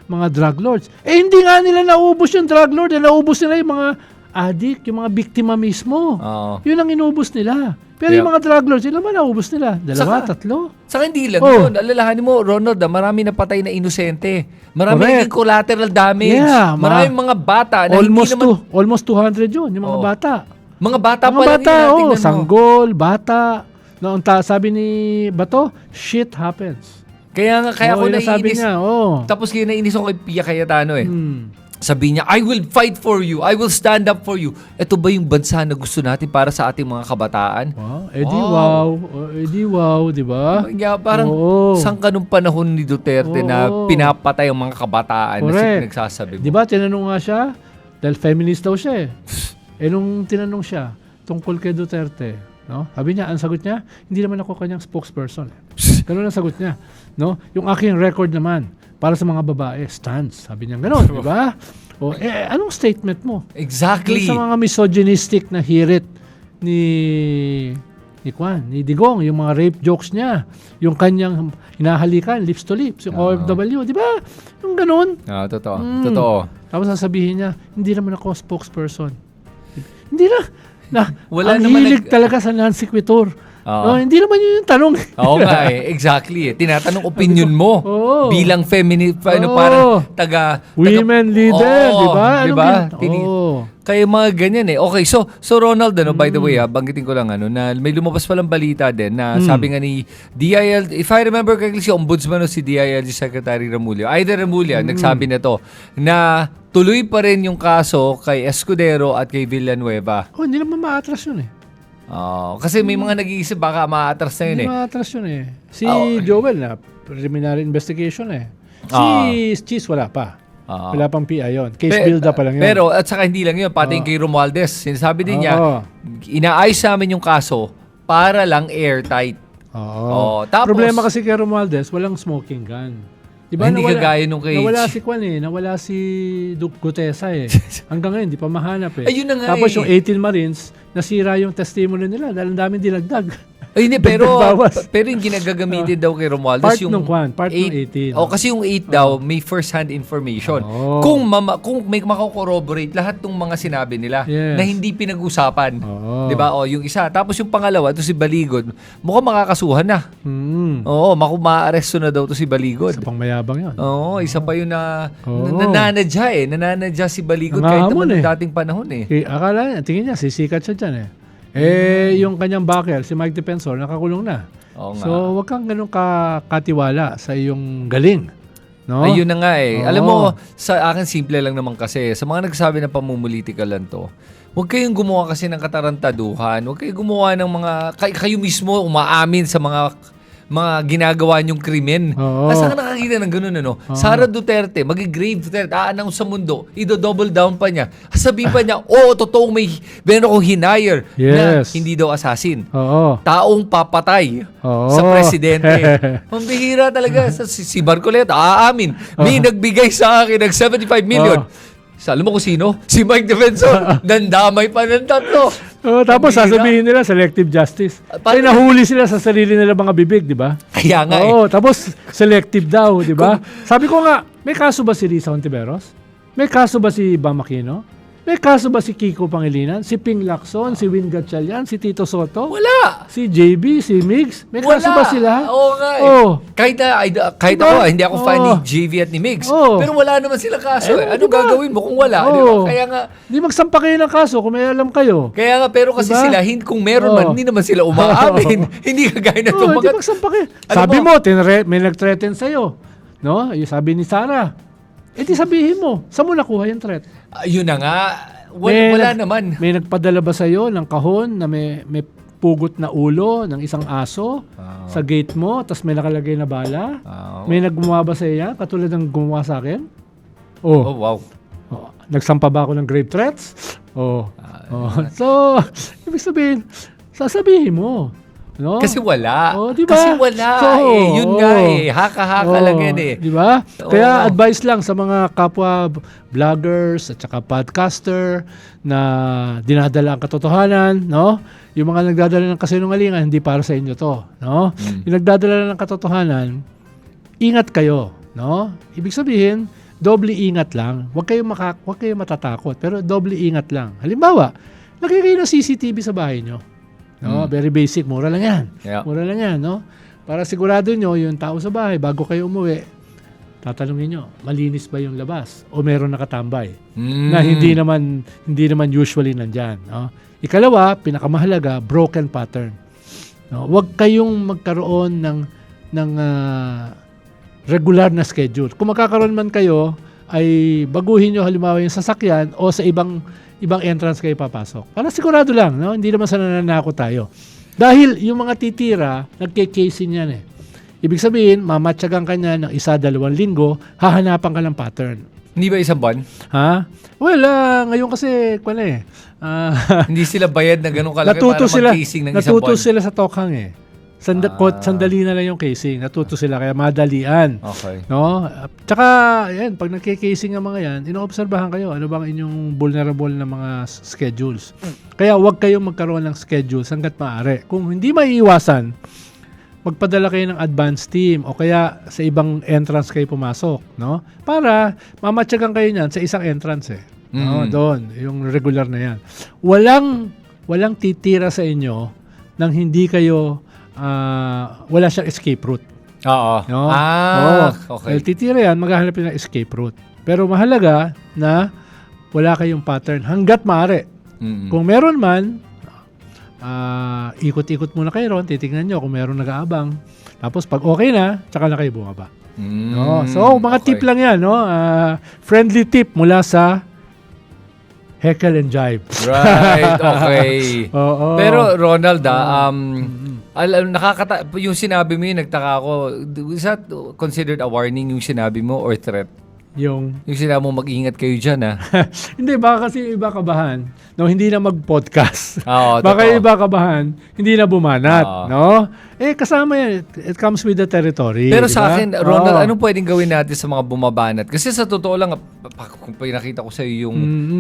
mga drug lords. Hindi nga nila naubos yung drug lord. Naubos nila yung mga addict, yung mga biktima mismo. Yun ang inubos nila. Pero yung mga drug lords, sila ba naubos nila? Dalawa, tatlo? Saka hindi lang yun. Alalahanin mo, Ronald, marami napatay na inosente. Marami naging collateral damage. Yeah, maraming mga bata na almost 200 yun, yung mga bata. Mga bata pa lang bata, sanggol, bata. Noong sabi ni Bato, shit happens. Kaya ako naiinis. Niya, Tapos kaya naiinis ako kay Pia Cayetano Sabi niya, I will fight for you. I will stand up for you. Ito ba yung bansa na gusto natin para sa ating mga kabataan? Wow, di ba? Kaya parang, saan ka nung panahon ni Duterte na pinapatay ang mga kabataan na nagsasabi mo? Di ba, tinanong nga siya, dahil feminist daw siya nung tinanong siya, tungkol kay Duterte, no? Sabi niya, ang sagot niya, hindi naman ako kanyang spokesperson. Ganun ang sagot niya. No? Yung aking record naman, para sa mga babae, stands. Sabi niya, ganun, di ba? Anong statement mo? Exactly. Doon sa mga misogynistic na hirit ni Digong, yung mga rape jokes niya, yung kanyang hinahalikan, lips to lips, yung OFW, di ba? Yung ganun. Totoo. Tapos sasabihin niya, hindi naman ako spokesperson. Hindi na. Wala ang naman hilig talaga sa non-sequitur. Hindi naman yun yung tanong. Oo nga exactly. Tinatanong opinion mo bilang feminist, parang women leader, di ba? Kaya mga ganyan Okay, so Ronald, by the way, banggitin ko lang na may lumabas palang balita din na sabi nga ni DIL, if I remember correctly, si Ombudsman o si DILG Secretary Remulla, nagsabi na to, na tuloy pa rin yung kaso kay Escudero at kay Villanueva. Hindi naman maatras yun kasi may mga nag-iisip baka maatras na yun Hindi maatras yun Si Joel na preliminary investigation Si Cheese wala pa. Wala pang PI yun. Case build-up pa lang yun. Pero at saka hindi lang yun, pati kay Romualdez. Sinasabi din niya, inaayos namin yung kaso para lang airtight. Tapos, problema kasi kay Romualdez, walang smoking gun. Diba, hindi kagaya nung kay... Nawala si Duke Gutesa Hanggang ngayon, di pa mahanap Ayun na nga Tapos yung 18 Marines, nasira yung testimony nila dahil ang daming dinagdag. Hindi, pero yung ginagagamitin daw kay Romualdez part ng 18. Kasi yung 8 daw may first-hand information. Kung may makakorroborate lahat ng mga sinabi nila na hindi pinag-usapan. 'Di ba? Yung isa. Tapos yung pangalawa, to si Baligod, mukhang makakasuhan na. Ma-aresto na daw to si Baligod. Isa pang mayabang 'yon. Isa pa yun na nananadya nananadya si Baligod kahit naman ng dating panahon Akala niya, tingin niya, sisikat siya dyan yung kanyang backer, si Mike Defensor, nakakulong na. So, wag kang ganun katiwala sa iyong galing. No? Ayun na nga Alam mo, sa akin simple lang naman kasi. Sa mga nagsabi ng pamumulitika lang to, huwag kayong gumawa kasi ng katarantaduhan. Huwag kayong gumawa ng mga... Kayo mismo umaamin sa mga mga ginagawa niyong krimen. Oo. Saan ka nakakita ng ganun, ano? Sara Duterte, mag-grave Duterte, a-announce sa mundo, i-double down pa niya. Sabihin pa niya, totoong meron akong hinire na Yes. hindi daw assassin. Oo. Taong papatay Oo. sa presidente. Pambihira talaga. Si Marcoleta, aamin, may nagbigay sa akin ng 75 million. Alam mo kung sino? Si Mike Defensor. Dandamay pa ng tatlo. Tapos Pambihira. sasabihin nila selective justice. Paano- Nahuli sila sa sarili nila mga bibig, di ba? Kaya nga Tapos selective daw, di ba? Sabi ko nga, may kaso ba si Risa Hontiveros? May kaso ba si Bam Aquino? May kaso ba si Kiko Pangilinan? Si Ping Lacson? Si Win Gatchalian? Si Tito Soto? Wala. Si JB? Si Migs? May kaso Wala. ba sila? Oo nga Kahit Diba? ako, hindi ako fan ni JV at ni Migs. Pero wala naman sila kaso. Ano diba? gagawin mo kung wala? Di ba? Kaya nga, Di magsampa kayo ng kaso kung may alam kayo. pero kasi Diba? sila, kung meron man, hindi naman sila umaamin. Hindi kagaya na Di tumagat. magsampa kayo. Alam Sabi mo- mo, may nag-threaten sa'yo. No? Yung sabi ni Sarah. Di sabihin mo, saan mo nakuha yung threat? Yun na nga. Wala naman. May nagpadala ba sa'yo ng kahon na may pugot na ulo ng isang aso sa gate mo, tapos may nakalagay na bala? May naggumawa ba sa'yo yan? Katulad ng gumawa sa akin? Wow. Nagsampa ba ako ng grave threats? So, ibig sabihin, sasabihin mo. No? Kasi wala. Diba? Kasi wala Yun nga Haka-haka lang yan Di ba? Oo. Kaya advice lang sa mga kapwa vloggers at saka podcaster na dinadala ang katotohanan, no? Yung mga nagdadala ng kasinungalingan, hindi para sa inyo to, no? Yung nagdadala ng katotohanan, ingat kayo, no? Ibig sabihin, doble ingat lang. Huwag kayo matatakot, pero doble ingat lang. Halimbawa, lagay kayo ng CCTV sa bahay nyo. No, very basic, mura lang 'yan. Yeah. Mura lang 'yan, no? Para sigurado nyo yung tao sa bahay bago kayo umuwi, tatanungin nyo, malinis ba yung labas o meron nakatambay na hindi naman usually nandiyan, no? Ikalawa, pinakamahalaga, broken pattern. No, huwag kayong magkaroon ng regular na schedule. Kung magkakaroon man kayo, ay baguhin nyo halimbawa yung sasakyan o sa ibang entrance kayo papasok. Para sigurado lang, no? Hindi naman sa nananako tayo. Dahil yung mga titira, nagke-casing yan Ibig sabihin, mamatyagan ka niya ng 1-2 linggo, hahanapan ka ng pattern. Hindi ba isang buwan? Ha? Well, ngayon kasi, Hindi sila bayad na ganun kalaki para mag-casing ng isang natuto buwan. sila sa tokhang Sandali na lang yung casing. Natuto sila kaya madalian. Okay. No? Tsaka, yan, pag nagke-casing ang mga yan, inoobserbahan kayo ano bang inyong vulnerable na mga schedules. Kaya huwag kayong magkaroon ng schedules hanggat maaari. Kung hindi maiiwasan, magpadala kayo ng advance team o kaya sa ibang entrance kayo pumasok, no? Para mamatyagan kayo niyan sa isang entrance No, doon, yung regular na yan. Walang titira sa inyo nang hindi kayo wala siyang escape route. Oo. No? Okay. Titira yan, maghahanap ng escape route. Pero mahalaga na wala kayong pattern hanggat maaari. Kung meron man, ikot-ikot muna kayo ron, titignan nyo kung meron nag-aabang. Tapos pag okay na, tsaka na kayo bumaba. No? So, mga tip lang yan. No? Friendly tip mula sa Heckle and Jive. Right, okay. Oo. Pero Ronald, yung sinabi mo yun, nagtaka ako, is that considered a warning yung sinabi mo or threat? Yung sinabi mo, mag-ingat kayo dyan, Hindi, baka kasi iba kabahan, no, hindi na mag-podcast. Oo, baka totoo. iba kabahan, hindi na bumanat, no? Kasama yan. It comes with the territory. Pero diba? sa akin, Ronald, anong pwedeng gawin natin sa mga bumabanat? Kasi sa totoo lang, kung pinakita ko sa iyo yung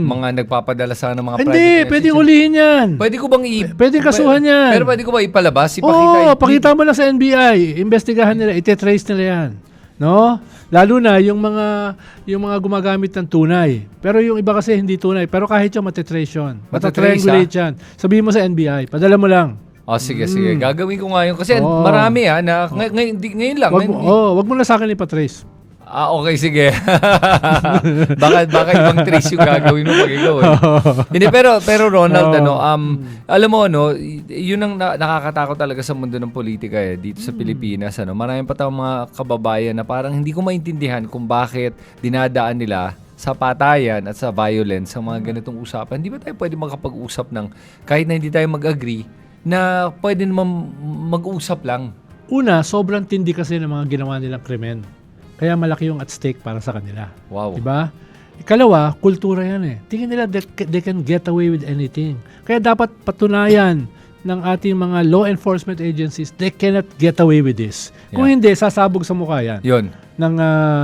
mga nagpapadala sana ng mga Hindi, private message. pwedeng ulihin yan. Pwede ko bang Pwedeng kasuhan yan. Pero pwede ko ba ipalabas? Oo, pakita mo lang sa NBI. Investigahan nila, ite-trace nila yan. No? Lalo na yung mga gumagamit ng tunay. Pero yung iba kasi hindi tunay. Pero kahit yung matitrace yun. Matatriangulate yan. Sabihin mo sa NBI, padala mo lang. Sige. Gagawin ko nga yun. Kasi marami na ngayon lang. Wag mo na sa akin ipatrace. Okay, sige. baka ibang trace yung gagawin mo pag ikaw. Hindi, pero Ronald, alam mo, yun ang nakakatakot talaga sa mundo ng politika dito sa Pilipinas. Marami pa tayong mga kababayan na parang hindi ko maintindihan kung bakit dinadaan nila sa patayan at sa violence sa mga ganitong usapan. Hindi ba tayo pwede makapag-usap ng kahit na hindi tayo mag-agree na pwede naman mag-usap lang? Una, sobrang tindi kasi ng mga ginawa nilang krimen. Kaya malaki yung at stake para sa kanila. Wow. Diba? Ikalawa, kultura yan eh. Tingin nila they can get away with anything. Kaya dapat patunayan ng ating mga law enforcement agencies, they cannot get away with this. Kung hindi, sasabog sa mukha yan. Yun. Ng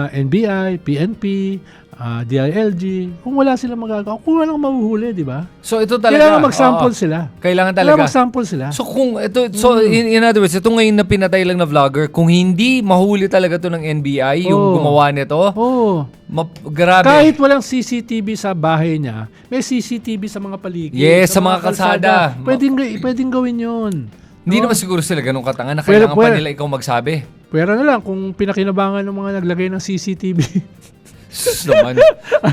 NBI, PNP, DILG, kung wala silang magagawa, kung walang mahuhuli, di ba? So ito talaga. Kailangan mag-sample sila. Kailangan talaga. Kailangan mag-sample sila. So kung ito, in other words, ito ngayon na pinatay lang na vlogger, kung hindi mahuli talaga to ng NBI, yung gumawa nito, grabe. Kahit walang CCTV sa bahay niya, may CCTV sa mga paligid. Yes, sa mga kalsada. Pwedeng gawin yun. Hindi naman siguro sila ganun katanga na kailangan pa nila ikaw magsabi. Pwera na lang kung pinakinabangan ng mga naglagay ng CCTV. Naman.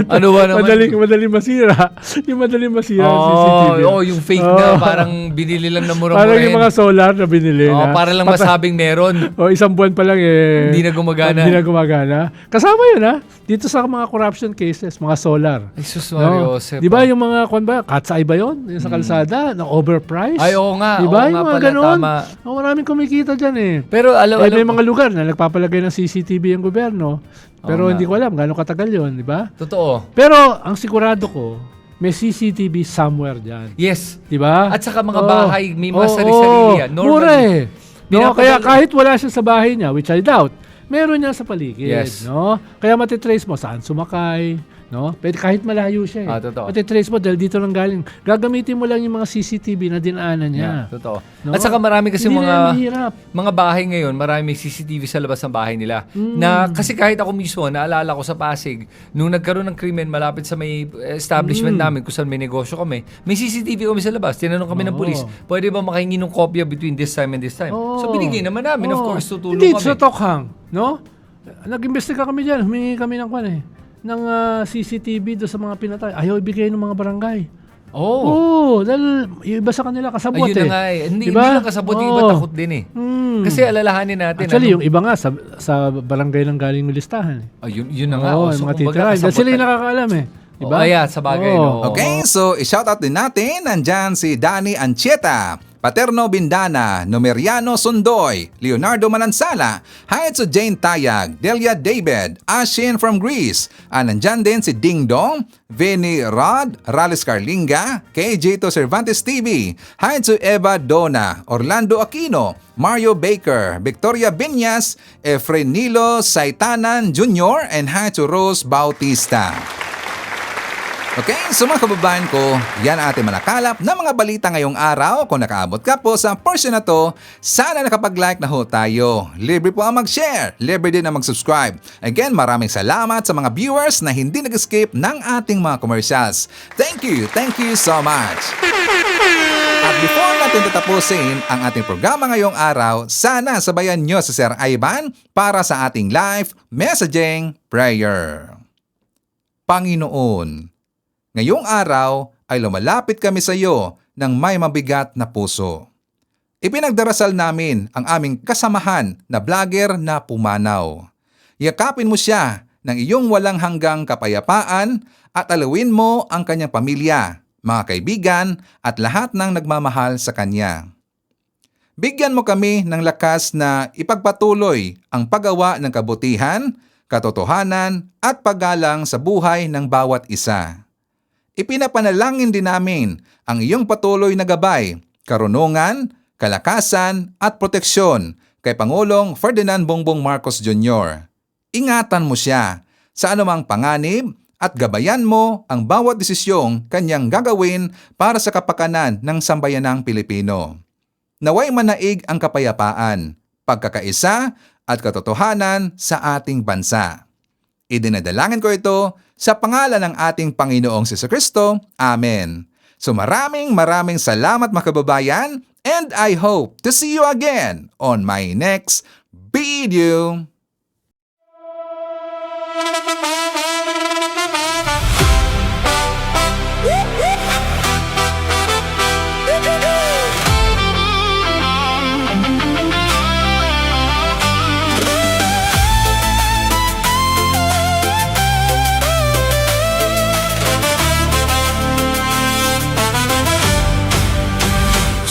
Ano ba naman? Madaling masira. Yung madaling masira ang CCTV. Yung fake na parang binili lang na mura-mura. Parang yung mga solar na binili. Para lang masabing meron. Isang buwan pa lang Hindi na gumagana. Hindi na gumagana. Kasama yun dito sa mga corruption cases, mga solar. Ay, sus Mario Joseph. Di ba yung mga, katsay ba yun? Yung sa kalsada, na overpriced? Ay, oo nga. Di ba? Oo Yung nga mga pala, ganun. tama. Maraming kumikita dyan eh. Pero may mga lugar na nagpapalagay ng CCTV yung gobyerno. Pero hindi ko alam gano'ng katagal yun, di ba? Totoo. Pero ang sigurado ko, may CCTV somewhere dyan. Yes. Di ba? At saka mga bahay, may mga sarili-sarili yan. Mura eh. No, kaya kahit wala siya sa bahay niya, which I doubt, meron niya sa paligid. Yes. No? Kaya matitrace mo saan sumakay. No? Pwede kahit malayo siya eh. Totoo. Matitrace mo dahil dito lang galing. Gagamitin mo lang yung mga CCTV na dinaanan niya. Totoo. No? At saka marami kasi Hindi na mahirap. mga bahay ngayon, marami CCTV sa labas ng bahay nila. Na kasi kahit ako mismo, naalala ko sa Pasig, nung nagkaroon ng krimen malapit sa may establishment namin kung saan may negosyo kami, may CCTV kami sa labas. Tinanong kami ng pulis, pwede ba makahingi ng kopya between this time and this time? So binigay naman namin, of course, tutulong Hindi, kami. sa Tokhang, no? Nag-imbestiga kami dyan, humingi kami ng ng CCTV doon sa mga pinatay. Ayaw ibigay ng mga barangay. Dahil yung iba sa kanila kasabot Ayun na nga eh. Hindi lang kasabot, yung iba takot din eh. Kasi alalahanin natin. Actually, yung iba nga sa barangay lang galing yung listahan. Yun na nga. Yung mga titira. Dahil sila yung nakakaalam eh. Diba? Sa bagay. No? Okay, so i-shoutout din natin. Nandyan si Danny Anchieta, Paterno Bindana, Numeriano Sundoy, Leonardo Manansala, Haitsu Jane Tayag, Delia David, Ashin from Greece. Nandyan din si Ding Dong, Vinny Rod, Rales Carlinga, KJ to Cervantes TV, Haitsu Eva Dona, Orlando Aquino, Mario Baker, Victoria Binyas, Efrenilo Saitanan Jr., and Haitsu Rose Bautista. Okay, so mga kababayan ko, yan ang ating manakalap na mga balita ngayong araw. Kung nakaabot ka po sa portion na to, sana nakapag-like na ho tayo. Libre po ang mag-share, libre din ang mag-subscribe. Again, maraming salamat sa mga viewers na hindi nag-skip ng ating mga commercials. Thank you so much. At before natin tatapusin ang ating programa ngayong araw, sana sabayan nyo si Sir Ivan para sa ating live messaging prayer. Panginoon, ngayong araw ay lumalapit kami sa iyo ng may mabigat na puso. Ipinagdarasal namin ang aming kasamahan na vlogger na pumanaw. Yakapin mo siya ng iyong walang hanggang kapayapaan at alawin mo ang kanyang pamilya, mga kaibigan at lahat ng nagmamahal sa kanya. Bigyan mo kami ng lakas na ipagpatuloy ang paggawa ng kabutihan, katotohanan at paggalang sa buhay ng bawat isa. Ipinapanalangin din namin ang iyong patuloy na gabay, karunungan, kalakasan at proteksyon kay Pangulong Ferdinand Bongbong Marcos Jr. Ingatan mo siya sa anumang panganib at gabayan mo ang bawat desisyong kanyang gagawin para sa kapakanan ng sambayanang Pilipino. Naway manaig ang kapayapaan, pagkakaisa at katotohanan sa ating bansa. Idinadalangin ko ito sa pangalan ng ating Panginoong Jesucristo. Amen. So maraming salamat mga kababayan, and I hope to see you again on my next video.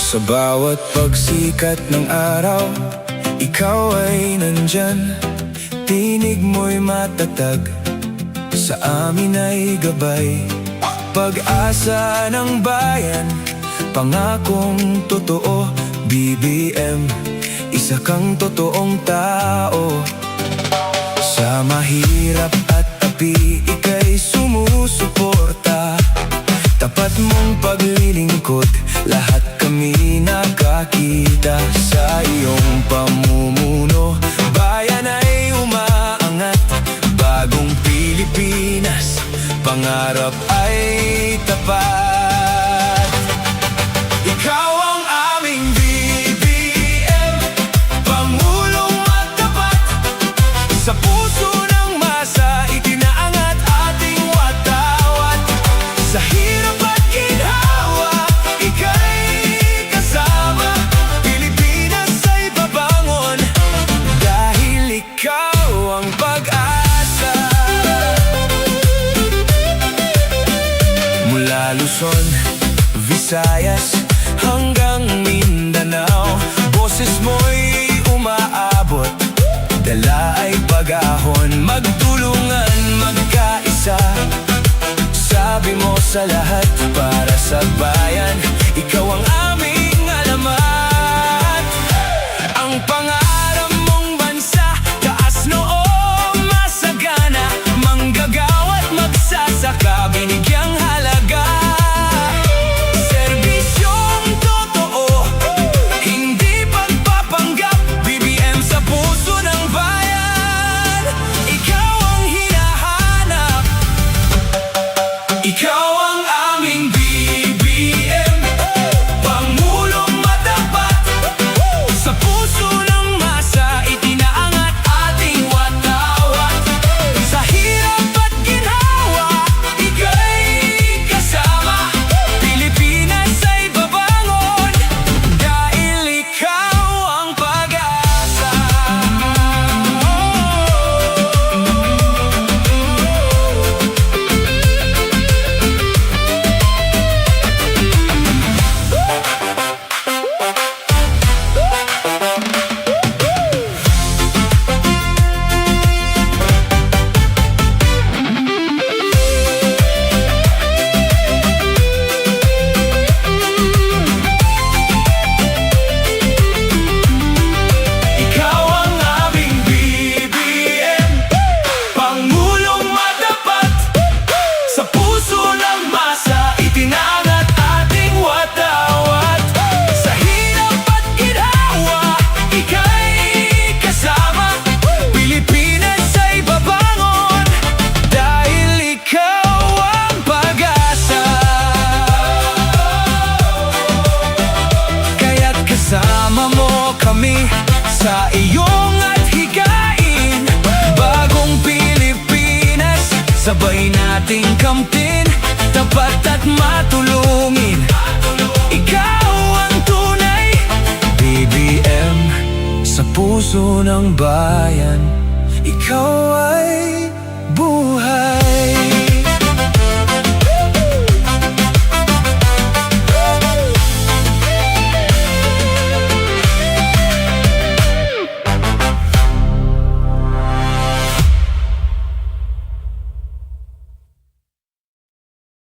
Sa bawat pagsikat ng araw, ikaw ay nandyan, tinig mo'y matatag, sa amin ay gabay. Pag-asa ng bayan, pangakong totoo. BBM, isa kang totoong tao. Sa mahirap at api, ika'y sumusuporta. Tapat mong paglilingkod, lahat kami nakakita. Sa iyong pamumuno, bayan ay umaangat. Bagong Pilipinas, pangarap ay tapat. Ikaw ang aming BBM, Pangulong matapat. Sa puso ng masa, itinaangat ating watawat. Sa hirap at ginhawa, ika'y kasama. Pilipinas ay babangon, dahil ikaw ang pag-asa. Mula Luzon, Visayas, hanggang Mindanao, boses mo'y umaabot, dala ay pag-ahon. Magtulungan, magkaisa, sabi mo sa lahat, para sa bayan, ikaw ang aming alamat. Ang pangarap mong bansa, taas noo, masagana, manggagawa at magsasaka, binigyang halaga. Serbisyong totoo, hindi pagpapanggap. BBM sa puso ng bayan, ikaw ang hinahanap. Ikaw ang aming BBM, Pangulong matapat. Sa puso ng masa, itinaangat ating watawat. Sa hirap at ginhawa, ika'y kasama. Pilipinas ay babangon, dahil ikaw ang pag-asa. Ikaw ang aming BBM, Pangulong matapat. Sa puso ng masa, itinangat ating watawat. Sa hirap at ginhawa, ika'y kasama. Pilipinas ay babangon, dahil ikaw ang pag-asa. Kaya't kasama mo kami sa iyong at higain. Bagong Pilipinas, sabay nating kamtin, tapat at matulungin. Ikaw ang tunay, BBM, sa puso ng bayan, ikaw ay buhay.